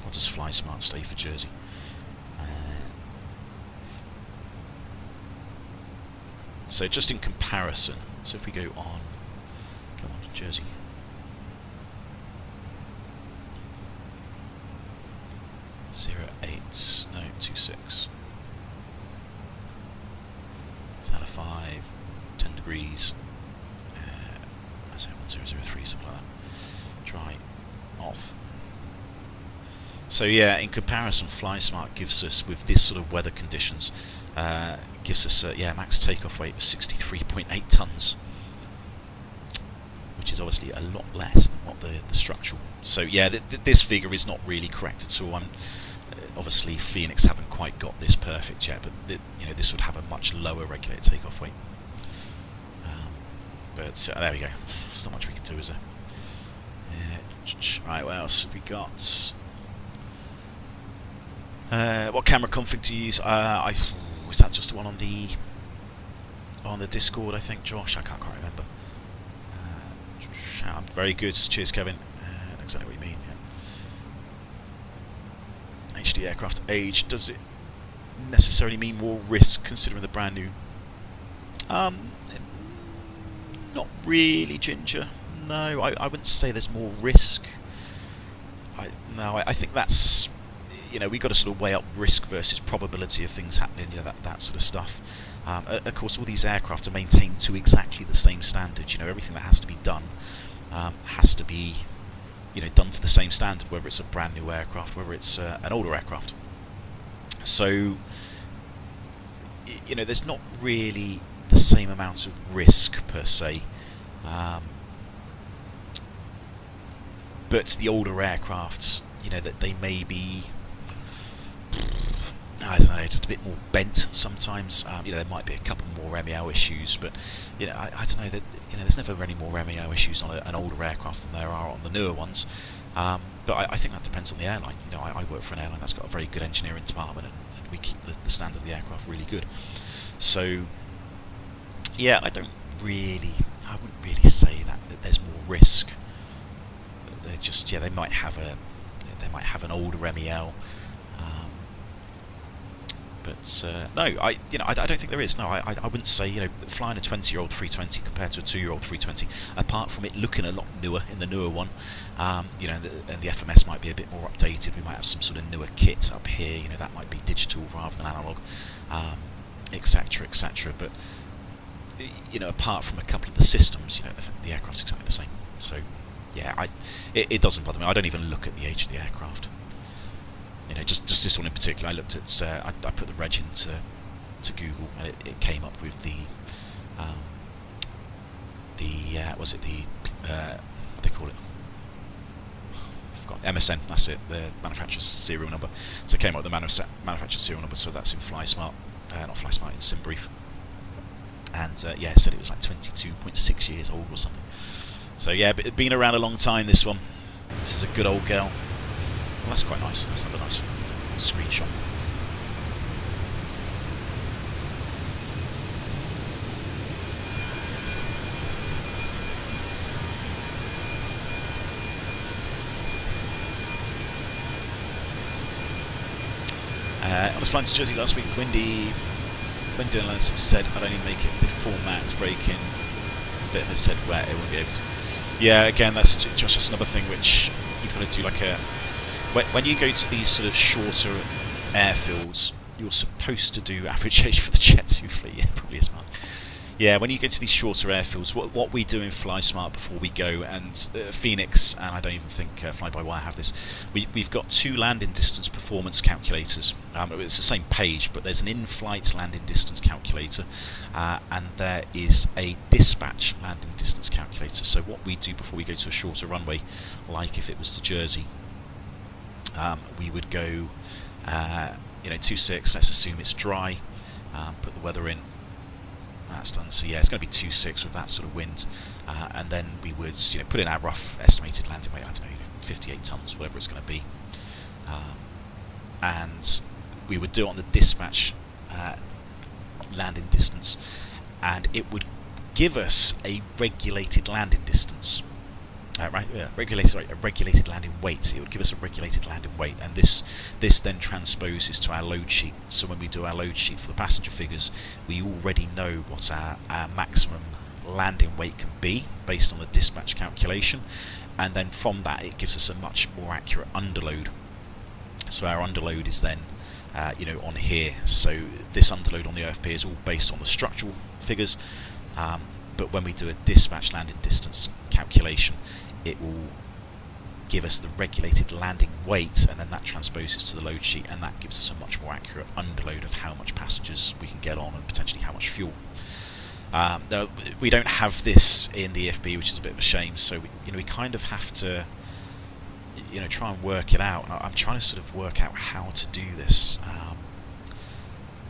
A: I'll just fly smart, stay for Jersey. So just in comparison, so if we go on, come on, Jersey. Zero 8, no, 26. Tala 5, 10 degrees. I say 1003, something like that. Try off. So yeah, in comparison, FlySmart gives us, with this sort of weather conditions, gives us max takeoff weight of 63.8 tons, which is obviously a lot less than what the structural. So yeah, this figure is not really correct at all. Obviously Phoenix haven't quite got this perfect yet, but this would have a much lower regulated takeoff weight. But there we go. There's not much we can do, is there? Right, what else have we got? What camera config to use? Was that just the one on the Discord, I think, Josh? I can't quite remember. Very good. Cheers, Kevin. Exactly what you mean. Yeah. HD aircraft age. Does it necessarily mean more risk considering the brand new? Not really, Ginger. No, I wouldn't say there's more risk. I think that's, we've got to sort of weigh up risk versus probability of things happening, that sort of stuff. Of course, all these aircraft are maintained to exactly the same standards. Everything that has to be done has to be, done to the same standard, whether it's a brand new aircraft, whether it's an older aircraft. So, there's not really the same amount of risk per se. But the older aircrafts, that they may be, I don't know, just a bit more bent sometimes. There might be a couple more MEO issues, but I don't know that there's never any more MEO issues on an older aircraft than there are on the newer ones. But I think that depends on the airline. I work for an airline that's got a very good engineering department, and we keep the standard of the aircraft really good. So yeah, I wouldn't really say that there's more risk. They're just, they might have an older MEL. But no, I don't think there is. No, I wouldn't say, flying a 20-year-old 320 compared to a 2-year-old 320, apart from it looking a lot newer in the newer one, and the FMS might be a bit more updated. We might have some sort of newer kit up here. That might be digital rather than analog, etc., etc. But apart from a couple of the systems, the aircraft's exactly the same. So yeah, it doesn't bother me. I don't even look at the age of the aircraft. Just this one in particular, I looked at, I put the reg into Google, and it came up with what do they call it? God, MSN, that's it, the manufacturer's serial number. So it came up with the manufacturer's serial number, so that's in FlySmart, not FlySmart, in SimBrief. And yeah, it said it was like 22.6 years old or something. So yeah, been around a long time, this one. This is a good old girl. Well, that's quite nice. That's another nice screenshot. I was flying to Jersey last week. Windy analysis said I'd only make it if it did 4 max braking. Bit of it said wet, it wouldn't be able to. Yeah, again, that's just another thing which you've got to do, like a... When you go to these sort of shorter airfields, you're supposed to do average age for the Jet 2 fleet. Yeah, probably is smart. Yeah, when you go to these shorter airfields, what we do in FlySmart before we go, and Fenix, and I don't even think Fly-by-Wire have this, we've got 2 landing distance performance calculators. It's the same page, but there's an in-flight landing distance calculator, and there is a dispatch landing distance calculator. So what we do before we go to a shorter runway, like if it was to Jersey, we would go, 2.6, let's assume it's dry, put the weather in. That's done. So yeah, it's going to be 2.6 with that sort of wind, and then we would put in our rough estimated landing weight. I don't know, 58 tons, whatever it's going to be, and we would do it on the dispatch landing distance, and it would give us a regulated landing distance. Regulated landing weight. It would give us a regulated landing weight, and this then transposes to our load sheet. So when we do our load sheet for the passenger figures, we already know what our maximum landing weight can be based on the dispatch calculation, and then from that it gives us a much more accurate underload. So our underload is then on here. So this underload on the OFP is all based on the structural figures, but when we do a dispatch landing distance calculation, it will give us the regulated landing weight, and then that transposes to the load sheet, and that gives us a much more accurate underload of how much passengers we can get on and potentially how much fuel. Now, we don't have this in the EFB, which is a bit of a shame, so we kind of have to try and work it out. And I'm trying to sort of work out how to do this,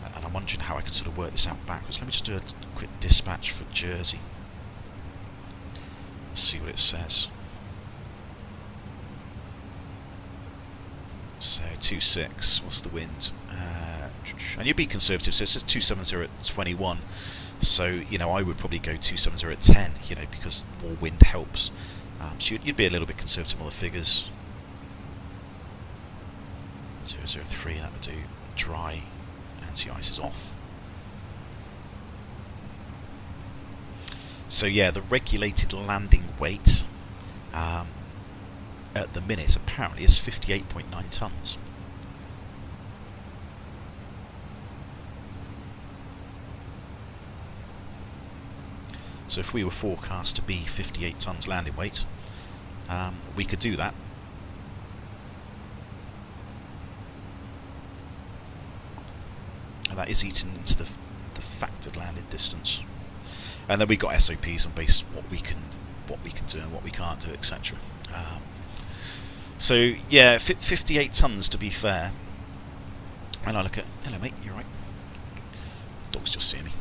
A: and I'm wondering how I can sort of work this out backwards. Let me just do a quick dispatch for Jersey. Let's see what it says. So 2.6, what's the wind? And you'd be conservative, so it says 270 at 21. So I would probably go 270 at 10, because more wind helps. So you'd be a little bit conservative on the figures. 003, that would do. Dry, anti-ice is off. So yeah, the regulated landing weight at the minute apparently is 58.9 tons. So if we were forecast to be 58 tons landing weight, we could do that. And that is eaten into the factored landing distance. And then we got SOPs on base what we can do and what we can't do, etc. So yeah, 58 tons to be fair. And I look at, hello mate, you're right. The dog's just seeing me.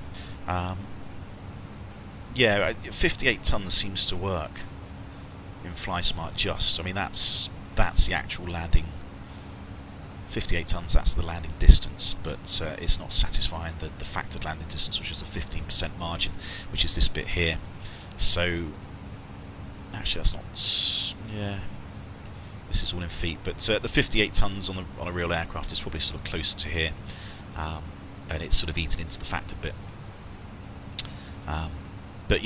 A: Yeah, 58 tons seems to work in FlySmart. Just, I mean, that's the actual landing. 58 tons, that's the landing distance, but it's not satisfying the factored landing distance, which is a 15% margin, which is this bit here. So actually, that's not. Yeah, this is all in feet, but the 58 tons on a real aircraft is probably sort of closer to here, and it's sort of eaten into the factored bit. But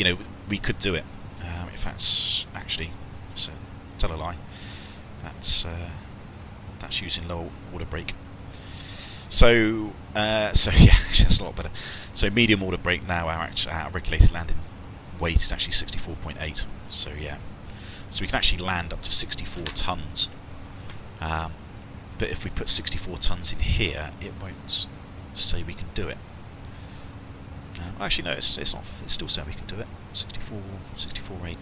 A: we could do it. If that's actually, so tell a lie, that's using low order brake. So yeah, actually that's a lot better. So medium order brake now, our regulated landing weight is actually 64.8. So yeah, so we can actually land up to 64 tons. But if we put 64 tons in here, it won't say we can do it. Actually, no, it's not. It's still saying we can do it. 64.8.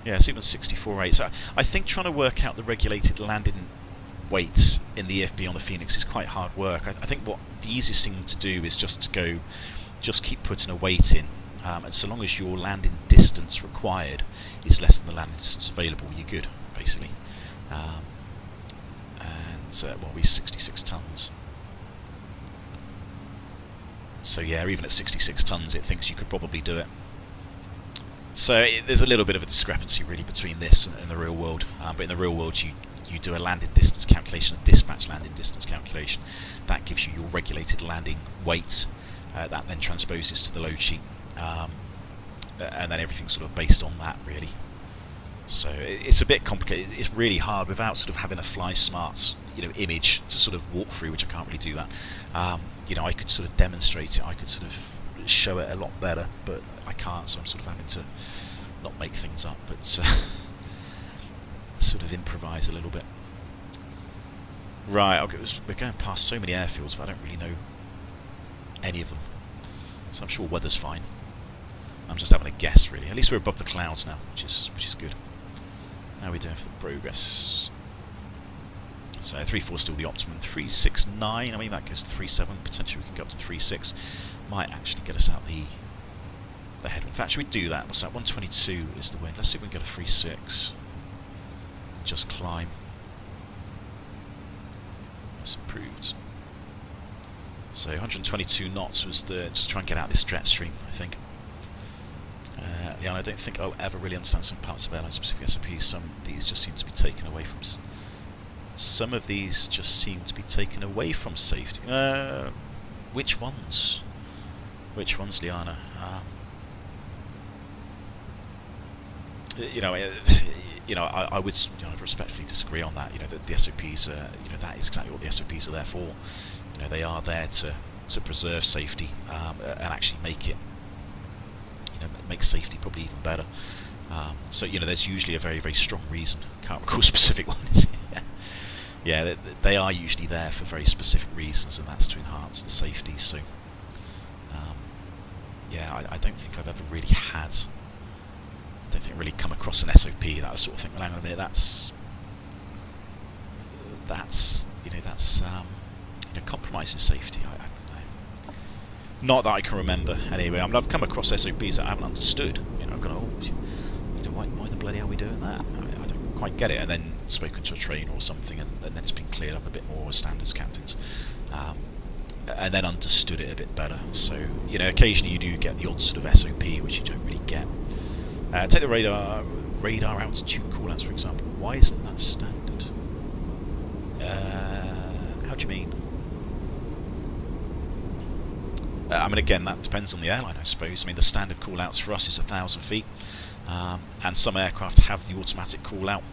A: Yeah, it's even 64.8. So I think trying to work out the regulated landing weights in the EFB on the Phoenix is quite hard work. I think what the easiest thing to do is just keep putting a weight in, and so long as your landing distance required is less than the landing distance available, you're good, basically. Well, we're 66 tons. So yeah, even at 66 tons, it thinks you could probably do it. So there's a little bit of a discrepancy really between this and the real world. But in the real world, you do a landing distance calculation, a dispatch landing distance calculation. That gives you your regulated landing weight. That then transposes to the load sheet, and then everything's sort of based on that really. So it's a bit complicated. It's really hard without sort of having a fly smarts, image to sort of walk through, which I can't really do that. I could sort of demonstrate it. I could sort of show it a lot better, but I can't. So I'm sort of having to not make things up, but sort of improvise a little bit. Right, okay, we're going past so many airfields, but I don't really know any of them. So I'm sure weather's fine. I'm just having a guess, really. At least we're above the clouds now, which is good. How are we doing for the progress? So 3.4 still the optimum. 3.69. I mean that goes to 3.7. Potentially we can go up to 3.6. Might actually get us out the headwind. In fact, should we do that? What's that? 122 is the wind. Let's see if we can get a 3.6. Just climb. That's improved. So 122 knots was just try and get out this jet stream, I think. Yeah, I don't think I'll ever really understand some parts of airline-specific SOPs. Some of these just seem to be taken away from. Some of these just seem to be taken away from safety. Which ones? Which ones, Liana? I would respectfully disagree on that. That the SOPs, that is exactly what the SOPs are there for. They are there to preserve safety and actually make it. Make safety probably even better. So there's usually a very, very strong reason. Can't recall a specific one. Yeah, they are usually there for very specific reasons, and that's to enhance the safety. So I don't think I've ever really really come across an SOP that I sort of think, well, hang on a minute, that's compromising safety. Not that I can remember, anyway. I mean, I've come across SOPs that I haven't understood. I've gone, why the bloody hell are we doing that? I don't quite get it. And then spoken to a trainer or something, and then it's been cleared up a bit more as standards captains, and then understood it a bit better. So, occasionally you do get the odd sort of SOP which you don't really get. Take the radar altitude callouts, for example. Why isn't that standard? How do you mean? I mean, again, that depends on the airline, I suppose. I mean, the standard call-outs for us is 1,000 feet, and some aircraft have the automatic call-out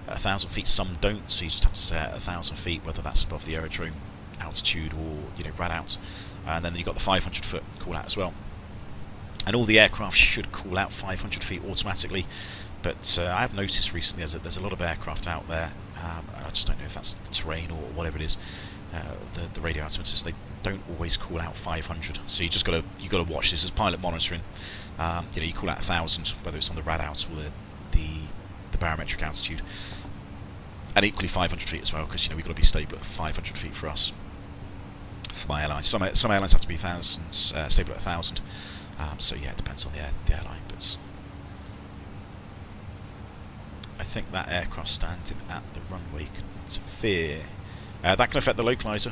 A: at 1,000 feet, some don't, so you just have to say at 1,000 feet, whether that's above the aerodrome altitude or, rad out. And then you've got the 500-foot call-out as well. And all the aircraft should call out 500 feet automatically, but I have noticed recently there's a lot of aircraft out there, I just don't know if that's the terrain or whatever it is, the radio altimeters, they don't always call out 500, so you got to watch this as pilot monitoring. You call out 1,000, whether it's on the rad out or the barometric altitude, and equally 500 feet as well, because we've got to be stable at 500 feet for us. For my airlines, some airlines have to be stable at 1,000. So yeah, it depends on the airline, but I think that aircraft standing at the runway can interfere. That can affect the localizer.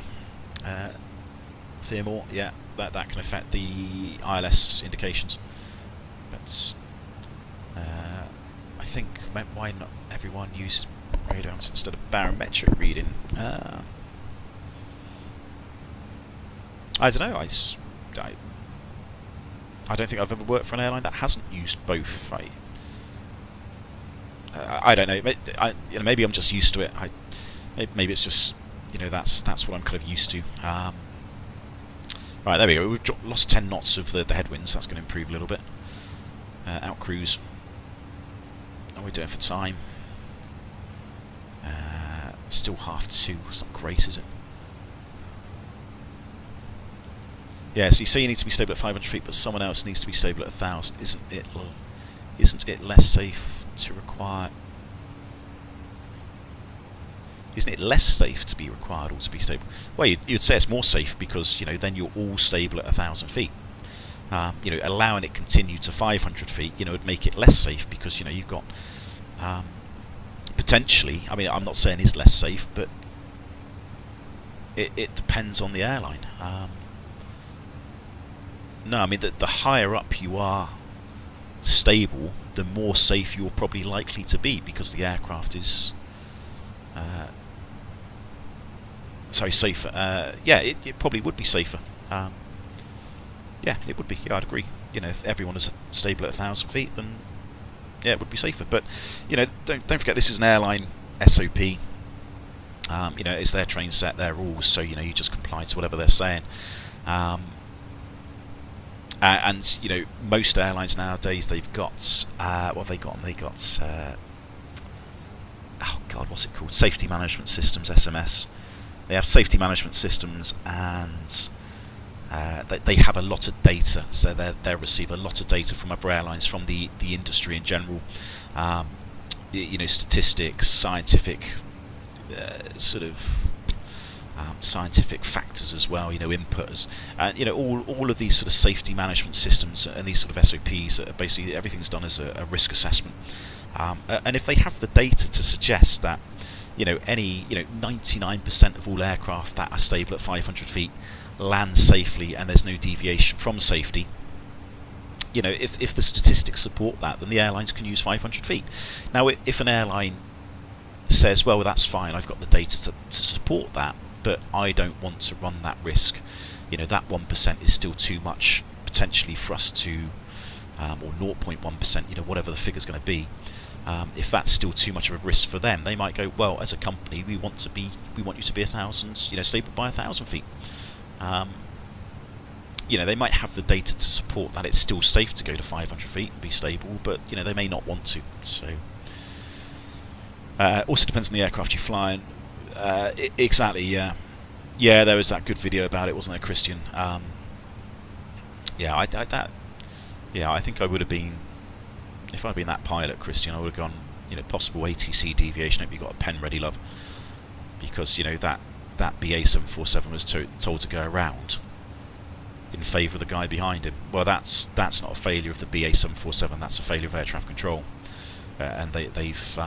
A: Thermal, yeah, that can affect the ILS indications. But I think why not everyone uses radar instead of barometric reading? I don't know. I don't think I've ever worked for an airline that hasn't used both. I don't know. Maybe I'm just used to it. Maybe it's just that's what I'm kind of used to. Right, there we go. We've lost 10 knots of the headwinds. That's going to improve a little bit. Out cruise. How are we doing for time? Still 1/2. It's not great, is it? Yeah, so you say you need to be stable at 500 feet, but someone else needs to be stable at 1,000. Isn't it less safe to require... Isn't it less safe to be required or to be stable? Well, you'd say it's more safe because, you know, then you're all stable at 1,000 feet. You know, allowing it continue to 500 feet, you know, would make it less safe because, you know, you've got potentially, I mean, I'm not saying it's less safe, but it depends on the airline. No, I mean, the higher up you are stable, the more safe you're probably likely to be because the aircraft is... sorry, safer. Yeah, it probably would be safer. Yeah, it would be. Yeah, I'd agree. You know, if everyone is stable at 1,000 feet, then yeah, it would be safer. But you know, don't forget this is an airline SOP. You know, it's their train set, their rules. So you know, you just comply to whatever they're saying. And you know, most airlines nowadays they've got what have they got? They got oh God, what's it called? Safety management systems, SMS. They have safety management systems, and they have a lot of data, so they receive a lot of data from other airlines, from the industry in general. You know, statistics, scientific sort of scientific factors as well. You know, inputters, and you know, all of these sort of safety management systems and these sort of SOPs. Basically, everything's done as a risk assessment. And if they have the data to suggest that, you know, 99% of all aircraft that are stable at 500 feet land safely and there's no deviation from safety, you know, if the statistics support that, then the airlines can use 500 feet. Now, if an airline says, well, that's fine, I've got the data to support that, but I don't want to run that risk, you know, that 1% is still too much potentially for us to, or 0.1%, you know, whatever the figure's going to be. If that's still too much of a risk for them, they might go, well, as a company, we want you to be 1,000, you know, stable by 1,000 feet. You know, they might have the data to support that it's still safe to go to 500 feet and be stable, but you know, they may not want to. So, also depends on the aircraft you fly. Exactly, yeah. Yeah, there was that good video about it, wasn't there, Christian? Yeah, I think I would have been. If I'd been that pilot, Christian, I would have gone, you know, possible ATC deviation. Hope you got a pen ready, love, because you know that BA 747 was told to go around in favour of the guy behind him. Well, that's not a failure of the BA 747. That's a failure of air traffic control, and they've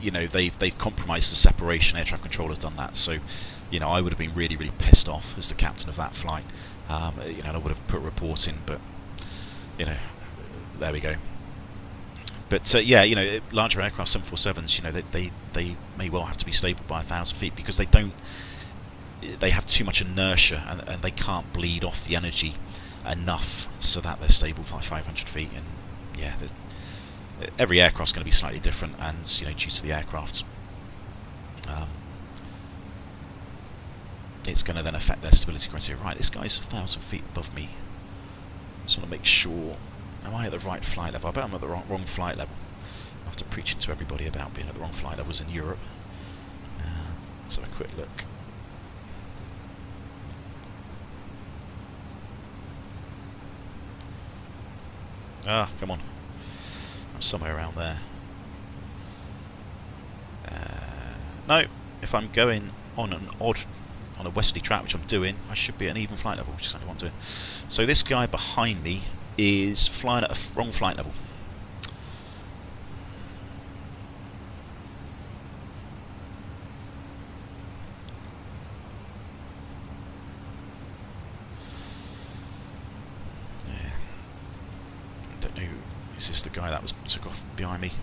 A: you know, they've compromised the separation. Air traffic control has done that. So, you know, I would have been really pissed off as the captain of that flight. You know, I would have put a report in, but you know, there we go. But yeah, you know, larger aircraft 747s, you know, they may well have to be stable by 1,000 feet because they have too much inertia and they can't bleed off the energy enough so that they're stable by 500 feet. And yeah, every aircraft's going to be slightly different, and you know, due to the aircraft, it's going to then affect their stability criteria. Right, this guy's 1,000 feet above me. Just want to make sure, am I at the right flight level? I bet I'm at the wrong flight level. I have to preach it to everybody about being at the wrong flight levels in Europe. Let's have a quick look. Ah, come on. I'm somewhere around there. No, if I'm going on a westerly track, which I'm doing, I should be at an even flight level, which is exactly what I'm doing. So this guy behind me is flying at a wrong flight level. Yeah. I don't know. Is this the guy that took off behind me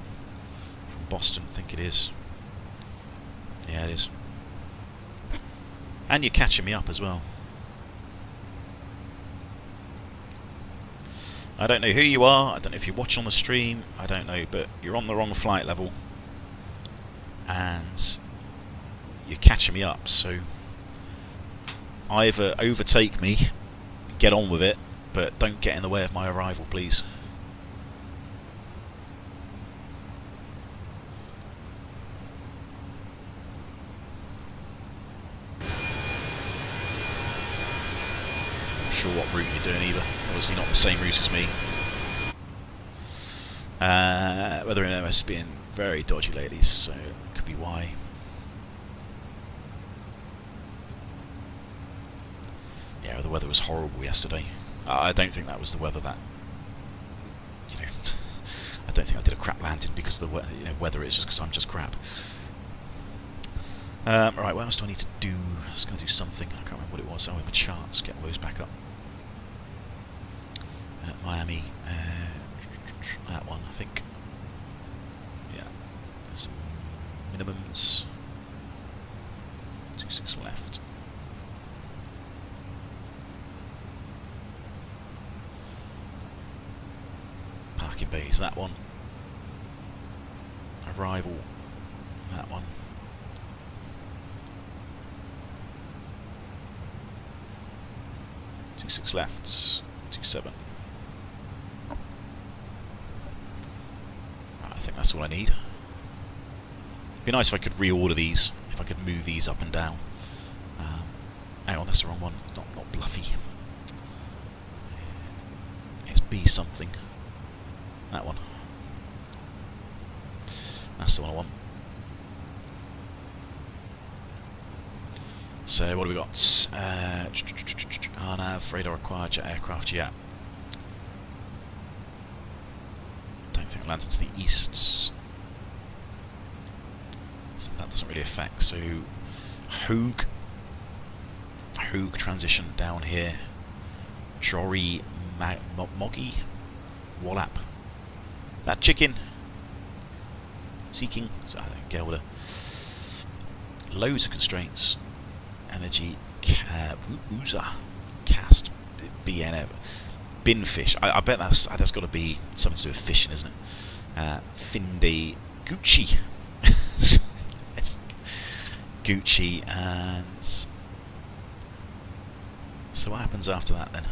A: from Boston? I think it is. Yeah, it is. And you're catching me up as well. I don't know who you are, I don't know if you're watching on the stream, I don't know, but you're on the wrong flight level and you're catching me up, so either overtake me, get on with it, but don't get in the way of my arrival, please. Sure what route you're doing either. Obviously not the same route as me. Weather in MS has been very dodgy lately, so it could be why. Yeah, the weather was horrible yesterday. I don't think that was the weather that, you know, I don't think I did a crap landing because of the weather. It's just because I'm just crap. Right, what else do I need to do? I was going to do something. I can't remember what it was. Oh, in my charts. Get all those back up. Miami. That one, I think. Yeah. There's some minimums. 26 left. Parking bays, that one. Arrival, that one. Six left, 27. I think that's all I need. It'd be nice if I could reorder these, if I could move these up and down. Hang on, that's the wrong one. Not Bluffy. It's B something. That one. That's the one I want. So what do we got? RNAV, radar required, jet aircraft, yeah. Don't think it lands to the east. So that doesn't really affect. So Hoog transition down here. Jory Moggy Wallap. That chicken. Seeking. So I think Gelder. Loads of constraints. Energy. Ooza. Cast. BN. Binfish. I bet that's got to be something to do with fishing, isn't it? Finde Gucci. Gucci. And so what happens after that then?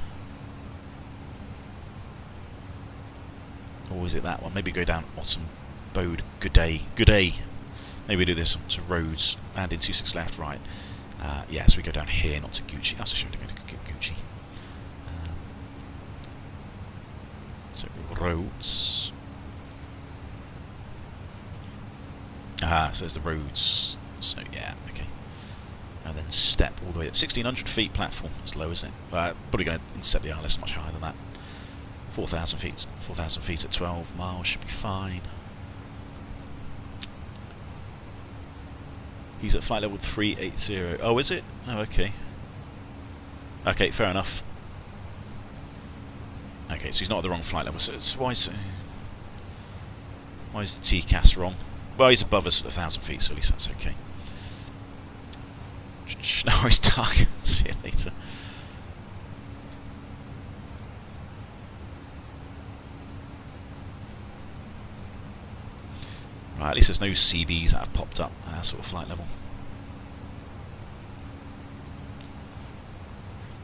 A: Or is it that one? Maybe go down Autumn Bode. Good day. Good day. Maybe we do this to Rhodes. Land in 26 left, right. Yeah, so we go down here, not to Gucci. That's a shame to go to Gucci. So Rhodes. So there's the Rhodes. So yeah, okay. And then step all the way at 1,600 feet platform. That's low, isn't it? Probably going to intercept the ILS much higher than that. 4,000 feet. 4,000 feet at 12 miles should be fine. He's at flight level 380. Oh, is it? Oh, okay. Okay, fair enough. Okay, so he's not at the wrong flight level. So why is the TCAS wrong? Well, he's above us at 1,000 feet, so at least that's okay. No worries, Doug. See you later. Right, at least there's no CBs that have popped up at that sort of flight level.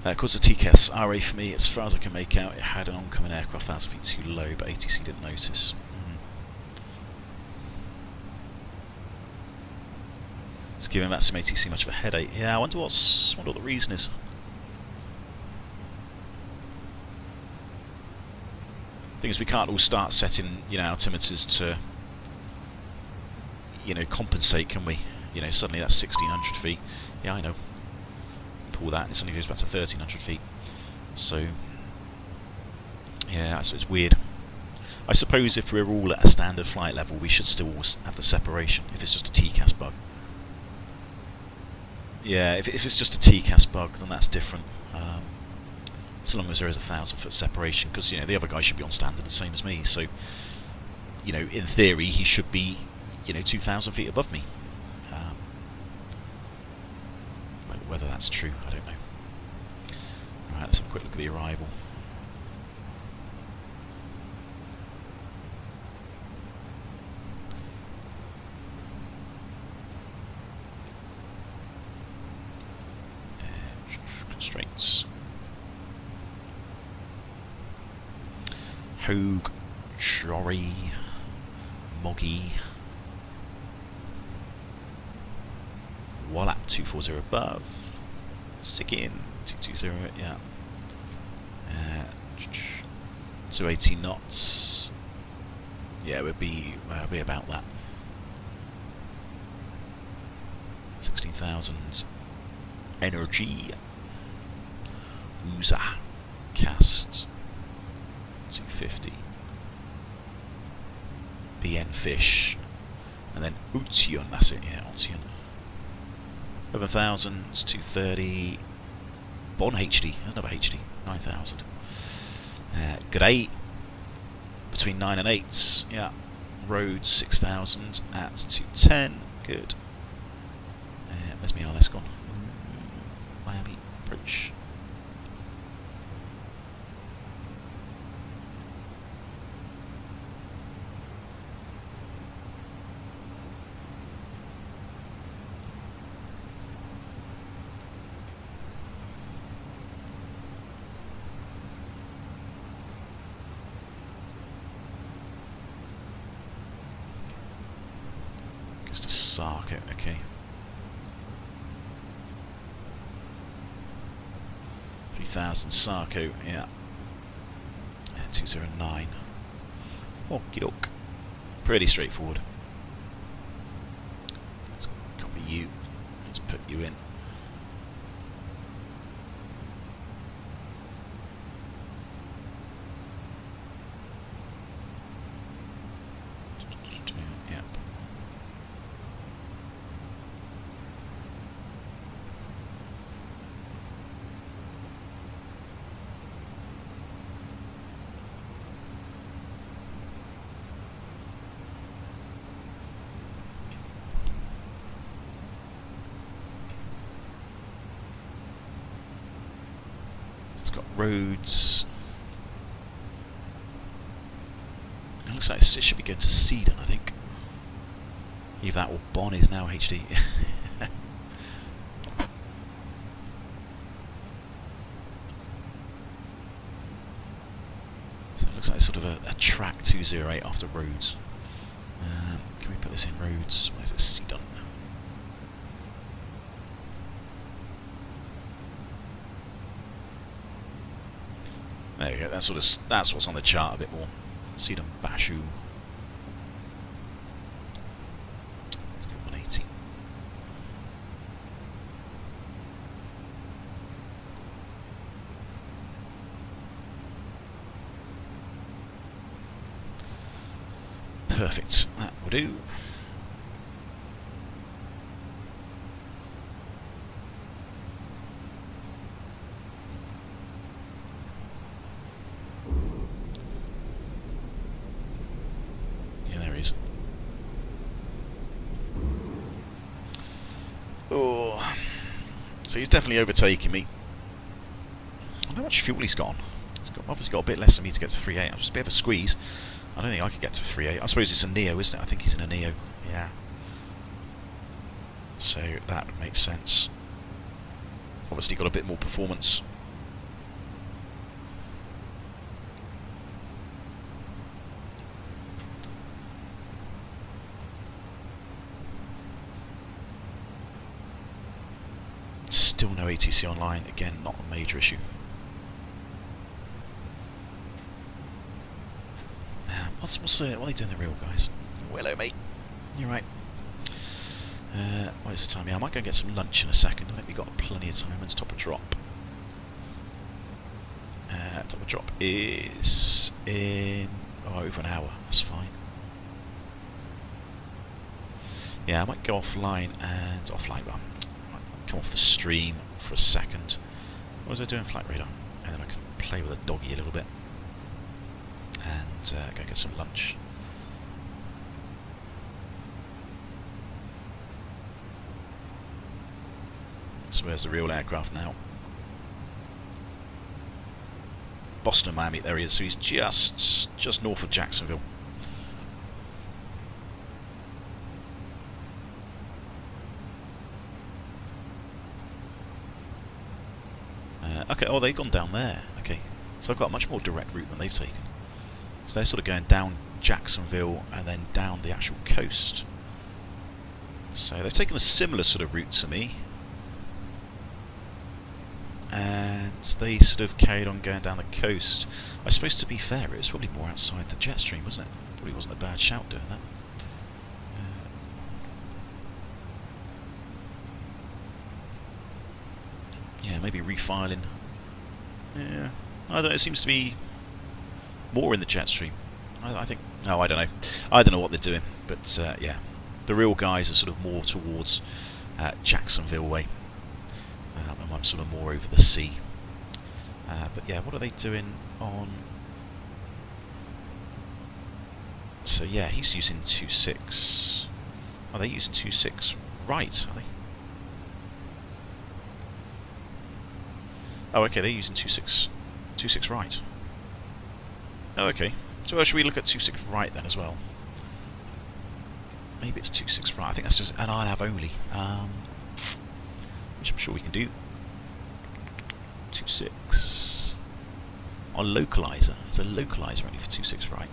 A: Of course, the TCAS RA for me, as far as I can make out, it had an oncoming aircraft 1,000 feet too low, but ATC didn't notice. It's giving Maxim ATC much of a headache. Yeah, I wonder what the reason is. Thing is, we can't all start setting, altimeters to, compensate, can we? Suddenly that's 1,600 feet. Yeah, I know. Pull that, and it suddenly goes back to 1,300 feet. So, yeah, so it's weird. I suppose if we're all at a standard flight level, we should still have the separation. If it's just a TCAS bug. Yeah, if it's just a TCAS bug, then that's different. So long as there is 1,000 foot separation, because the other guy should be on standard the same as me. So, in theory, he should be, 2,000 feet above me. Whether that's true, I don't know. Right, let's have a quick look at the arrival. Constraints. Hogue, Jory, Moggy, Wallap 240 above, Sickin 220, yeah. 280 knots. Yeah, we'll be about that. 16,000 energy. Uza. Cast. 250. BN fish. And then Ution, that's it, yeah, Ution. 11,000, 230. Bon HD, there's another HD, 9,000. Great. Between 9 and 8s, yeah. Road 6,000 at 210, good. Where's my RLS gone? Miami approach. Goes to Sarko, okay. 3,000 Sarko, yeah. And 209. Okie doke. Pretty straightforward. Let's copy you. Let's put you in. Yep. It's got roads. It looks like it should be going to Seedon, I think. Either that or Bon is now HD. So it looks like sort of a track 208 after roads. Can we put this in roads? Where's it? Seedon. There you go. That's what's on the chart a bit more. Seedon Bashu. Let's go 180. Perfect. That will do. Yeah, there he is. Oh, so he's definitely overtaking me. I wonder how much fuel he's got on. He's obviously got a bit less than me to get to 3.8. It's a bit of a squeeze. I don't think I could get to 3.8. I suppose it's a Neo, isn't it? I think he's in a Neo. Yeah. So that would make sense. Obviously got a bit more performance. Still no ATC online. Again, not a major issue. What are they doing in the real, guys? Oh, hello, mate. You're right. What is the time? Yeah, I might go and get some lunch in a second. I think we've got plenty of time. Let's top a drop. Top of drop is in over an hour. That's fine. Yeah, I might go offline and offline. Well, I might come off the stream for a second. What was I doing? Flight radar, and then I can play with a doggy a little bit. And go get some lunch. So where's the real aircraft now? Boston, Miami. There he is. So he's just north of Jacksonville. Okay. Oh, they've gone down there. Okay. So I've got a much more direct route than they've taken. So they're sort of going down Jacksonville and then down the actual coast. So they've taken a similar sort of route to me. And they sort of carried on going down the coast. I suppose, to be fair, it was probably more outside the jet stream, wasn't it? Probably wasn't a bad shout doing that. Yeah, maybe refiling. Yeah, I don't know, it seems to be more in the jet stream. I think. No, I don't know. I don't know what they're doing, but yeah, the real guys are sort of more towards Jacksonville way, and I'm sort of more over the sea. But yeah, what are they doing on? So yeah, he's using 2.6. Are they using 2.6 right? Are they? Oh, okay, they're using 2.6 right. Oh, okay. So should we look at 2.6 right then as well? Maybe it's 2.6 right. I think that's just an RNAV only, which I'm sure we can do. 2.6 on localizer. It's a localizer only for 2.6 right.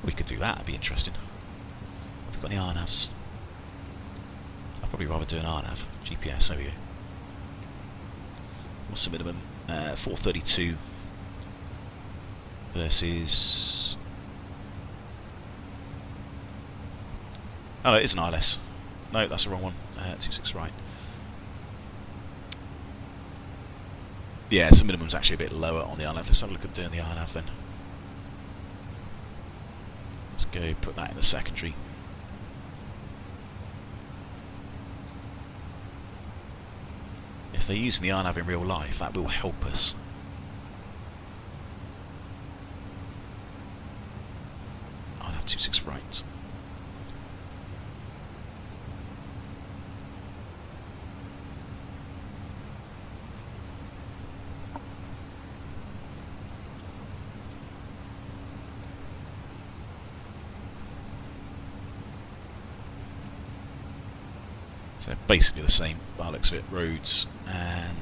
A: We could do that. That'd be interesting. Have we got any RNAVs? I'd probably rather do an RNAV. GPS. There we go. What's the minimum? 432 versus. Oh, no, it is an ILS. No, that's the wrong one. 2.6 right. Yeah, so the minimum's actually a bit lower on the RNAV. Let's have a look at doing the RNAV then. Let's go put that in the secondary. If they're using the RNAV in real life, that will help us. RNAV 2.6 right. So basically the same by the looks of it, roads and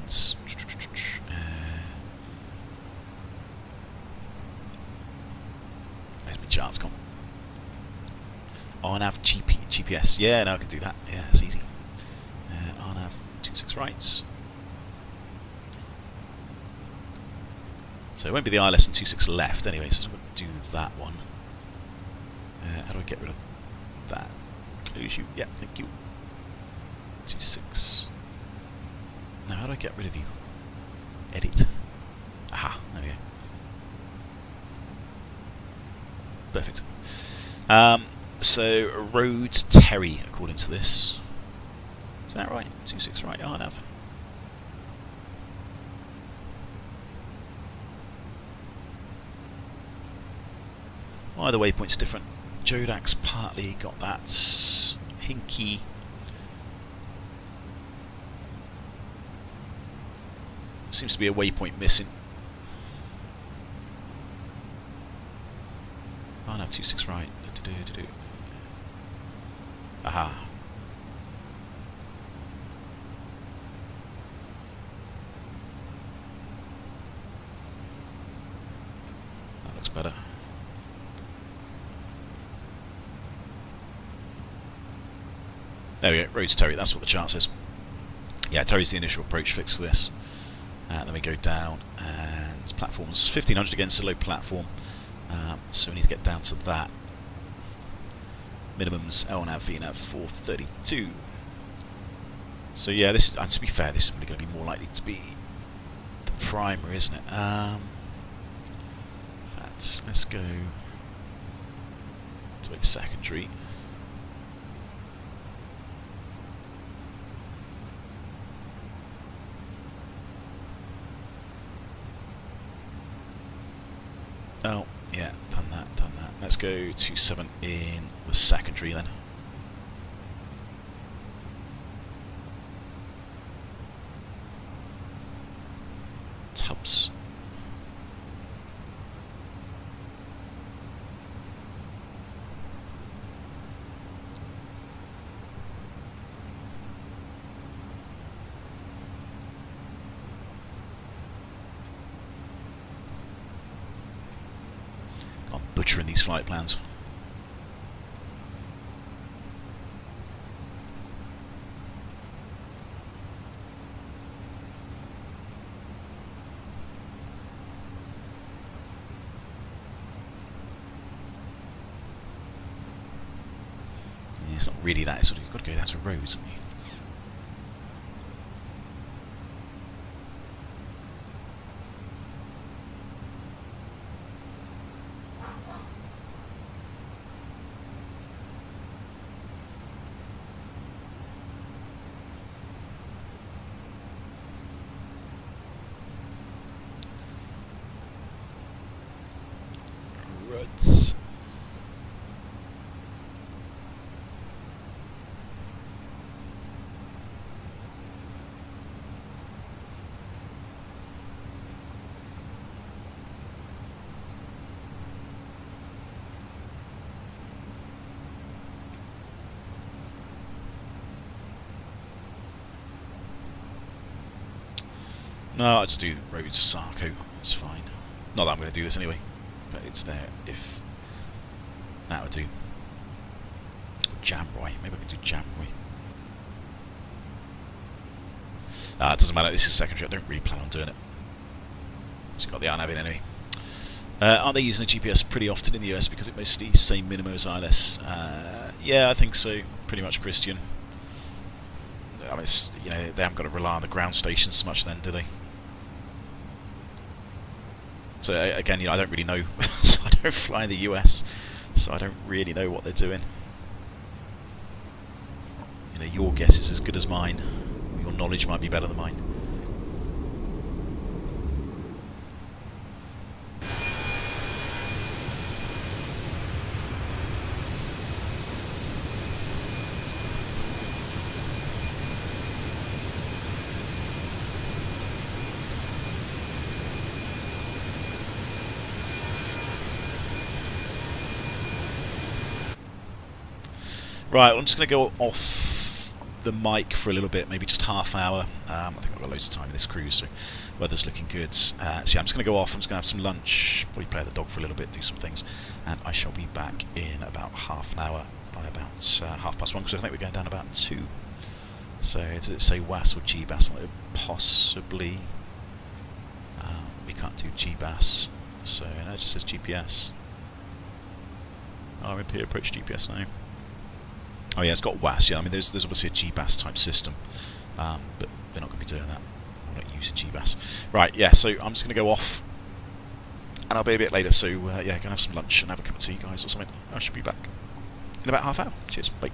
A: where's my charts gone? RNAV GPS, yeah, no, I can do that, yeah, it's easy. RNAV 2.6 rights. So it won't be the ILS and 2.6 left anyway, so I'm going to do that one. How do I get rid of that? Close you, yeah, thank you. 2.6. Now, how do I get rid of you? Edit. Aha, there we go. Perfect. So, roads Terry, according to this. Is that right? 2.6 right, RNAV. Why are the waypoints different? Jodak's partly got that. Hinky. Seems to be a waypoint missing. I'll have 2.6 right. Aha. That looks better. There we go, roads Terry, that's what the chart says. Yeah, Terry's the initial approach fix for this. Then we go down, and platform's 1500 again, so low platform. So we need to get down to that. Minimums LNAV, VNAV 432. So yeah, this is, and to be fair, this is probably going to be more likely to be the primary, isn't it? In fact, let's go to a secondary. Oh, yeah, done that. Let's go 2.7 in the secondary then. Tubs. Butchering these flight plans. really that sort of, you've got to go down to roads, haven't you? Roads. No, I'll just do roads Sarko, it's fine. Not that I'm going to do this anyway, but it's there if that would do. Jamroy, maybe I can do Jamroy. It doesn't matter, this is secondary, I don't really plan on doing it. It's got the RNAV in anyway. Aren't they using a GPS pretty often in the US because it mostly same minimum as ILS? Yeah, I think so, pretty much Christian. I mean, it's, you know, they haven't got to rely on the ground stations so much then, do they? So again, you know, I don't really know, so I don't fly in the US, so I don't really know what they're doing. You know, your guess is as good as mine. Your knowledge might be better than mine. Right, well, I'm just going to go off the mic for a little bit, maybe just half hour. I think I've got loads of time in this cruise, so weather's looking good. So yeah, I'm just going to go off, I'm just going to have some lunch, probably play with the dog for a little bit, do some things, and I shall be back in about half an hour, by about 1:30, because I think we're going down about 2. So does it say WAS or GBAS? Possibly. We can't do GBAS, so no, it just says GPS. RMP approach GPS now. Oh yeah, it's got WAS. Yeah, I mean there's obviously a GBAS type system, but we're not going to be doing that. We're not using GBAS. Right, yeah. So I'm just going to go off, and I'll be a bit later. So yeah, go and have some lunch and have a cup of tea, guys, or something. I should be back in about half hour. Cheers. Bye.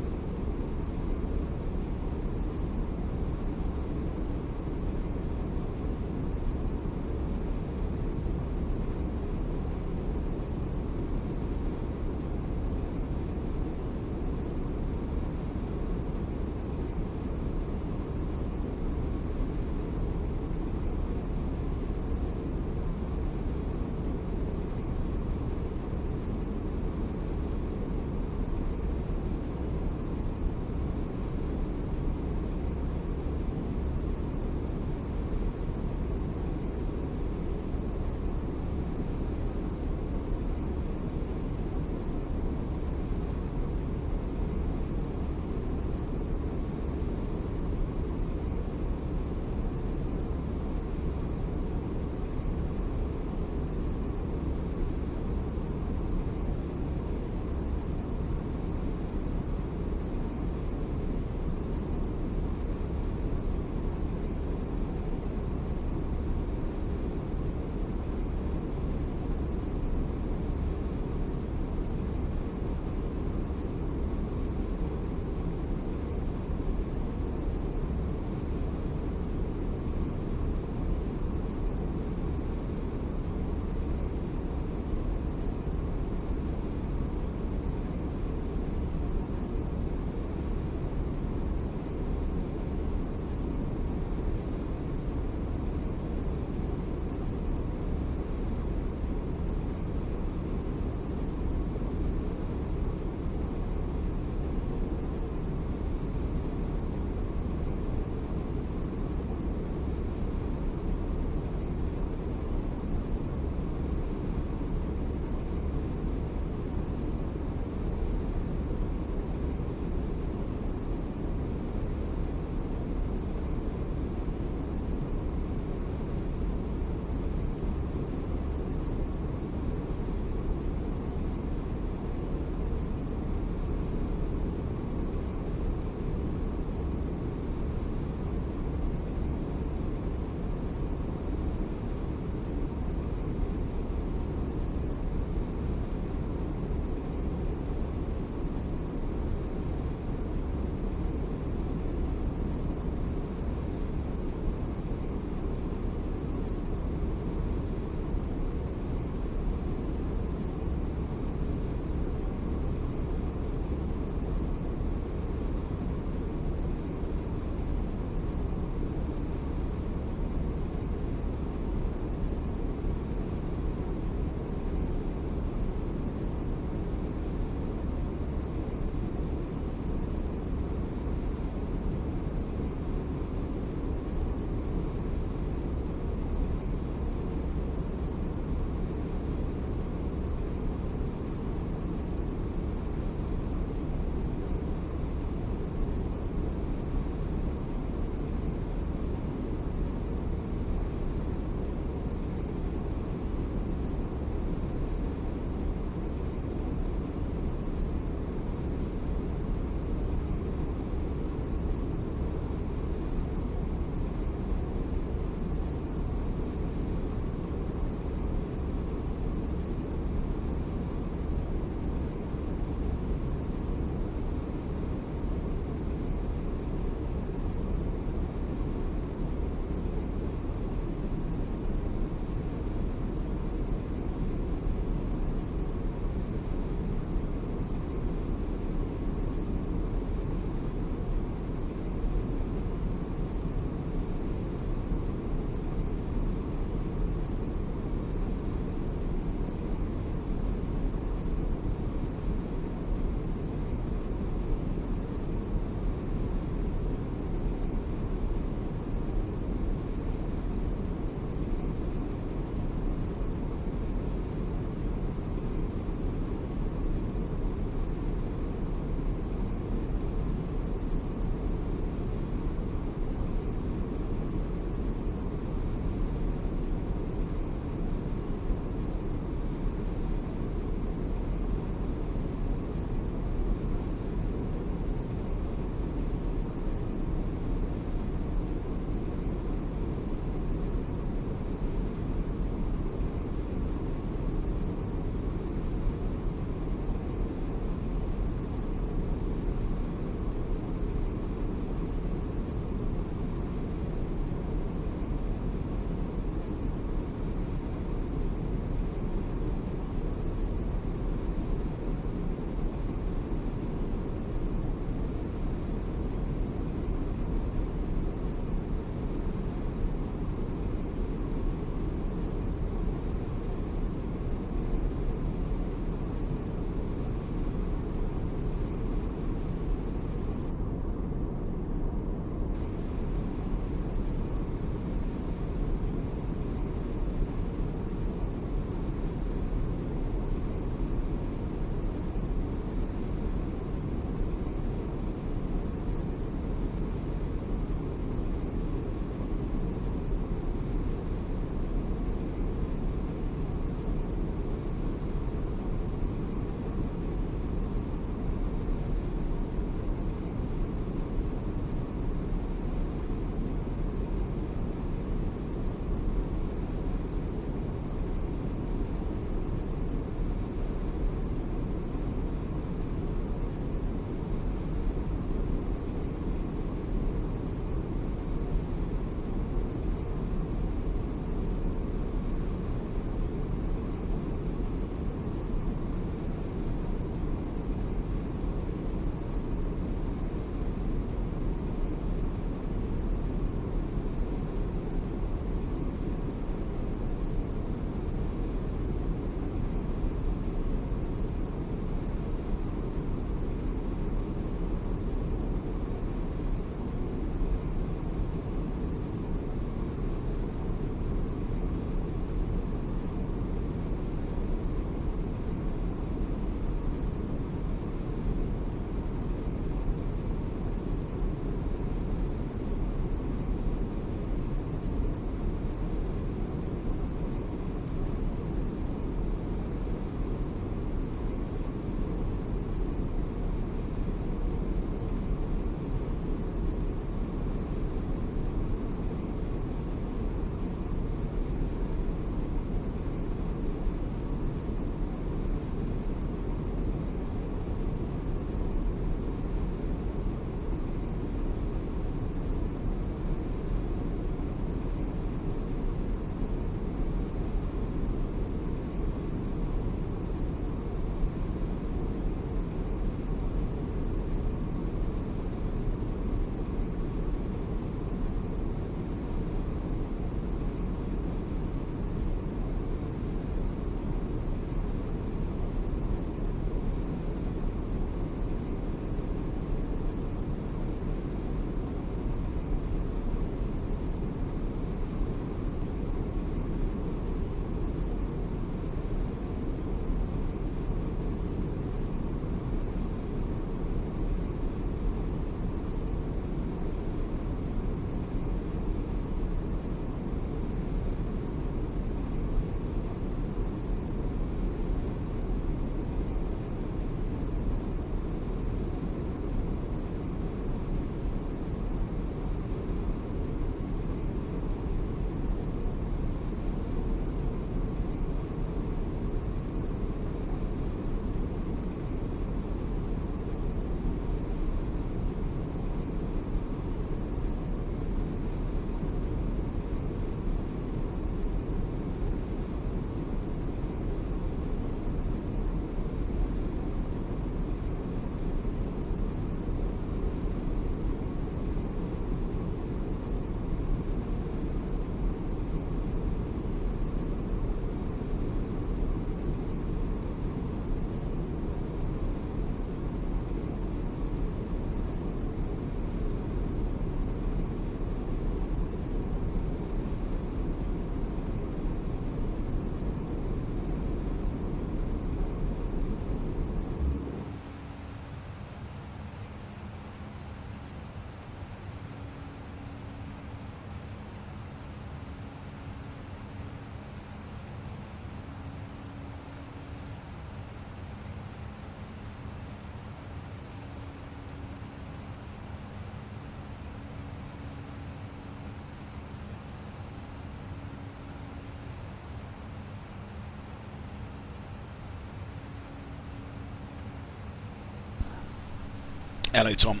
A: Hello, Tom.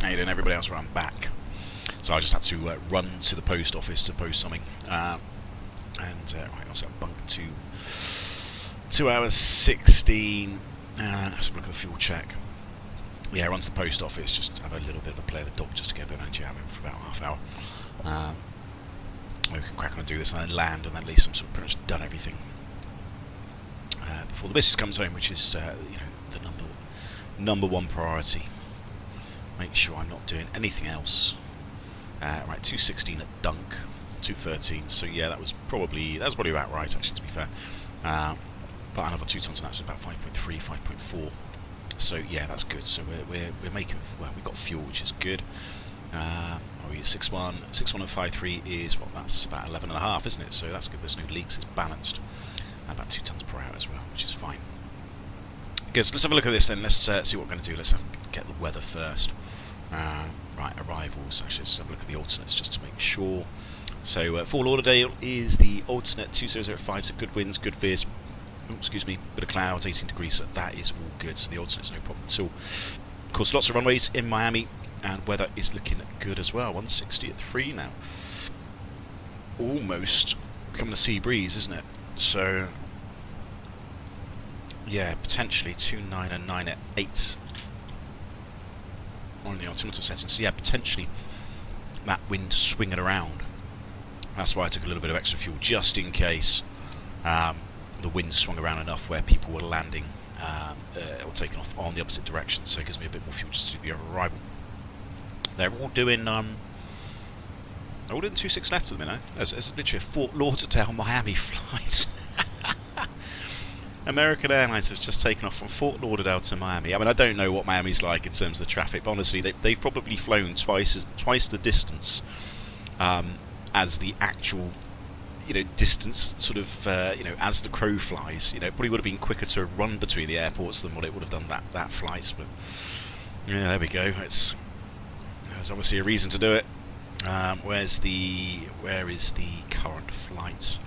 A: How you doing, everybody else? I'm back. So I just had to run to the post office to post something. Right, also bunk to 2 hours 16. Let's have a look at the fuel check. Yeah, run to the post office, just have a little bit of a play of the dog, just to get a bit of energy out of him for about half hour. We can crack on and do this and then land, and then at least I'm sort of pretty much done everything before the business comes home, which is the number one priority. Make sure I'm not doing anything else. Right, 216 at Dunk, 213. So yeah, that was probably about right, actually, to be fair. But another 2 tons, and that's about 5.3, 5.4. So yeah, that's good. So we're making, well, we've got fuel, which is good. We 6.1 and 5.3 is what, that's about 11.5, isn't it? So that's good. There's no leaks. It's balanced. About 2 tons per hour as well, which is fine. Good. So let's have a look at this then. Let's see what we're going to do. Let's get the weather first. Right, arrivals. Actually, let's have a look at the alternates just to make sure. So Fort Lauderdale is the alternate 2005. So good winds, good veers. Excuse me, bit of clouds, 18 degrees. So that is all good. So the alternate's no problem at all. Of course, lots of runways in Miami, and weather is looking good as well. 160 at 3 now. Almost becoming a sea breeze, isn't it? So yeah, potentially 2.9 and 9 at 8 on the altimeter settings. So yeah, potentially that wind swinging around. That's why I took a little bit of extra fuel, just in case the wind swung around enough where people were landing or taking off on the opposite direction. So it gives me a bit more fuel just to do the arrival. They're all doing 26 left at the minute. There's literally a Fort Lauderdale Miami flight. American Airlines has just taken off from Fort Lauderdale to Miami. I mean, I don't know what Miami's like in terms of the traffic, but honestly, they've probably flown twice the distance as the actual, distance sort of, as the crow flies. It probably would have been quicker to run between the airports than what it would have done that flight. But yeah, there we go. There's obviously a reason to do it. Where is the current flight?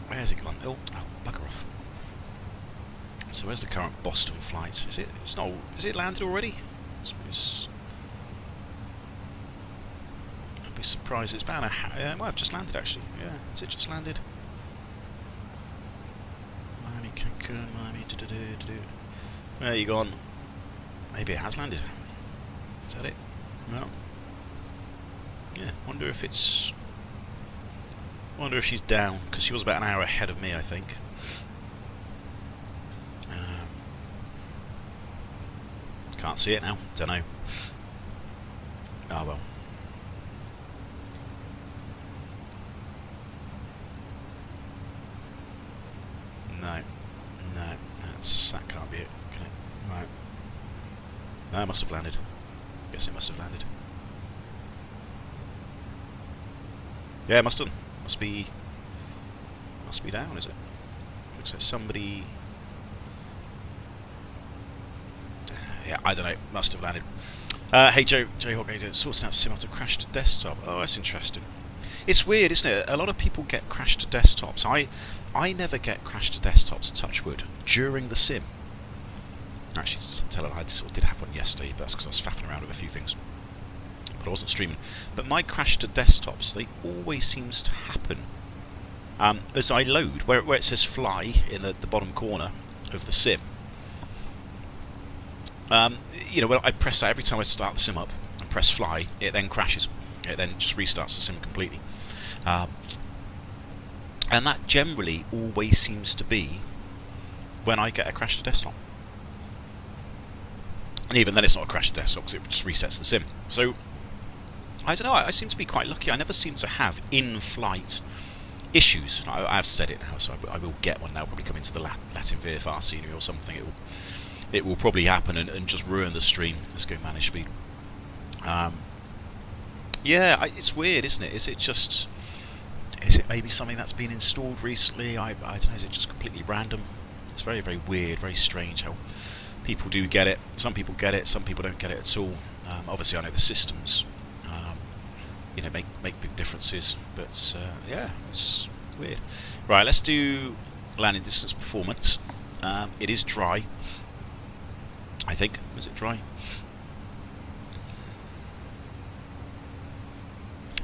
A: Where's it gone? Oh, bugger off. So where's the current Boston flight? Is it landed already? I suppose. I'd be surprised. It's about it might have just landed, actually. Yeah, is it just landed? Miami, Cancun, Miami, Where are you gone? Maybe it has landed. Is that it? No. Yeah, wonder if she's down, because she was about an hour ahead of me, I think. Can't see it now. Don't know. Oh well. No, that can't be it. Okay. Right. No, it must have landed. Guess it must have landed. Yeah, it must have. Must be down, is it? Looks like somebody. Yeah, I don't know. Must have landed. Hey Joe Hawk, sorting out sim after crash to desktop. Oh, that's interesting. It's weird, isn't it? A lot of people get crash to desktops. I never get crash to desktops, touch wood, during the sim. Actually, to tell her, I sort of did have one yesterday, but that's because I was faffing around with a few things. But I wasn't streaming. But my crash to desktops, they always seems to happen as I load, where it says fly in the bottom corner of the sim. When I press that, every time I start the sim up and press fly, it then crashes. It then just restarts the sim completely. And that generally always seems to be when I get a crash to desktop. And even then it's not a crash to desktop because it just resets the sim. So, I don't know, I seem to be quite lucky. I never seem to have in-flight issues. I've said it now, so I will get one now. Probably come into the Latin VFR scenery or something. It will probably happen and just ruin the stream. Let's go manage speed. Yeah, it's weird, isn't it? Is it maybe something that's been installed recently? I don't know. Is it just completely random? It's very, very weird, very strange how people do get it. Some people get it, some people don't get it at all. Obviously, I know the systems, make big differences. But yeah, it's weird. Right, let's do landing distance performance. It is dry. I think. Was it dry?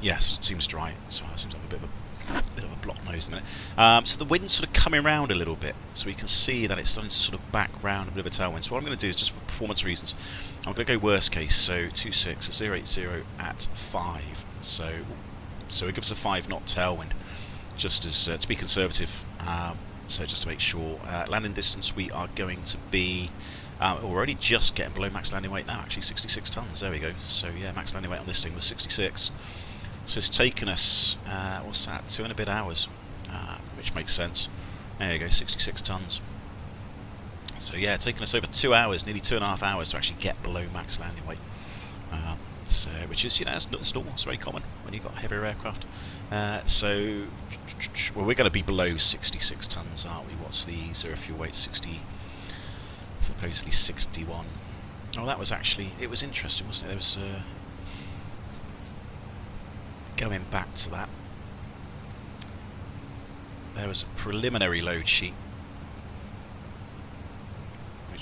A: Yes, it seems dry. So it seems like a bit of a block nose in a minute. So the wind's sort of coming around a little bit, so we can see that it's starting to sort of back round a bit of a tailwind. So what I'm going to do is, just for performance reasons, I'm going to go worst case, so 26080 at 5. So it gives us a 5 knot tailwind, just as to be conservative. So just to make sure, landing distance we are going to be. We're only just getting below max landing weight now. Actually, 66 tons. There we go. So yeah, max landing weight on this thing was 66. So it's taken us, what's that, 2 and a bit hours, which makes sense. There you go, 66 tons. So yeah, it's taken us over 2 hours, nearly 2.5 hours to actually get below max landing weight. Which is, it's normal, it's very common when you've got heavier aircraft. So, well, we're going to be below 66 tons, aren't we? What's the zero fuel weight? 60, supposedly 61. Oh, that was actually, it was interesting, wasn't it? There was, going back to that, there was a preliminary load sheet,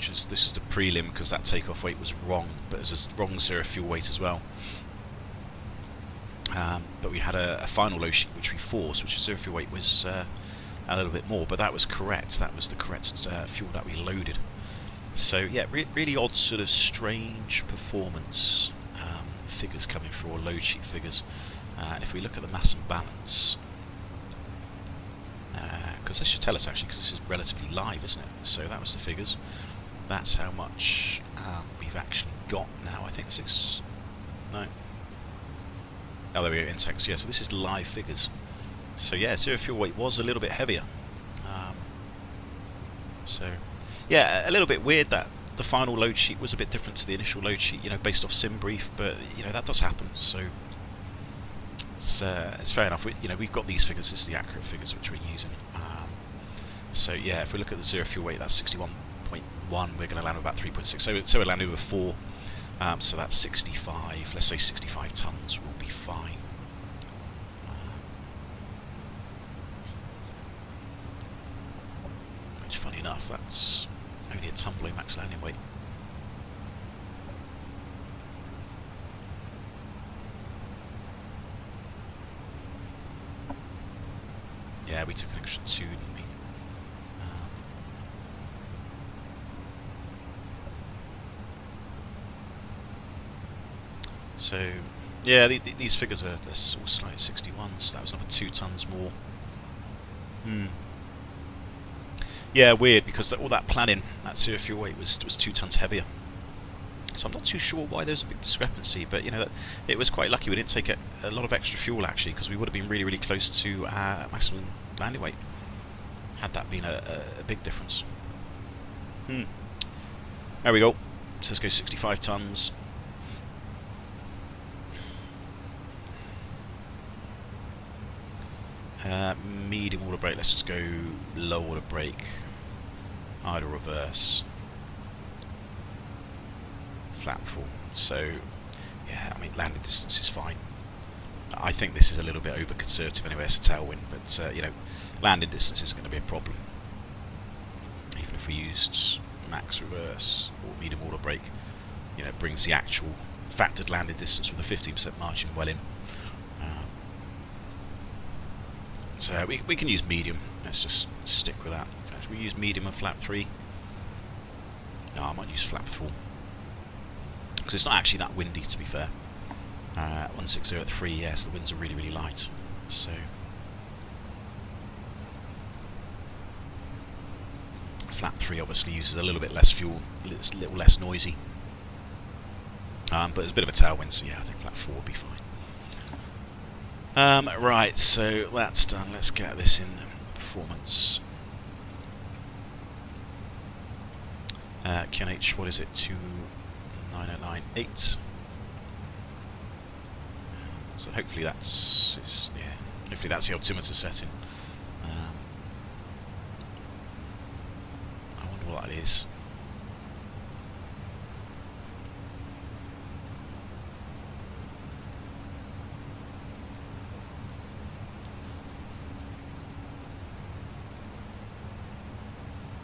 A: this is the prelim, because that takeoff weight was wrong, but it was a wrong zero fuel weight as well. But we had a final load sheet which we forced, which is zero fuel weight was a little bit more, but that was correct. That was the correct fuel that we loaded. So yeah, really odd, sort of strange performance figures coming through, or load sheet figures. And if we look at the mass and balance, because this should tell us actually, because this is relatively live, isn't it? So that was the figures. That's how much we've actually got now. I think 6. No. Oh, there we go. Intex. Yeah. So this is live figures. So yeah, zero fuel weight was a little bit heavier. So yeah, a little bit weird that the final load sheet was a bit different to the initial load sheet. Based off sim brief, but that does happen. So. It's fair enough. We've got these figures. This is the accurate figures which we're using. So yeah, if we look at the zero fuel weight, that's 61.1. We're going to land with about 3.6. So we're landing with 4. So that's 65. Let's say 65 tons will be fine. Which, funny enough, that's only a ton below max landing weight. Yeah, we took an extra 2, didn't we? So, yeah, these figures are all slightly 61, so that was another 2 tons more. Yeah, weird, because all that planning, that zero fuel weight was 2 tons heavier. So I'm not too sure why there's a big discrepancy, but it was quite lucky we didn't take a lot of extra fuel actually, because we would have been really, really close to maximum landing weight had that been a big difference. There we go. So let's go 65 tons. Medium water brake. Let's just go low water brake. Idle reverse. Flat full. So yeah, I mean, landing distance is fine. I think this is a little bit over conservative anyway. It's a tailwind, but landing distance isn't going to be a problem. Even if we used max reverse or medium water brake, it brings the actual factored landing distance with a 15% margin well in. So we can use medium. Let's just stick with that. In fact, we use medium and flap 3. No, I might use flap 4 because it's not actually that windy, to be fair. 160 at 3, yes, the winds are really, really light. So flap 3 obviously uses a little bit less fuel, it's a little less noisy. But there's a bit of a tailwind, so yeah, I think flap 4 will be fine. Right, so that's done. Let's get this in performance. QNH, what is it? 29098. So hopefully that's hopefully that's the altimeter setting. I wonder what that is.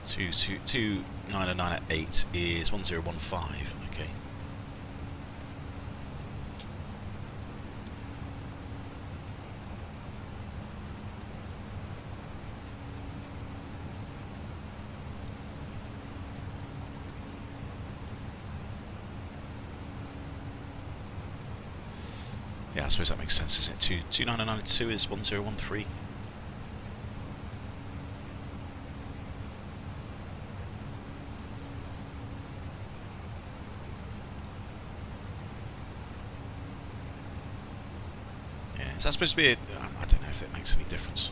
A: 2909 at 8 is 1015. Okay. Yeah, I suppose that makes sense, isn't it? 2992 is 1013. Yeah, is that supposed to be a... I don't know if that makes any difference.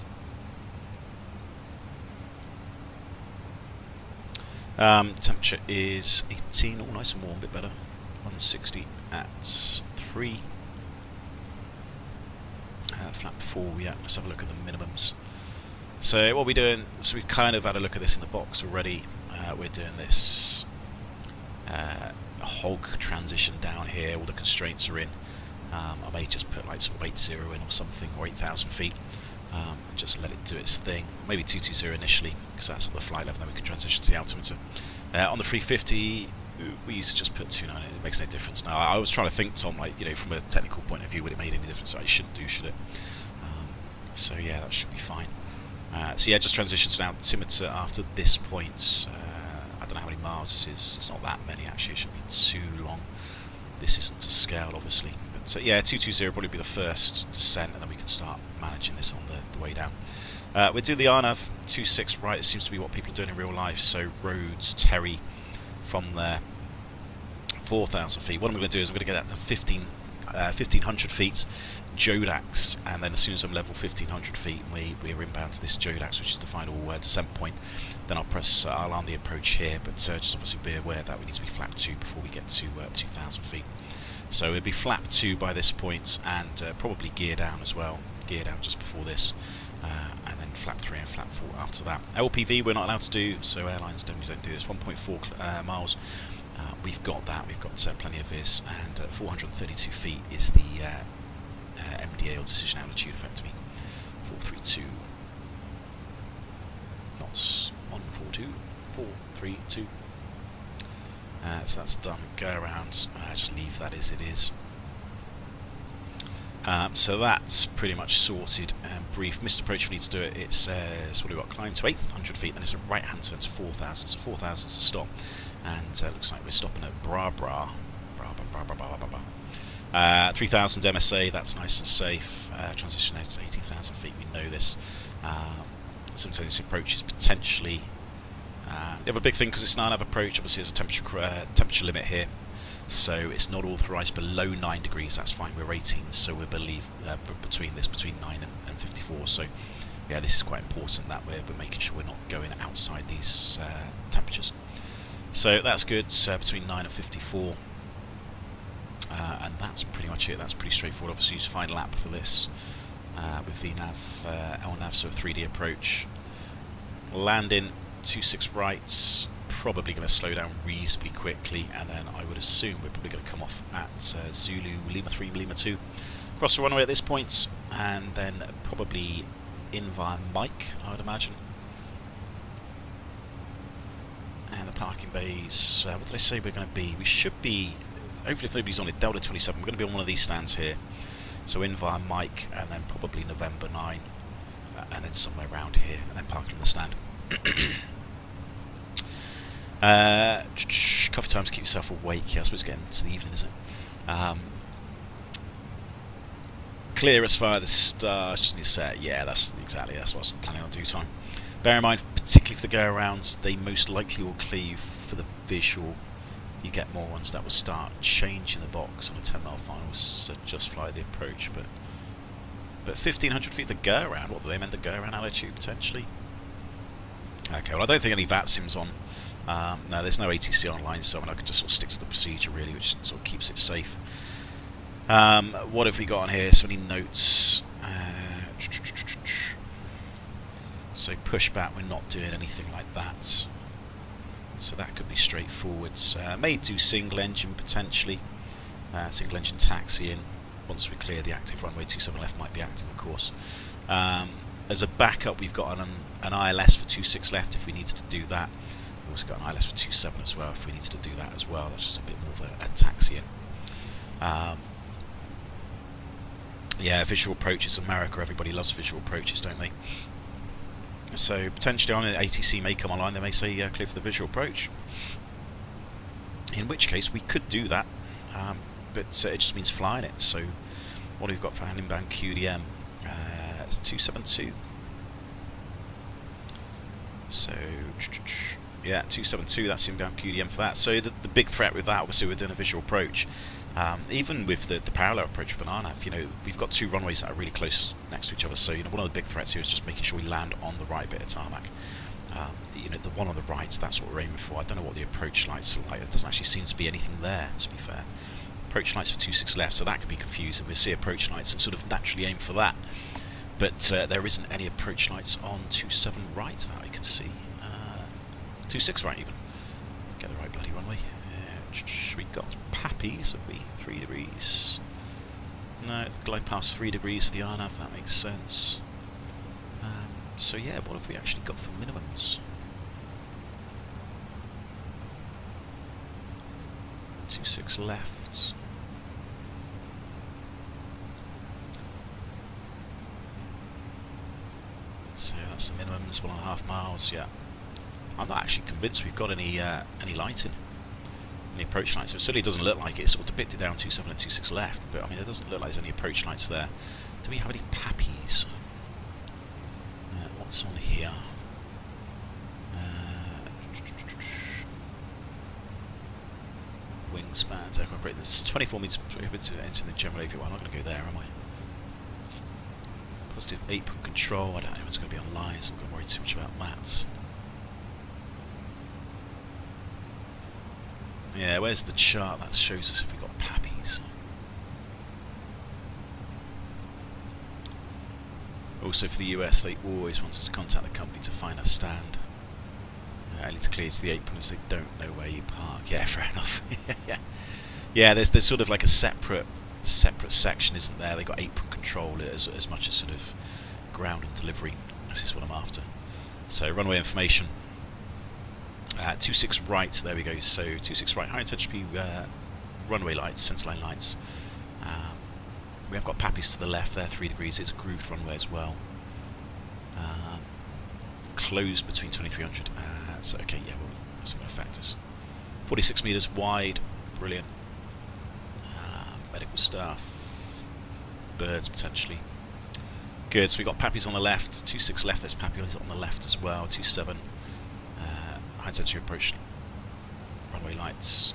A: Temperature is 18, all nice and warm, a bit better. 160 at 3. Flap 4, yeah, let's have a look at the minimums. So what we're doing, so we've kind of had a look at this in the box already. We're doing this hog transition down here, all the constraints are in. I may just put like sort of 80 in or something, or 8,000 feet, and just let it do its thing. Maybe 220 initially, because that's at the flight level, then we can transition to the altimeter. On the 350, we used to just put 290, it makes no difference. Now, I was trying to think, Tom, like, you know, from a technical point of view, would it make any difference? I shouldn't do, should it? So yeah, that should be fine. So yeah, just transition to an altimeter after this point. I don't know how many miles this is. It's not that many, actually. It shouldn't be too long. This isn't to scale, obviously. But yeah, 220 will probably be the first descent, and then we can start managing this on the way down. We'll do the RNAV 26 right. It seems to be what people are doing in real life. So Rhodes, Terry, from there, 4,000 feet. What I'm going to do is I'm going to get at the 1,500 feet, Jodax, and then as soon as I'm level 1,500 feet, we're inbound to this Jodax, which is the final descent point. Then I'll arm the approach here, but just obviously be aware that we need to be flap 2 before we get to 2,000 feet. So it'll be flap 2 by this point, and probably gear down as well, gear down just before this, and then flap 3 and flap 4 after that. LPV we're not allowed to do, so airlines don't do this. 1.4 miles. We've got that, we've got plenty of this, and 432 feet is the MDA, or decision altitude, effectively. 432 knots, 142, 432. So that's done, go around, just leave that as it is. So that's pretty much sorted and brief. Missed approach, if we need to do it, it says, what do we got, climb to 800 feet, then it's a right hand turn to 4,000, so 4,000 is a stop, and looks like we're stopping at Bra. 3,000 MSA, that's nice and safe. Transition to 18,000 feet, we know this. Simultaneous approach is potentially... the other big thing, because it's an RNAV approach, obviously there's a temperature limit here. So it's not authorised below 9 degrees, that's fine, we're 18, so we believe between 9 and 54, so yeah, this is quite important that we're making sure we're not going outside these temperatures. So that's good, between 9 and 54, and that's pretty much it. That's pretty straightforward. Obviously use final lap for this with VNAV, LNAV, so a 3D approach. Landing 26 right, probably going to slow down reasonably quickly, and then I would assume we're probably going to come off at Zulu Lima 3, Lima 2, cross the runway at this point, and then probably in via Mike, I would imagine. And the parking bays, what did I say we're going to be? We should be, hopefully if nobody's on it, Delta 27, we're going to be on one of these stands here. So in via Mike, and then probably November 9, and then somewhere around here, and then parking on the stand. Coffee time to keep yourself awake. Yeah, I suppose it's getting into the evening, isn't it? Clear as far as the stars, just need to set. Yeah, that's what I was planning on do time. Bear in mind, particularly for the go-arounds, they most likely will clear you for the visual. You get more ones that will start changing the box on a 10-mile final, so just fly the approach. But 1,500 feet the go-around, what do they meant the go-around altitude, potentially? Okay, well I don't think any VAT sims on. No, there's no ATC online, so I could just sort of stick to the procedure really, which sort of keeps it safe. What have we got on here? So many notes. So pushback, we're not doing anything like that. So that could be straightforward. May do single engine potentially. Single engine taxiing. Once we clear the active runway, 27 left might be active, of course. As a backup, we've got an ILS for 26 left if we needed to do that. We've also got an ILS for 27 as well if we needed to do that as well. That's just a bit more of a taxiing. Yeah, visual approaches. America, everybody loves visual approaches, don't they? So potentially on an ATC may come online, they may say clear for the visual approach. In which case we could do that, but it just means flying it. So what have we got for an inbound QDM? It's 272. So yeah, 272. That's inbound QDM for that. So the big threat with that, obviously, we're doing a visual approach. Even with the parallel approach of an RNAV, you know, we've got two runways that are really close next to each other. So you know, one of the big threats here is just making sure we land on the right bit of tarmac. You know, the one on the right, that's what we're aiming for. I don't know what the approach lights are like. There doesn't actually seem to be anything there, to be fair. Approach lights for 26 left, so that could be confusing. We'll see approach lights and sort of naturally aim for that. But there isn't any approach lights on 27 right that I can see. 26 right even. Get the right bloody runway. We got Pappies, have we? 3 degrees. No, glide past 3 degrees for the RNAV, that makes sense. So yeah, what have we actually got for minimums? 26 left. So that's the minimums, 1.5 miles, yeah. I'm not actually convinced we've got any lighting. Any approach lights. So it certainly doesn't look like it. It's sort of depicted down 27 and 26 left, but I mean it doesn't look like there's any approach lights there. Do we have any Pappies? What's on here? Wingspan, takeoff rate. There's 24 meters prohibited to enter the general aviation. Well, I'm not going to go there, am I? Positive apron control. I don't know anyone's going to be online, so I'm not going to worry too much about that. Yeah, where's the chart that shows us if we've got Pappies? Also for the US, they always want us to contact the company to find a stand. Only to clear to the apron as they don't know where you park. Yeah, fair enough. Yeah, there's sort of like a separate section, isn't there? They've got apron control as much as sort of ground and delivery. This is what I'm after. So runway information. 26 right, there we go. So 26 right, high intensity runway lights, centerline lights. We have got Pappies to the left there, 3 degrees. It's a grooved runway as well. Closed between 2300. So okay, yeah, well, that's not going to affect us. 46 meters wide, brilliant. Medical staff, birds potentially. Good. So we got Pappies on the left, 26 left. There's Pappies on the left as well. 27. High intensity approach runway lights.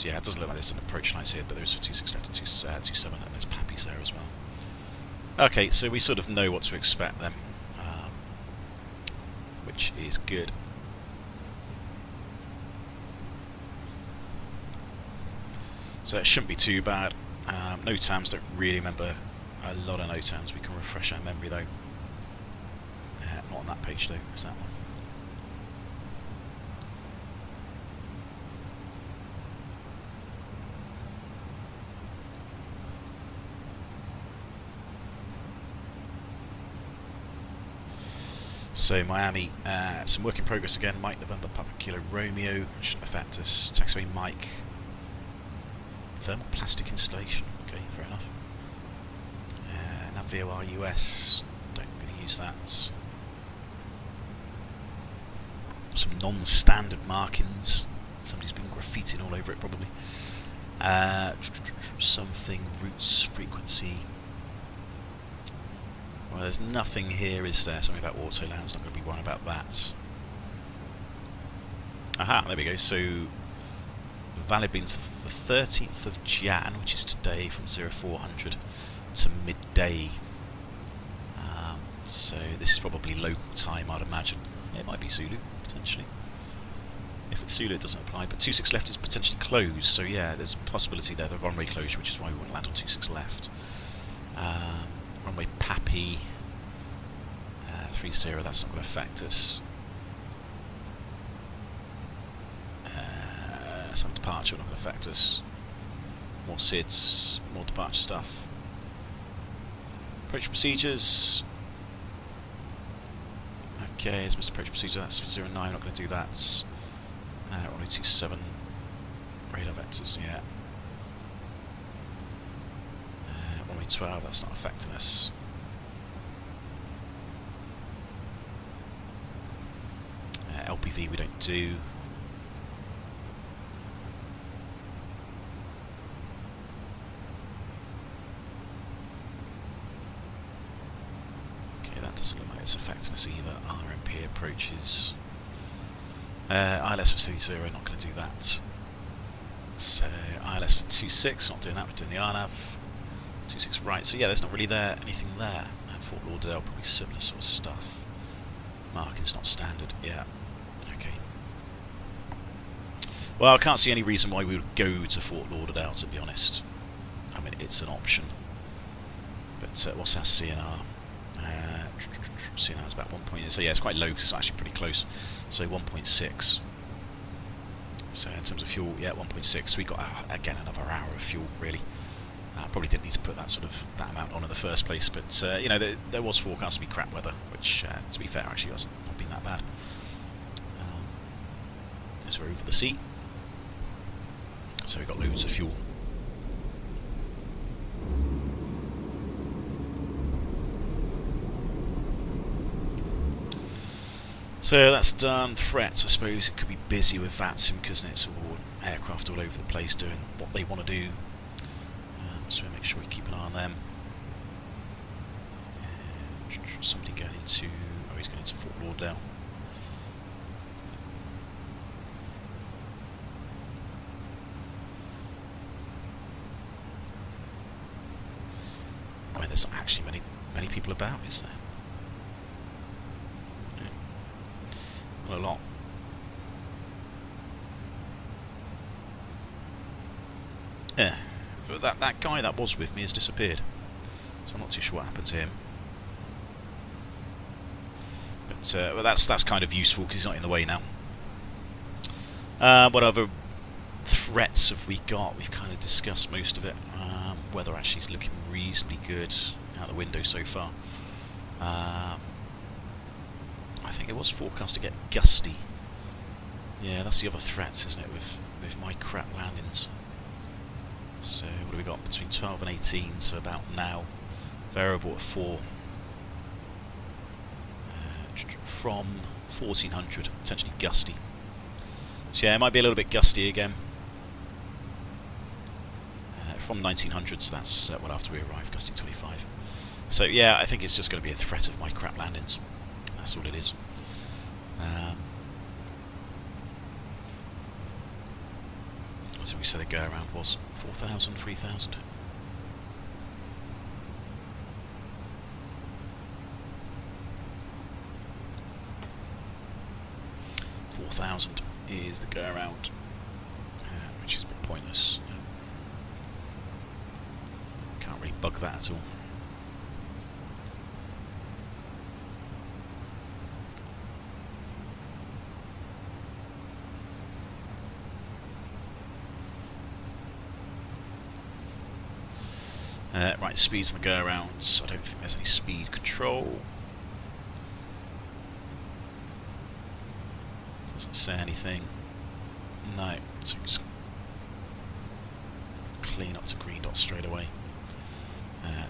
A: Yeah, it doesn't look like there's an approach lights here, but there's for 26 left and 27, and there's Pappies there as well. Okay, so we sort of know what to expect then, which is good. So it shouldn't be too bad. NOTAMs, don't really remember a lot of NOTAMs. We can refresh our memory though. Not on that page though, is that one? So Miami, some work in progress again. Mike November Papa Kilo Romeo, shouldn't affect us. Taxiway Mike. Thermal plastic installation. Okay, fair enough. Nav VOR US. Don't really use that. Some non-standard markings. Somebody's been graffitiing all over it probably. Something routes frequency. Well, there's nothing here, is there? Something about auto land's not going to be one about that. Aha, there we go. So valid beans the 13th of Jan, which is today, from 0400 to midday. So this is probably local time, I'd imagine. Yeah, it might be Zulu potentially. If it's Zulu, it doesn't apply. But 26 left is potentially closed, so yeah, there's a possibility there, the runway closure, which is why we won't land on 26 left. Runway Pappy 30, that's not going to affect us. Some departure not going to affect us. More SIDS, more departure stuff. Approach procedures. Okay, as Mr. Approach procedure, that's for 09, not going to do that. Runway 27, radar vectors, yeah. Runway 12, that's not affecting us. LPV we don't do. Okay, that doesn't look like it's affecting us either. RMP approaches. ILS for 30, not going to do that. So ILS for 26, not doing that, we're doing the RNAV. 26 right, so yeah, there's not really anything there. And Fort Lauderdale, probably similar sort of stuff. Marking's not standard, yeah. Okay. Well, I can't see any reason why we would go to Fort Lauderdale, to be honest. I mean, it's an option. But what's our CNR? CNR is about 1.8, so yeah, it's quite low because it's actually pretty close. So 1.6. So in terms of fuel, yeah, 1.6. So we got again another hour of fuel, really. Probably didn't need to put that amount on in the first place, but you know, there was forecast to be crap weather, which, to be fair, actually hasn't not been that bad. As we're over the sea, so we've got loads of fuel. So that's done. Threats, I suppose it could be busy with VATSIM because it's all aircraft all over the place doing what they want to do. So make sure we keep an eye on them. Somebody going into, oh, he's going into Fort Lauderdale. I mean, there's not actually many people about, is there? Not a lot. Yeah. That guy that was with me has disappeared, so I'm not too sure what happened to him. But well, that's kind of useful because he's not in the way now. What other threats have we got? We've kind of discussed most of it. Weather actually is looking reasonably good out the window so far. I think it was forecast to get gusty. Yeah, that's the other threats, isn't it, with my crap landings. So what have we got? Between 12 and 18, so about now. Variable at 4. From 1400, potentially gusty. So yeah, it might be a little bit gusty again. From 1900, so that's well after we arrive, gusty 25. So yeah, I think it's just going to be a threat of my crap landings. That's all it is. What did we say the go around was? 4,000, 3,000? Is the go around, which is a bit pointless. Can't really bug that at all. Right, speeds on the go arounds. I don't think there's any speed control. Doesn't say anything. No, so just clean up to green dot straight away.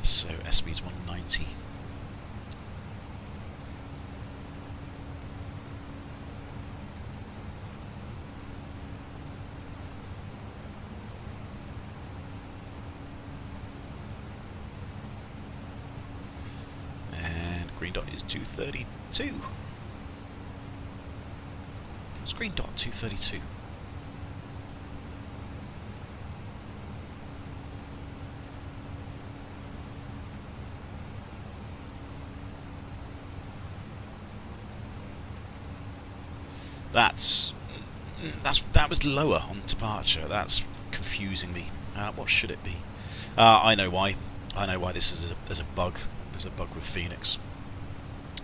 A: So SB's 190. And green dot is 232. What's green dot 232? That was lower on departure. That's confusing me. What should it be? I know why. I know why this is there's a bug. There's a bug with Phoenix.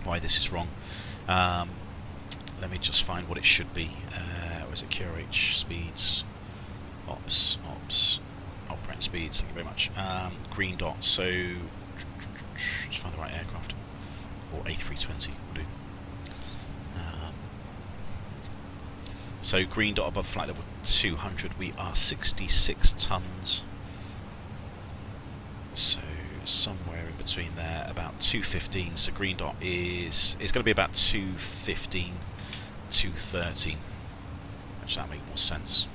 A: Why this is wrong. Let me just find what it should be. Was it QRH speeds? Ops. Operating speeds. Thank you very much. Green dot. So let's find the right aircraft. Or A320 will do. So green dot above flight level 200, we are 66 tons. So somewhere in between there, about 215. So green dot is going to be about 215, 213. Which that make more sense.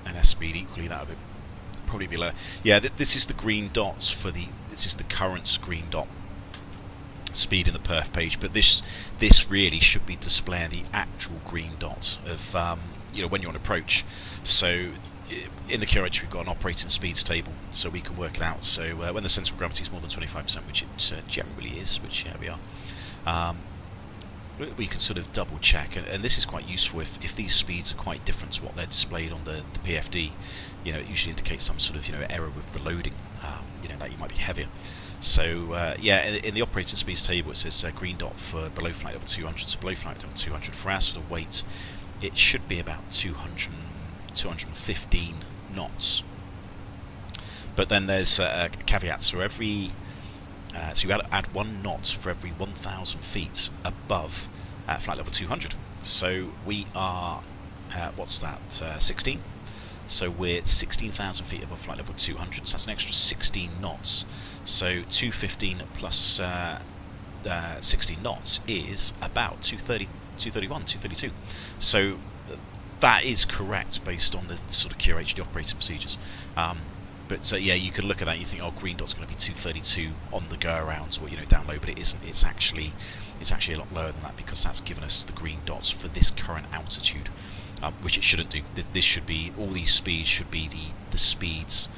A: And airspeed equally, that would probably be lower. Yeah, this is the green dots for this is the current green dot speed in the perf page, but this really should be displaying the actual green dot of when you're on approach. So in the QRH we've got an operating speeds table, so we can work it out. So when the centre of gravity is more than 25%, which it generally is, which we are, we can sort of double check, and this is quite useful if these speeds are quite different to what they're displayed on the PFD. It usually indicates some sort of error with the loading, that you might be heavier. So yeah, in the operating speeds table it says green dot for below flight level 200. So below flight level 200 for our sort of weight, it should be about 215 knots. But then there's a caveat. So every so you add 1 knot for every 1,000 feet above flight level 200. So we are what's that? 16. So we're 16,000 feet above flight level 200. So that's an extra 16 knots. So 215 plus 16 knots is about 230, 231, 232. So that is correct based on the sort of QRHD operating procedures. But yeah, you could look at that and you think, oh, green dot's going to be 232 on the go arounds, or down low, but it isn't. It's actually a lot lower than that, because that's given us the green dots for this current altitude, which it shouldn't do. This should be, all these speeds should be the speeds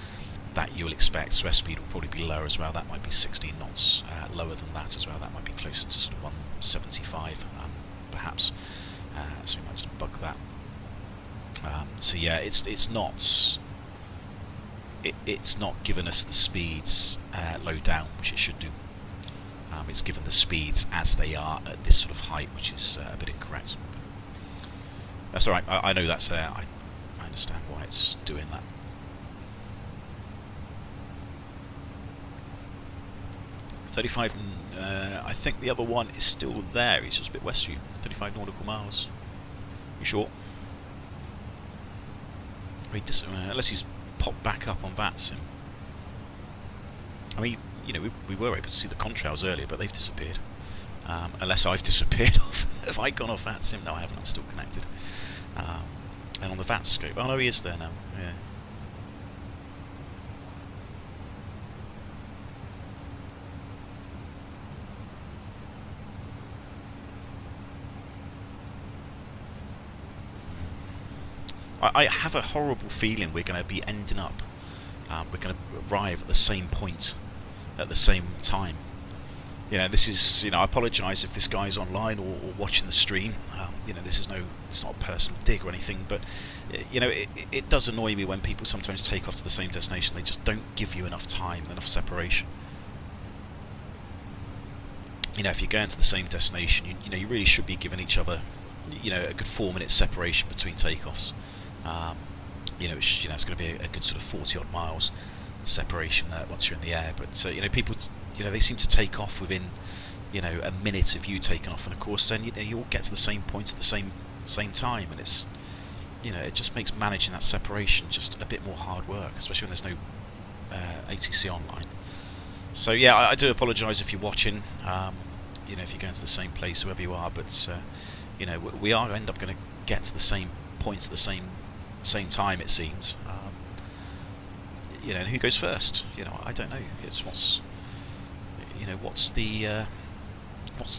A: that you'll expect. So airspeed will probably be lower as well. That might be 16 knots lower than that as well. That might be closer to sort of 175 perhaps. So we might just bug that. So yeah, it's not given us the speeds low down, which it should do. It's given the speeds as they are at this sort of height, which is a bit incorrect. That's alright, I know that's there. I understand why it's doing that. $35, I think the other one is still there. It's just a bit west of you. 35 nautical miles. You sure? Unless he's popped back up on VATSIM. I mean, we were able to see the contrails earlier, but they've disappeared. Unless I've disappeared off. Have I gone off VATSIM? No, I haven't. I'm still connected. And on the VAT scope, oh no, he is there now. Yeah. I have a horrible feeling we're going to be ending up, we're going to arrive at the same point at the same time. This is, I apologise if this guy's online or watching the stream. This is it's not a personal dig or anything, but it does annoy me when people sometimes take off to the same destination. They just don't give you enough time, enough separation. If you're going to the same destination, you really should be giving each other, a good 4 minute separation between takeoffs. It's going to be a good sort of 40 odd miles separation once you're in the air. But people, they seem to take off within, a minute of you taking off, and of course then you all get to the same point at the same time, and it's, it just makes managing that separation just a bit more hard work, especially when there's no ATC online. So yeah, I do apologise if you're watching, if you're going to the same place, whoever you are, but we are end up going to get to the same points at the same time, it seems. And who goes first? I don't know. It's what's the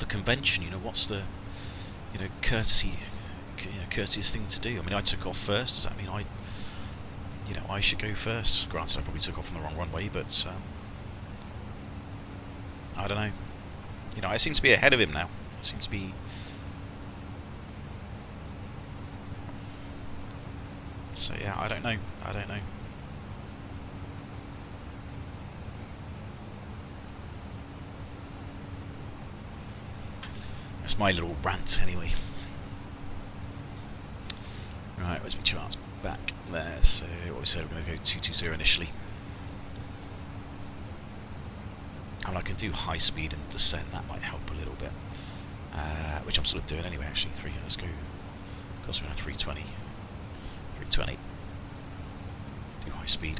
A: convention? What's the courteous thing to do? I mean, I took off first. Does that mean I should go first? Granted, I probably took off on the wrong runway, but I don't know. I seem to be ahead of him now. I seem to be. So yeah, I don't know. That's my little rant anyway. Right, where's my charts? Back there. So what we said, we're going to go 220 initially. And I can do high speed and descent, that might help a little bit. Which I'm sort of doing anyway, actually. Let's go. Because we're on a 320. 320. Do high speed.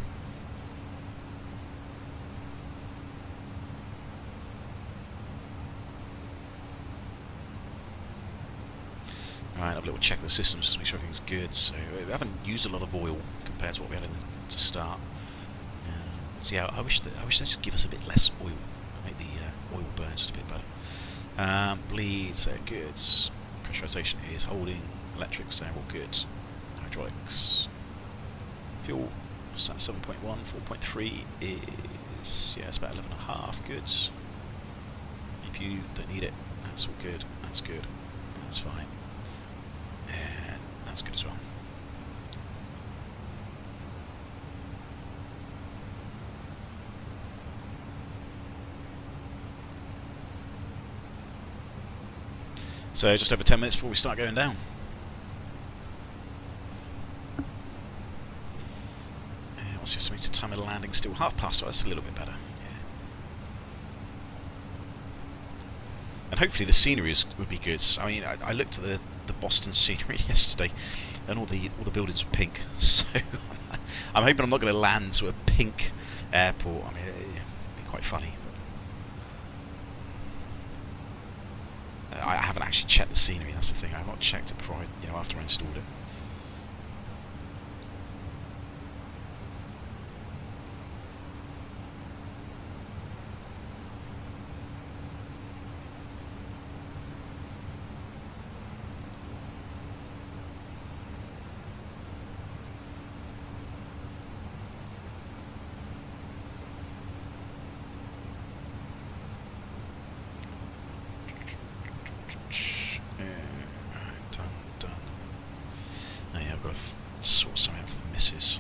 A: Right, have a little check of the systems, just make sure everything's good. So we haven't used a lot of oil compared to what we had to start. So yeah, I wish they'd just give us a bit less oil, make the oil burn just a bit better. Bleeds, they're good. Pressurization is holding. Electrics, they're all good. Hydraulics. Fuel, what's that? 7.1, 4.3 is, yeah, it's about 11.5. Good. APU, don't need it. That's all good. That's good. That's fine. And that's good as well. So just over 10 minutes before we start going down. What's the estimated time of the landing? Still past, so that's a little bit better. Yeah. And hopefully the scenery would be good. I mean, I looked at the Boston scenery yesterday, and all the buildings were pink. So I'm hoping I'm not going to land to a pink airport. I mean, it'd be quite funny. I haven't actually checked the scenery. That's the thing. I've not checked it before, after I installed it. I've got to sort something out for the missus.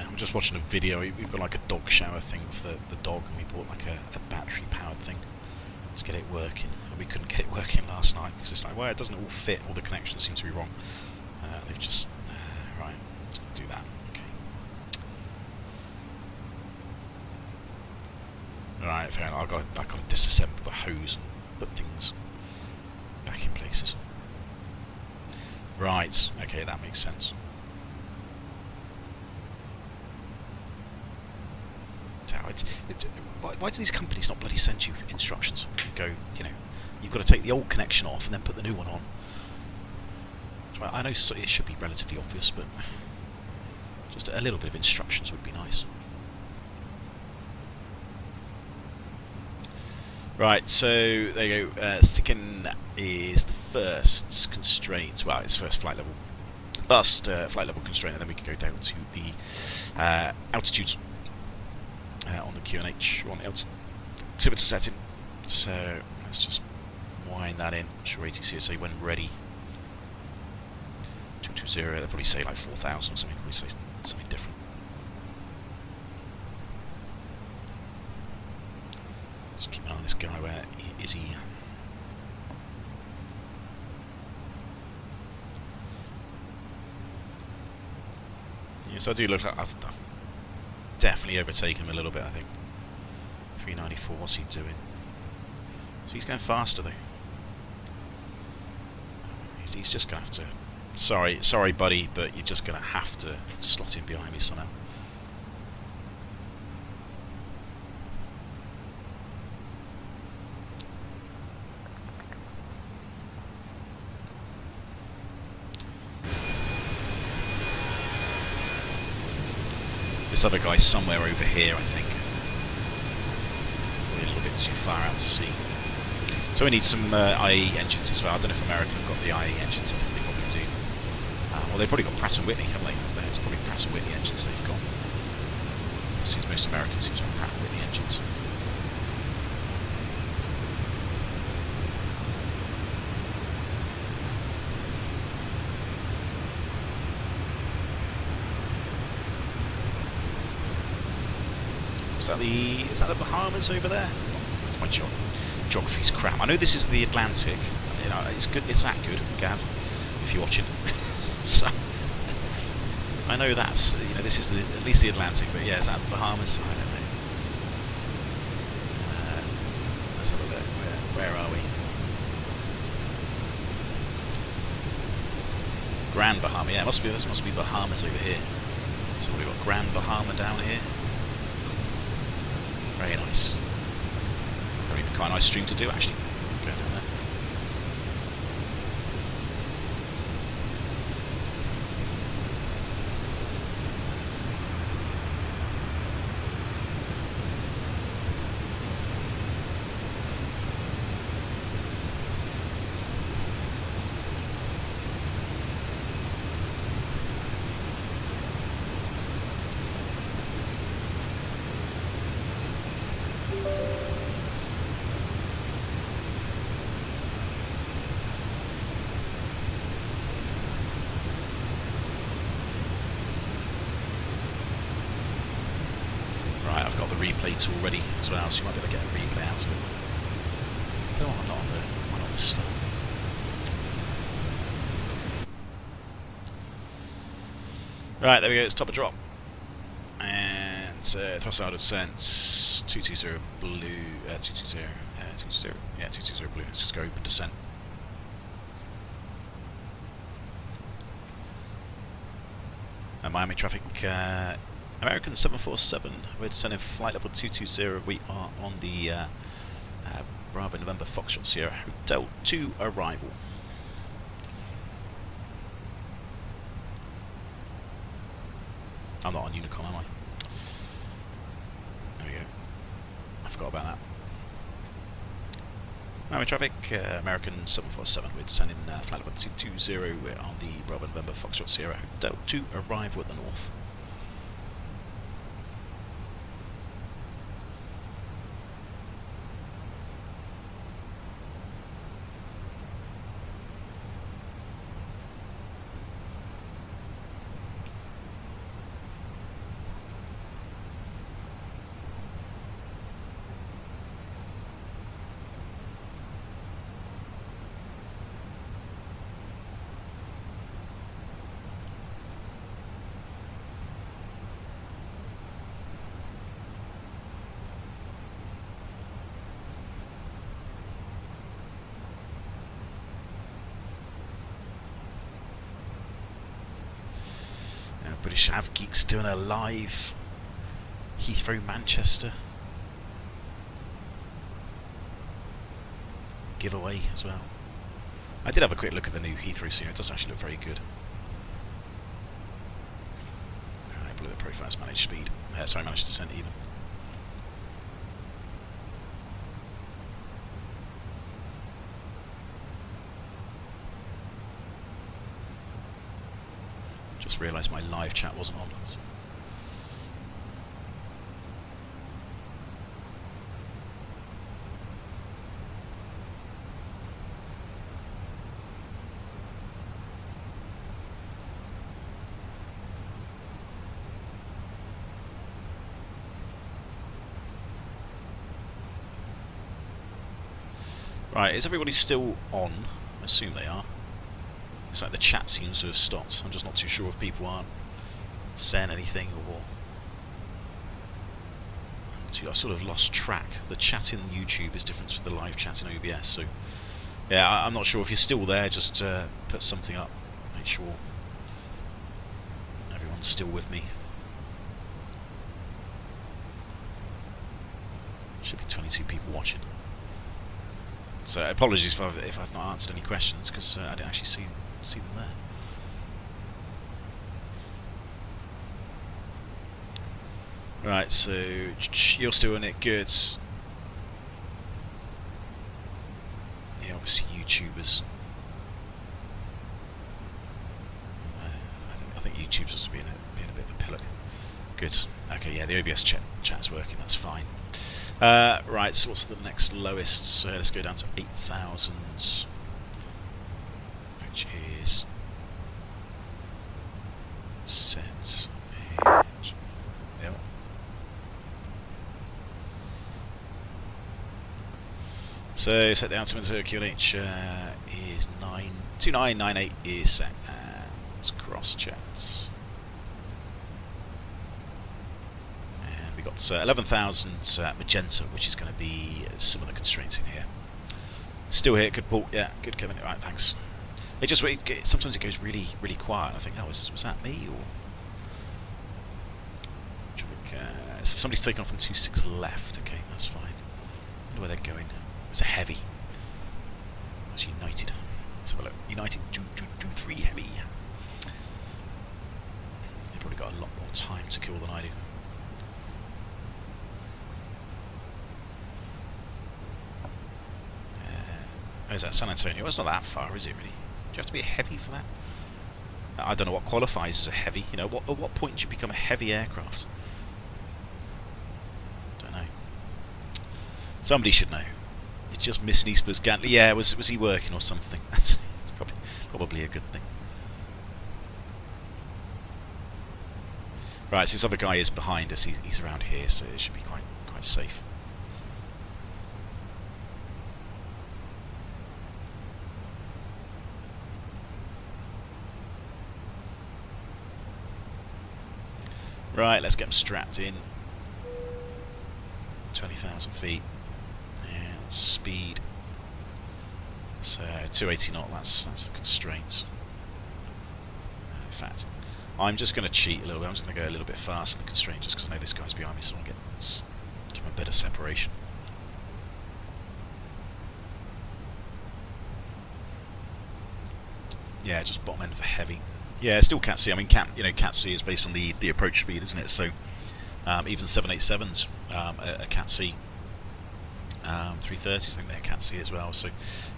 A: I'm just watching a video. We've got like a dog shower thing for the dog, and we bought like a battery powered thing to get it working, and we couldn't get it working last night because it's like, well, it doesn't all fit, all the connections seem to be wrong. They've just right, do that. Okay. Right, fair enough. I've got to disassemble the hose and put things back in places. Right, okay, that makes sense. Why do these companies not bloody send you instructions? Go, you know, you've got to take the old connection off and then put the new one on. Well, I know it should be relatively obvious, but just a little bit of instructions would be nice. Right, so there you go. Second is the first constraint. Well, it's first flight level. Last flight level constraint, and then we can go down to the altitudes on the QNH on altimeter setting. So let's just wind that in. Sure, ATC say when ready. 220. They'll probably say like 4,000 or something. Probably say something different. Just keep an eye on this guy. Where is he? Yeah, so I do look like I've definitely overtaken him a little bit, I think. 394, what's he doing? So he's going faster though. He's just going to have to... Sorry buddy, but you're just going to have to slot in behind me somehow. This other guy's somewhere over here, I think. A little bit too far out to sea. So we need some IE engines as well. I don't know if American have got the IE engines. I think they probably do. Well, they've probably got Pratt & Whitney, haven't they? It's probably Pratt & Whitney engines they've got. Seems most Americans seem to have Pratt & Whitney engines. Is that the Bahamas over there? My geography's crap. I know this is the Atlantic. You know, it's good. It's that good, Gav, if you're watching. So I know that's, you know, this is at least the Atlantic. But yeah, is that the Bahamas? I don't know. Let's have a look. Where are we? Grand Bahama. Yeah, this must be Bahamas over here. So we've got Grand Bahama down here. Very nice. Probably be quite a nice stream to do, actually. Go down there. I've got the replay tool ready as well, so you might be able to get a replay out of it. No, I'm not on the start. Right, there we go, it's top of drop. And thrust out of descent, 220 blue, 220, yeah, 220 blue. Let's just go open descent. Miami traffic, American 747, we're descending flight level 220, we are on the Bravo November Foxtrot Sierra Hotel 2 arrival. I'm not on Unicom, am I? There we go. I forgot about that. Miami traffic, American 747, we're descending flight level 220, we're on the Bravo November Foxtrot Sierra Hotel 2 arrival at the north. Polish Av Geeks doing a live Heathrow Manchester giveaway as well. I did have a quick look at the new Heathrow scene. It does actually look very good. Blew the profiles, managed speed. Sorry, managed descent even. Just realised my live chat wasn't on. Right, is everybody still on? I assume they are. It's like the chat seems to have stopped. I'm just not too sure if people aren't saying anything or... I've sort of lost track. The chat in YouTube is different to the live chat in OBS, so... Yeah, I'm not sure if you're still there, just put something up. Make sure everyone's still with me. Should be 22 people watching. So apologies if I've not answered any questions, because I didn't actually see them there. Right, so you're still in it, good. Yeah, obviously YouTubers. I think YouTube's just being a bit of a pillock. Good. Okay, yeah, the OBS chat's working. That's fine. Right, so what's the next lowest? So let's go down to 8,000, which is set. Yep. So set the altimeter to QNH is 2998 is set, and let's cross checked. We've got 11,000 magenta, which is going to be some of the constraints in here. Still here, good Paul. Yeah, good Kevin. Right, thanks. It just sometimes it goes really, really quiet. I think, oh, was that me or? So somebody's taken off on 26 left. Okay, that's fine. I wonder where they're going. It's a heavy. It's United. Let's have a look. United 223 heavy. They've probably got a lot more time to kill than I do. Oh, is that San Antonio? Well, it's not that far, is it, really? Do you have to be a heavy for that? I don't know what qualifies as a heavy. You know, at what point do you become a heavy aircraft? Don't know. Somebody should know. You just missed Nispa's Gantley. Yeah, was he working or something? It's probably a good thing. Right, so this other guy is behind us. He's around here, so it should be quite safe. Right, let's get them strapped in. 20,000 feet. And speed. So 280 knot, that's the constraint. In fact, I'm just going to cheat a little bit. I'm just going to go a little bit faster than the constraint just because I know this guy's behind me, so I'll give him a bit of separation. Yeah, just bottom end for heavy. Yeah, still Cat C. I mean, Cat C is based on the approach speed, isn't it? So even 787s are Cat C. 330s, I think they're Cat C as well. So,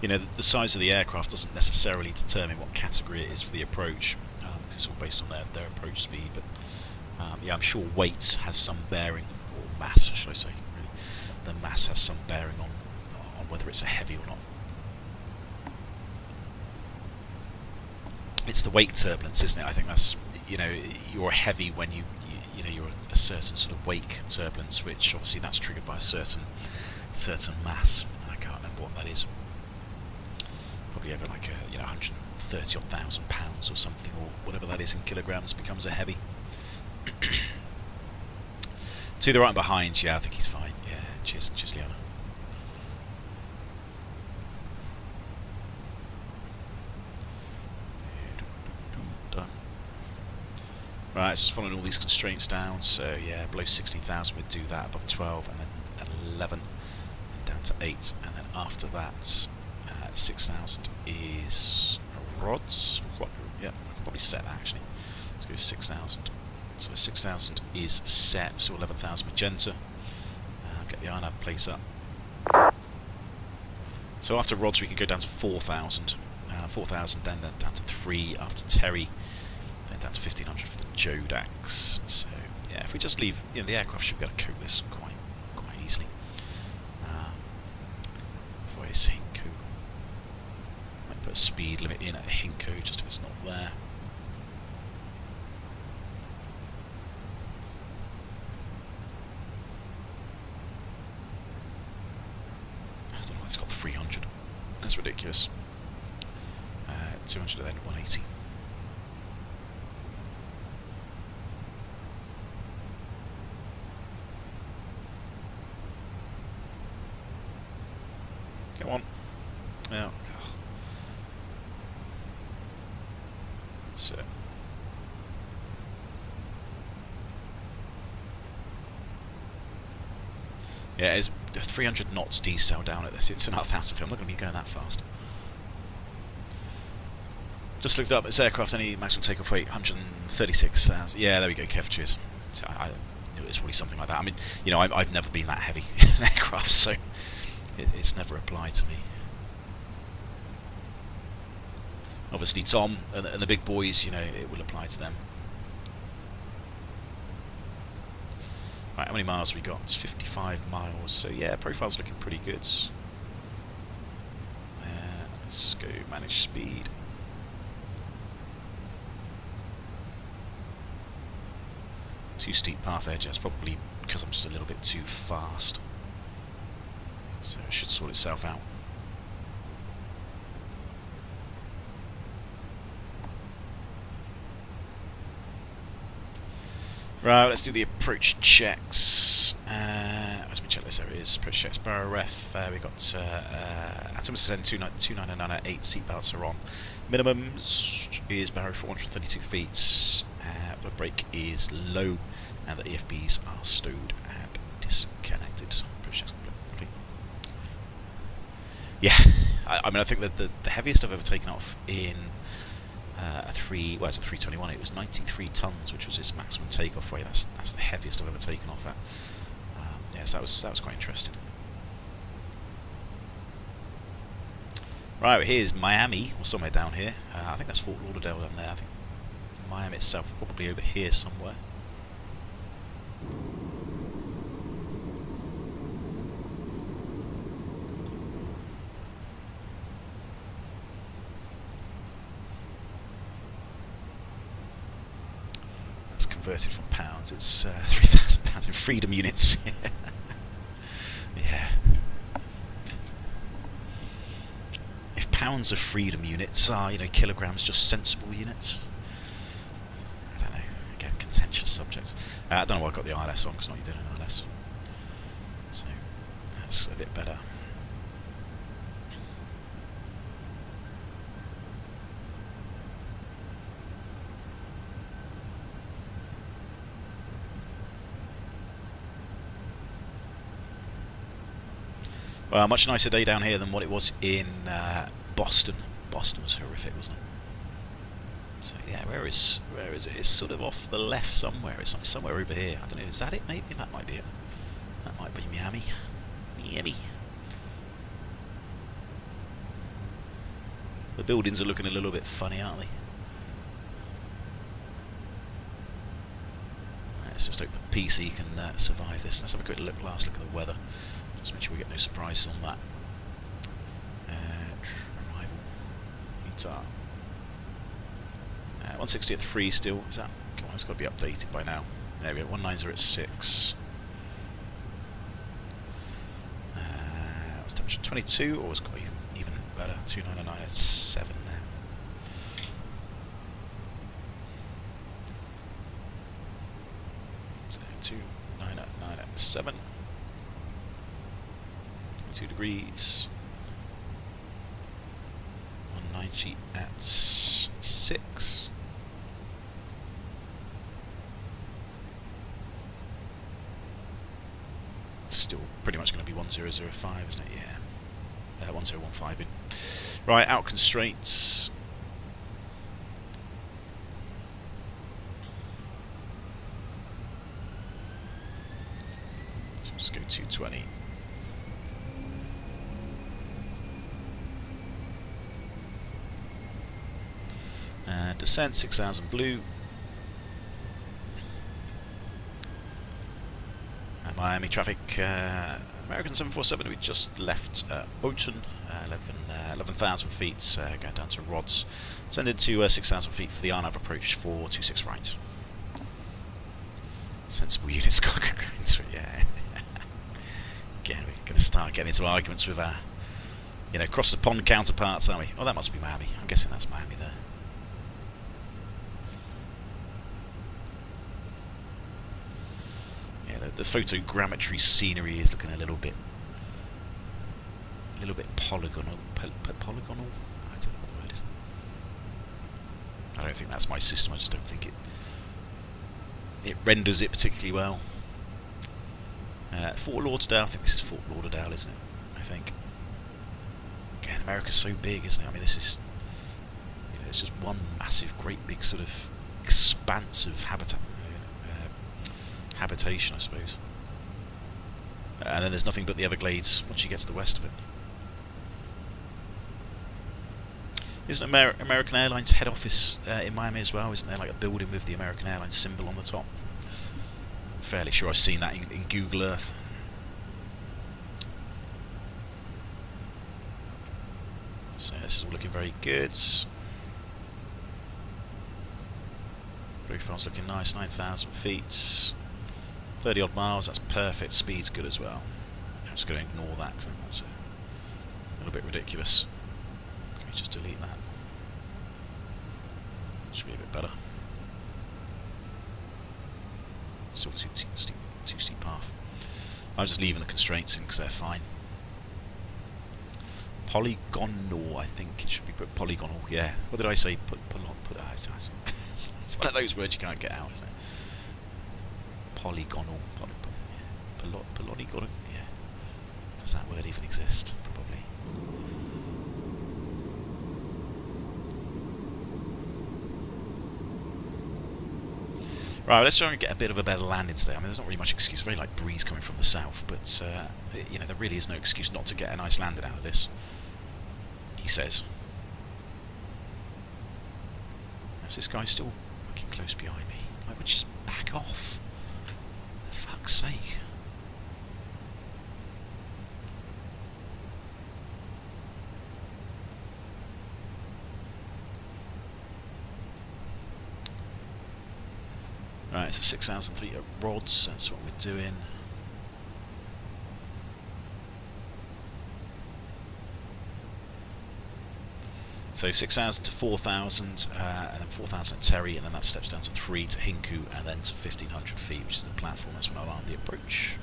A: you know, the size of the aircraft doesn't necessarily determine what category it is for the approach. It's all based on their approach speed. But yeah, I'm sure weight has some bearing, or mass, should I say? Really, the mass has some bearing on whether it's a heavy or not. It's the wake turbulence, isn't it? I think that's, you know, you're heavy when you know, you're a certain sort of wake turbulence, which obviously that's triggered by a certain mass. I can't remember what that is. Probably over like 130 odd thousand pounds or something, or whatever that is in kilograms, becomes a heavy. To the right and behind, yeah, I think he's fine. Yeah, cheers, Leona. Right, it's just following all these constraints down. So yeah, below 16,000 we'd do that, above 12, and then 11, and down to 8, and then after that, 6,000 is rods. Yeah, I can probably set that actually. Let's go 6,000. So 6,000 is set. So 11,000 magenta. Get the INAV place up. So after rods, we can go down to 4,000. 4,000, then down to 3 after Terry, then down to 1,500 for the Jodax. So yeah, if we just leave, the aircraft should be able to cope this quite easily. Voice Hinko. Might put a speed limit in at Hinko just if it's not there. I don't know why it's got 300. That's ridiculous. 200 and then 180. Come on. Yeah. So. Yeah, it's 300 knots decel down at this. It's 2,500 feet. I'm not going to be going that fast. Just looked up, its aircraft any maximum takeoff weight 136,000. Yeah, there we go, Kev, cheers. So I knew it was probably something like that. I mean, I've never been that heavy in an aircraft, so it's never applied to me. Obviously, Tom and the big boys, it will apply to them. Right, how many miles have we got? It's 55 miles, so yeah, profile's looking pretty good. Let's go manage speed. Too steep path edge, that's probably because I'm just a little bit too fast. So it should sort itself out. Right, let's do the approach checks. Where's my checklist? There it is. Approach checks, barrow ref. We got Atomus N 2999 at 8 seatbelts are on. Minimum is barrow 432 feet. The brake is low, and the EFBs are stowed and disconnected. Approach checks complete. Yeah, I mean, I think that the heaviest I've ever taken off in it's a 321. It was 93 tons, which was its maximum takeoff weight. That's the heaviest I've ever taken off at. Yes, that was quite interesting. Right, here's Miami, or somewhere down here. I think that's Fort Lauderdale down there. I think Miami itself probably over here somewhere. Converted from pounds, it's 3,000 pounds in freedom units. Yeah. If pounds are freedom units, are kilograms just sensible units? I don't know. Again, contentious subject. I don't know why I got the ILS on, because not you did an ILS. So that's a bit better. Well, a much nicer day down here than what it was in Boston. Boston was horrific, wasn't it? So yeah, where is it? It's sort of off the left somewhere. It's like somewhere over here. I don't know. Is that it? Maybe that might be it. That might be Miami. Miami. The buildings are looking a little bit funny, aren't they? Right, let's just hope the PC can survive this. Let's have a quick last look at the weather. Just make sure we get no surprises on that. Arrival. Utah. 160 at 3 still. Is that? Come on, it's got to be updated by now. There we go. 190 at 6. What's temperature? 22, or it's got even better. 299 at 7 now. So 299 at 7. 2 degrees. 190 at 6. still pretty much going to be 1005, isn't it? Yeah. 1015 in. Right, out constraints. So just go 220. Descent 6000 blue. Miami traffic, American 747, we just left Oton, 11,000 feet, going down to Rods. Send into 6,000 feet for the RNAV approach for 26 right. Sensible units got going through, yeah. Again, we're going to start getting into arguments with our, across the pond counterparts, aren't we? Oh, that must be Miami. I'm guessing that's Miami there. The photogrammetry scenery is looking a little bit polygonal. Polygonal? I don't know what the word is. I don't think that's my system. I just don't think it renders it particularly well. Fort Lauderdale. I think this is Fort Lauderdale, isn't it? I think. Again, America's so big, isn't it? I mean, this is it's just one massive, great big sort of expanse of habitation, I suppose. And then there's nothing but the Everglades once you get to the west of it. Isn't American Airlines head office in Miami as well? Isn't there like a building with the American Airlines symbol on the top? I'm fairly sure I've seen that in Google Earth. So this is all looking very good. Profile's looking nice, 9,000 feet. 30 odd miles, that's perfect. Speed's good as well. I'm just going to ignore that because I think that's a little bit ridiculous. Can we just delete that? Should be a bit better. Still too steep path. I'm just leaving the constraints in because they're fine. Polygonal, I think it should be put polygonal. Yeah. What did I say? It's one of those words you can't get out, isn't it? Polygonal, polygonal, yeah. Does that word even exist? Probably. Right, let's try and get a bit of a better landing today. I mean, there's not really much excuse. Very light breeze coming from the south, but there really is no excuse not to get a nice landing out of this. He says. Is this guy still fucking close behind me? Like, would you just back off? For fuck's sake. Right, it's a 6,000 feet at Rods, that's what we're doing. So 6,000 to 4,000, and then 4,000 at Terry, and then that steps down to 3 to Hinku, and then to 1,500 feet, which is the platform. That's when I'll arm the approach.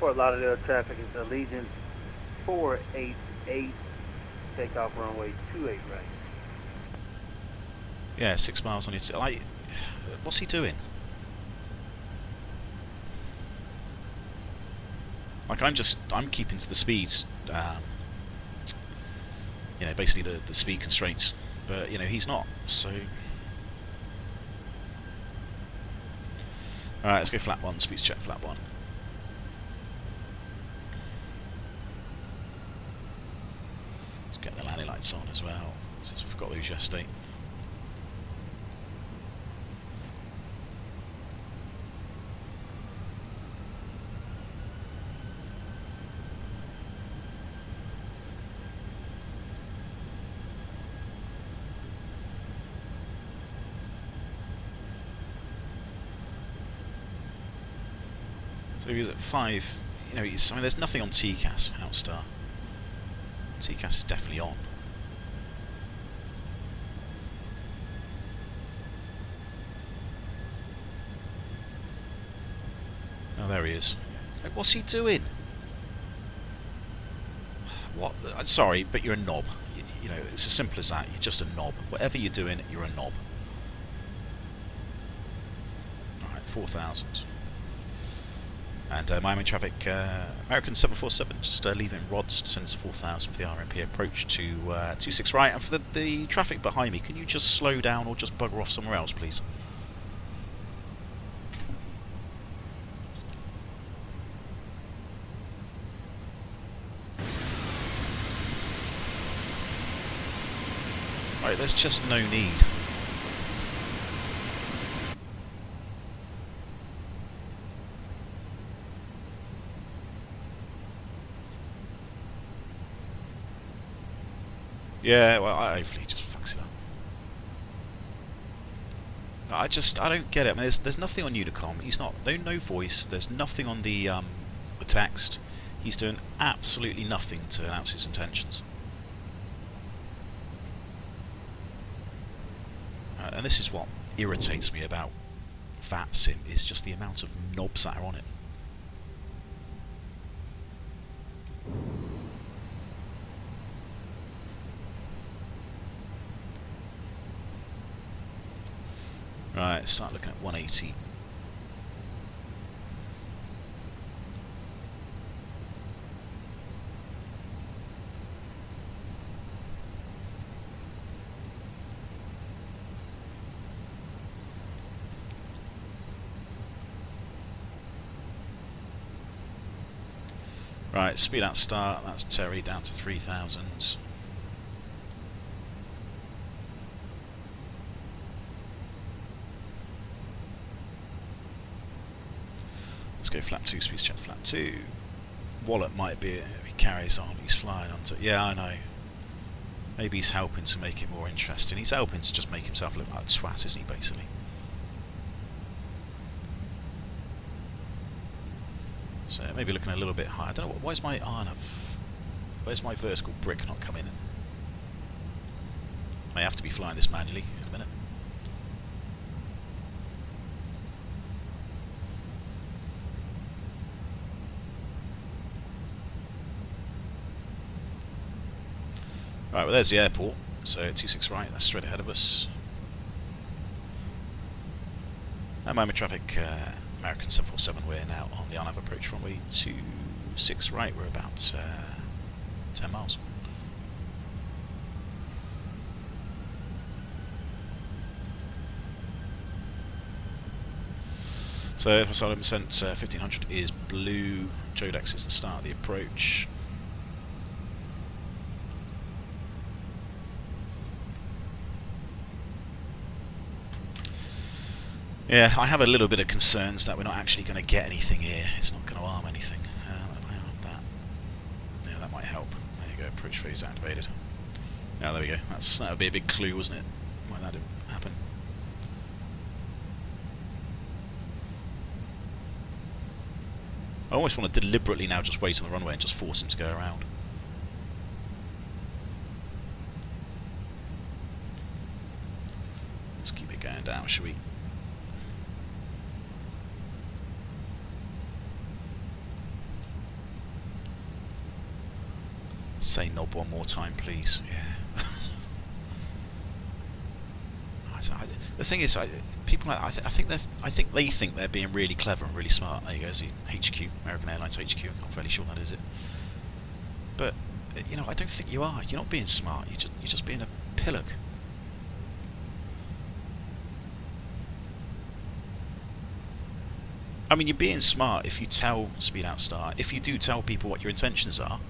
D: Fort Lauderdale traffic is Allegiant 488, takeoff runway 28 right.
A: Yeah, 6 miles on your... what's he doing? Like, I'm keeping to the speeds, basically the speed constraints, but, he's not, so... Alright, let's go flat 1, speeds check flat 1. Let's get the landing lights on as well, since I forgot those yesterday. So he's at 5, I mean, there's nothing on TCAS, Outstar. TCAS is definitely on. Oh, there he is. Like, what's he doing? What? Sorry, but you're a knob. It's as simple as that. You're just a knob. Whatever you're doing, you're a knob. Alright, 4,000. And Miami traffic, American 747, just leaving rods, descends 4,000 for the RMP approach to 26 right. And for the traffic behind me, can you just slow down or just bugger off somewhere else, please? Right, there's just no need. Yeah, well, hopefully he just fucks it up. I don't get it. I mean, there's nothing on Unicom. He's not, no voice. There's nothing on the text. He's doing absolutely nothing to announce his intentions. And this is what irritates me about VATSIM, is just the amount of knobs that are on it. Right, start looking at 180. Right, speed out start, that's Terry down to 3,000. Let's go flap 2, speed check flap 2. Wallet might be it if he carries on, he's flying onto. Yeah, I know. Maybe he's helping to make it more interesting. He's helping to just make himself look like a twat, isn't he, basically? So maybe looking a little bit higher. I don't know, where's my where's my vertical brick not coming in? May have to be flying this manually in a minute. Right, well there's the airport. So 26 right, that's straight ahead of us. And Miami traffic, American 747, we're now on the on-nav approach runway 26 right, we're about 10 miles. So for 7%, 1500 is blue, Jodex is the start of the approach. Yeah, I have a little bit of concerns that we're not actually going to get anything here. It's not going to arm anything. If I arm that, yeah, that might help. There you go, approach phase activated. Yeah, there we go. That would be a big clue, wasn't it? Why that didn't happen. I almost want to deliberately now just wait on the runway and just force him to go around. Let's keep it going down, shall we? Say knob one more time, please. Yeah. The thing is, people. I think they think they're being really clever and really smart. There you go, the HQ, American Airlines HQ. I'm fairly sure that is it. But you know, I don't think you are. You're not being smart. You're just being a pillock. I mean, you're being smart if you tell speed out start. If you do tell people what your intentions are.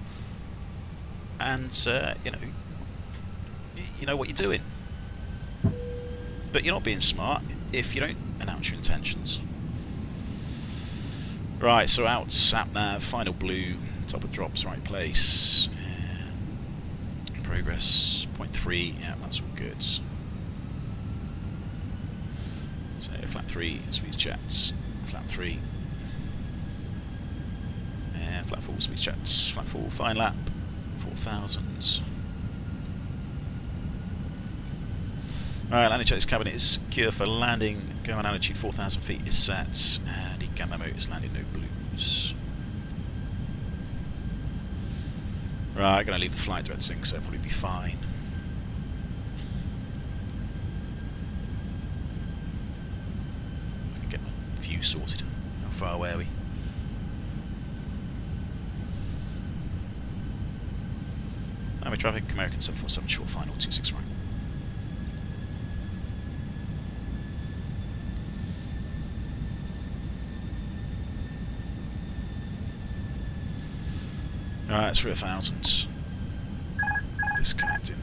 A: And you know what you're doing, but you're not being smart if you don't announce your intentions. Right, so out sat nav, final blue, top of drops, right place, progress 0.3. Yeah, that's all good. So flat 3, speed checks, flat 3, and flat 4, speed checks, flat 4, fine lap. 4,000. Alright, landing checks cabin is secure for landing. Going altitude 4,000 feet is set, and the gamma mode is landing no blues. Right, going to leave the flight directing, so it'll probably be fine. I can get my view sorted. How far away are we? Miami traffic, American 747, short final, 26 right. Alright, it's 3,000. Disconnecting.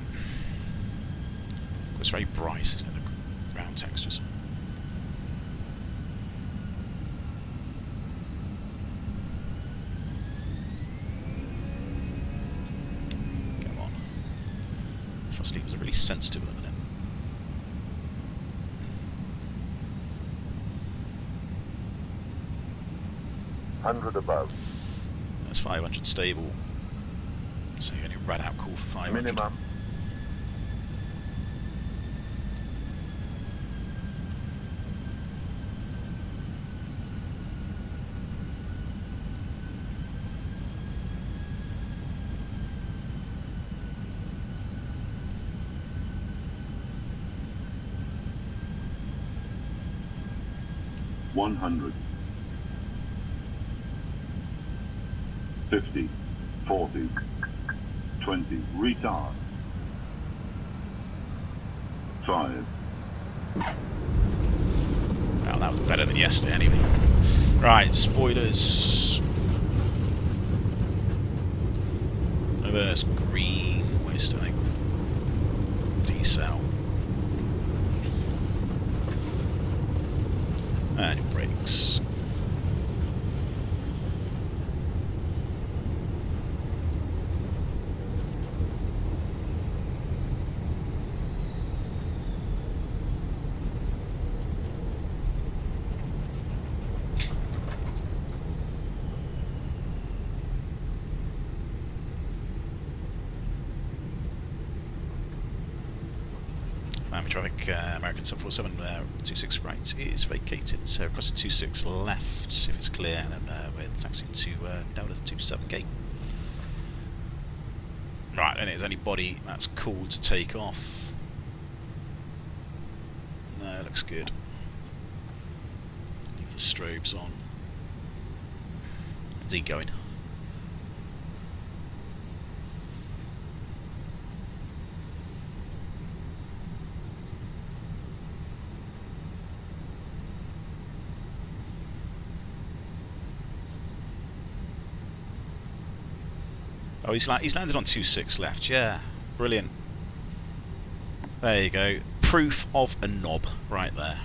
A: It's very bright, isn't it, the ground textures? Come on. Thrust levers are really sensitive at the minute.
E: Hundred above.
A: That's 500 stable. So you only ran out call for 500.
E: Minimum. $100. 50, 40, 20, retard. 5.
A: Well, that was better than yesterday anyway. Right, spoilers. Reverse green, almost, I think. Decel. And brakes. Miami traffic, American 747, 26 right is vacated, so across the 26 left, if it's clear, and then we're taxiing to Delta 27 gate. Right, and there's anybody that's called to take off. No, looks good. Leave the strobes on. Where's he going? Oh, he's landed on 26 left, yeah. Brilliant. There you go. Proof of a knob right there.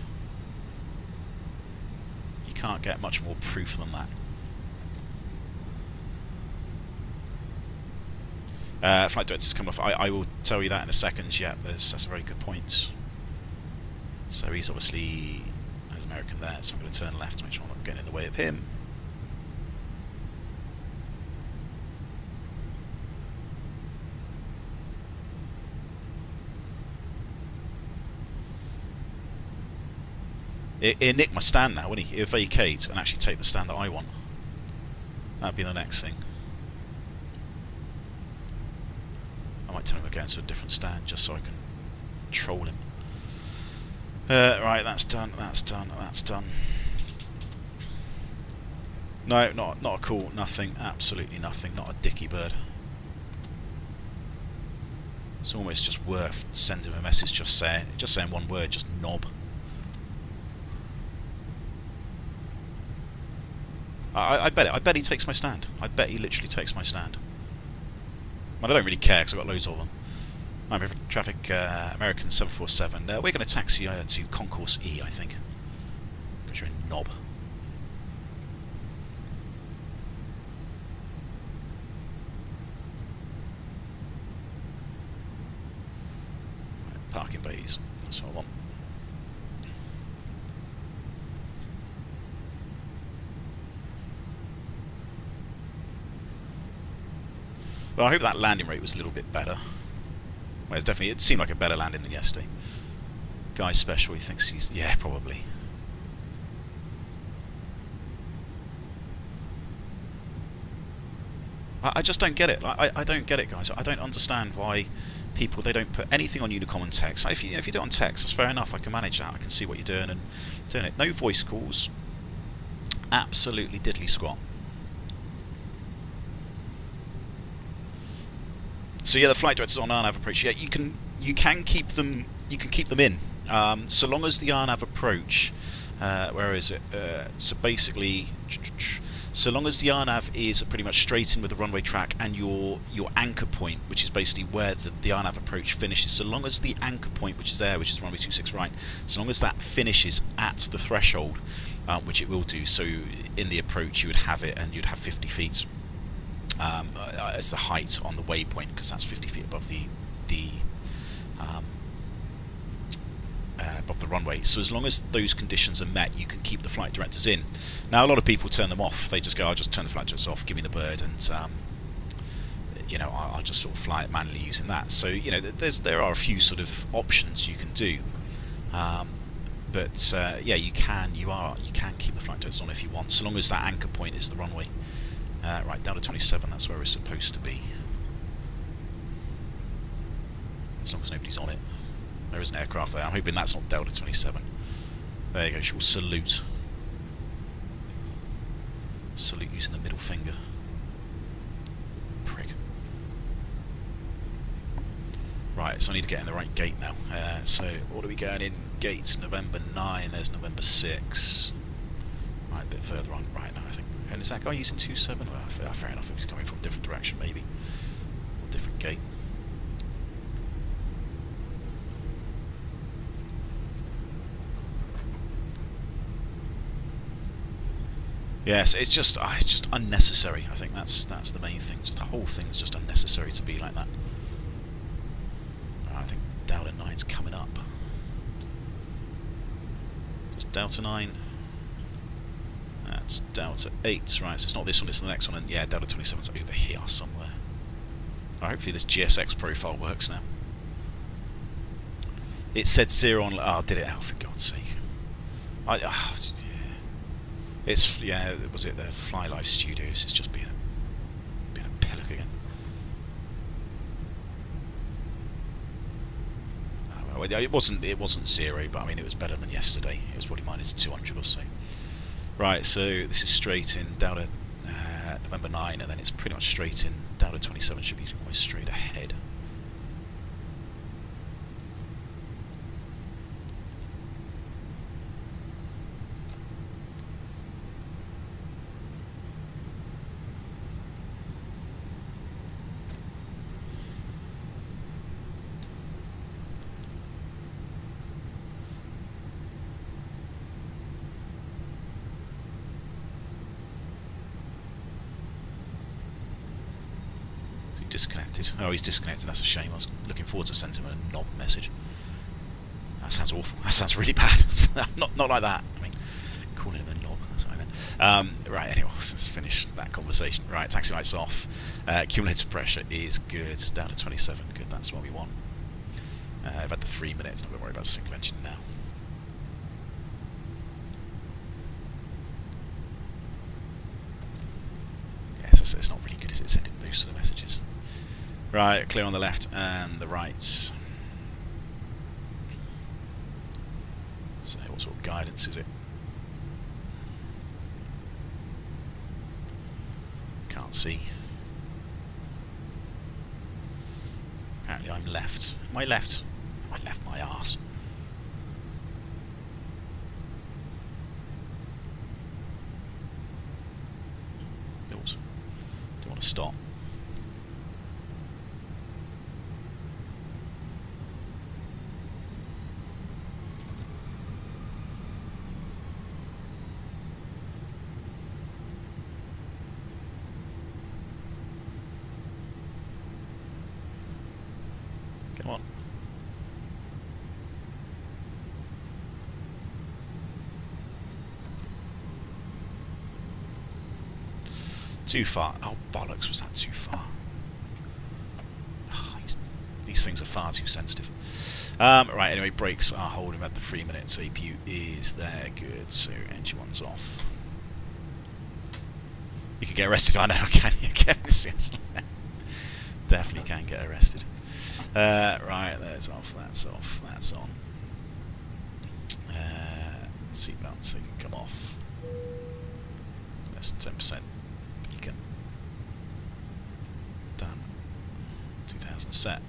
A: You can't get much more proof than that. Flight director's come off. I will tell you that in a second. Yeah, that's a very good point. So he's obviously, there's American there, so I'm going to turn left to make sure I'm not getting in the way of him. He'll nick my stand now, won't he? He'll vacate and actually take the stand that I want. That'd be the next thing. I might tell him to go into a different stand just so I can troll him. Right, that's done, that's done, that's done. No, not a call, nothing, absolutely nothing, not a dicky bird. It's almost just worth sending him a message just saying one word, just knob. I bet he takes my stand. I bet he literally takes my stand. But I don't really care because I've got loads of them. I'm traffic, American 747. We're going to taxi to Concourse E, I think. Because you're a knob. Right, parking bays. That's what I want. Well, I hope that landing rate was a little bit better. Well, it seemed like a better landing than yesterday. Guy special, he thinks he's... yeah, probably. I just don't get it. I don't get it, guys. I don't understand why people, they don't put anything on Unicom and text. If you do it on text, that's fair enough. I can manage that. I can see what you're doing and doing it. No voice calls. Absolutely diddly squat. So yeah, the flight directors on RNAV approach. Yeah, you can keep them. You can keep them in, so long as the RNAV approach. Where is it? So basically, so long as the RNAV is pretty much straight in with the runway track and your anchor point, which is basically where the RNAV approach finishes. So long as the anchor point, which is there, which is runway 26 right, so long as that finishes at the threshold, which it will do. So in the approach, you would have it, and you'd have 50 feet. As the height on the waypoint, because that's 50 feet above above the runway. So as long as those conditions are met, you can keep the flight directors in. Now, a lot of people turn them off. They just go, "I'll just turn the flight directors off. Give me the bird, and you know, I'll just sort of fly it manually using that." So you know, there are a few sort of options you can do. But yeah, you can keep the flight directors on if you want, so long as that anchor point is the runway. Right, down to 27, that's where we're supposed to be. As long as nobody's on it. There is an aircraft there. I'm hoping that's not Delta 27. There you go, she'll salute. Salute using the middle finger. Prick. Right, so I need to get in the right gate now. So, what are we going in? Gates November 9, there's November 6. Right, a bit further on right now, I think. And is that guy using 27? Well, fair enough, if he's coming from a different direction, maybe. Or different gate. Yes, it's just unnecessary. I think that's the main thing. Just the whole thing is just unnecessary to be like that. I think Delta 9's coming up. Just Delta 9. That's Delta 8, right, so it's not this one, it's the next one, and yeah, Delta 27's over here somewhere. Hopefully this GSX profile works now. It said 0 on... Oh, did it? Oh, for God's sake. Yeah. It's, yeah, was it the Fly Life Studios? It's just being a pillock again. Oh, well, it wasn't 0, but I mean, it was better than yesterday. It was probably minus 200 or so. Right, so this is straight in Delta November 9, and then it's pretty much straight in. Delta 27 should be almost straight ahead. Disconnected. Oh, he's disconnected. That's a shame. I was looking forward to sending him a knob message. That sounds awful. That sounds really bad. not like that. I mean, calling him a knob. That's what I meant. Right. Anyway, let's finish that conversation. Right. Taxi lights off. Cumulative pressure is good. Down to 27. Good. That's what we want. I've had the 3 minutes. Not going to worry about single engine now. Yes, it's not really good, is it? Sending those sort of messages. Right, clear on the left and the right. So what sort of guidance is it? Can't see. Apparently I'm left. Am I left? I left my arse. Oops. Don't want to stop. Come on. Too far. Oh, bollocks, was that too far? Oh, these things are far too sensitive. Right, anyway, brakes are holding at the 3 minutes. APU is there, good. So, engine one's off. You can get arrested, I know, can you? Yes. Definitely can get arrested. Right, there's off, that's on. Seatbelts, they can come off. Less than 10%. Beacon. Done. 2000 set.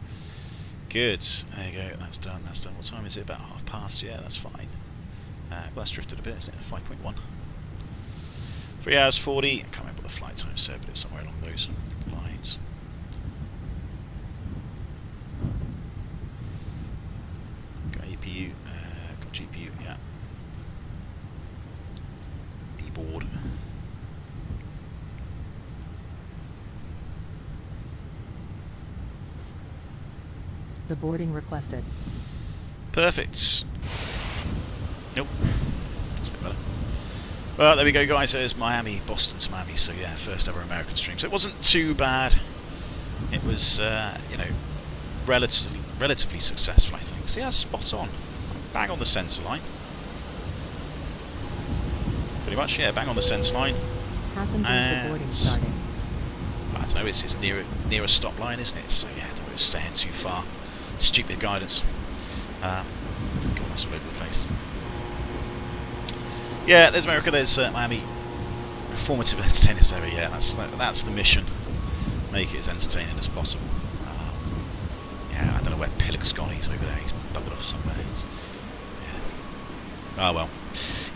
A: Good. There you go. That's done. That's done. What time is it? About past. Yeah, that's fine. Well, that's drifted a bit, isn't it? 5.1. 3 hours 40. I can't remember what the flight time said, but it's somewhere along those lines. Got APU. Got GPU. Yeah. Board.
F: The boarding requested.
A: Perfect. Nope. That's a bit better. Well, there we go, guys. There's Miami, Boston to Miami. So yeah, first ever American stream. So it wasn't too bad. It was, you know, relatively successful, I think. See, that's spot on. Bang on the centre line. Pretty much, yeah, bang on the centre line.
F: Passengers to boarding starting.
A: I don't know, it's near a stop line, isn't it? So yeah, I don't know, it's saying too far. Stupid guidance. God, that's all over the place. Yeah, there's America, there's Miami. Informative and entertaining area, yeah, that's the mission. Make it as entertaining as possible. Yeah, I don't know where Pillock's gone, he's over there, he's buggered off somewhere. Yeah. Oh well.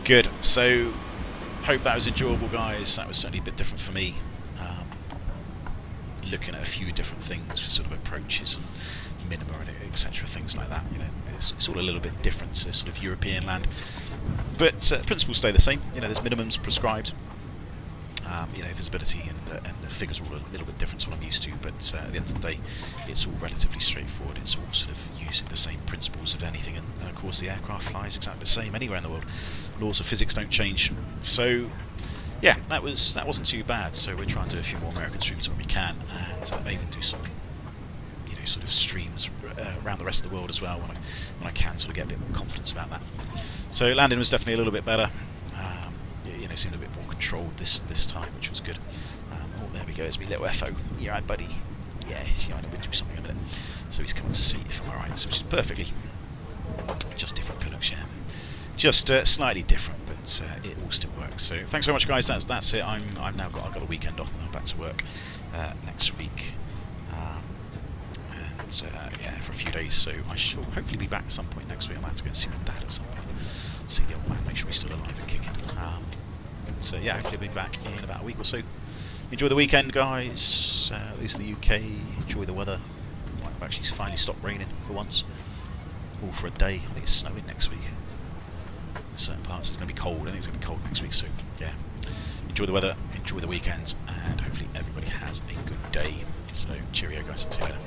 A: Good, so hope that was enjoyable, guys. That was certainly a bit different for me. Looking at a few different things for sort of approaches and minima and etc. Things like that. You know, it's all a little bit different to sort of European land, but principles stay the same. You know, there's minimums prescribed. You know, visibility and the figures are all a little bit different to what I'm used to. But at the end of the day, it's all relatively straightforward. It's all sort of using the same principles of anything, and of course the aircraft flies exactly the same anywhere in the world. Laws of physics don't change. So yeah, that wasn't too bad. So we're trying to do a few more American streams when we can, and maybe even do some, you know, sort of streams around the rest of the world as well when I can, sort of get a bit more confidence about that. So landing was definitely a little bit better. You know, seemed a bit more controlled this time, which was good. Oh, there we go. It's me little FO. You alright, buddy? Yeah, I know we'll do something in a minute. So he's coming to see if I'm alright, so which is perfectly. Just different products, yeah. Just slightly different, but it all still works. So thanks very much, guys. That's it. I've got a weekend off, and I'm back to work next week. And yeah, for a few days. So I shall hopefully be back at some point next week. I might have to go and see my dad at some point. See the old man, make sure he's still alive and kicking. So yeah, hopefully I'll be back in about a week or so. Enjoy the weekend, guys. At least in the UK, enjoy the weather. Might have actually finally stopped raining for once. All for a day. I think it's snowing next week. In certain parts it's going to be cold. I think it's going to be cold next week. So yeah, enjoy the weather, enjoy the weekend, and hopefully everybody has a good day. So cheerio, guys. See you later.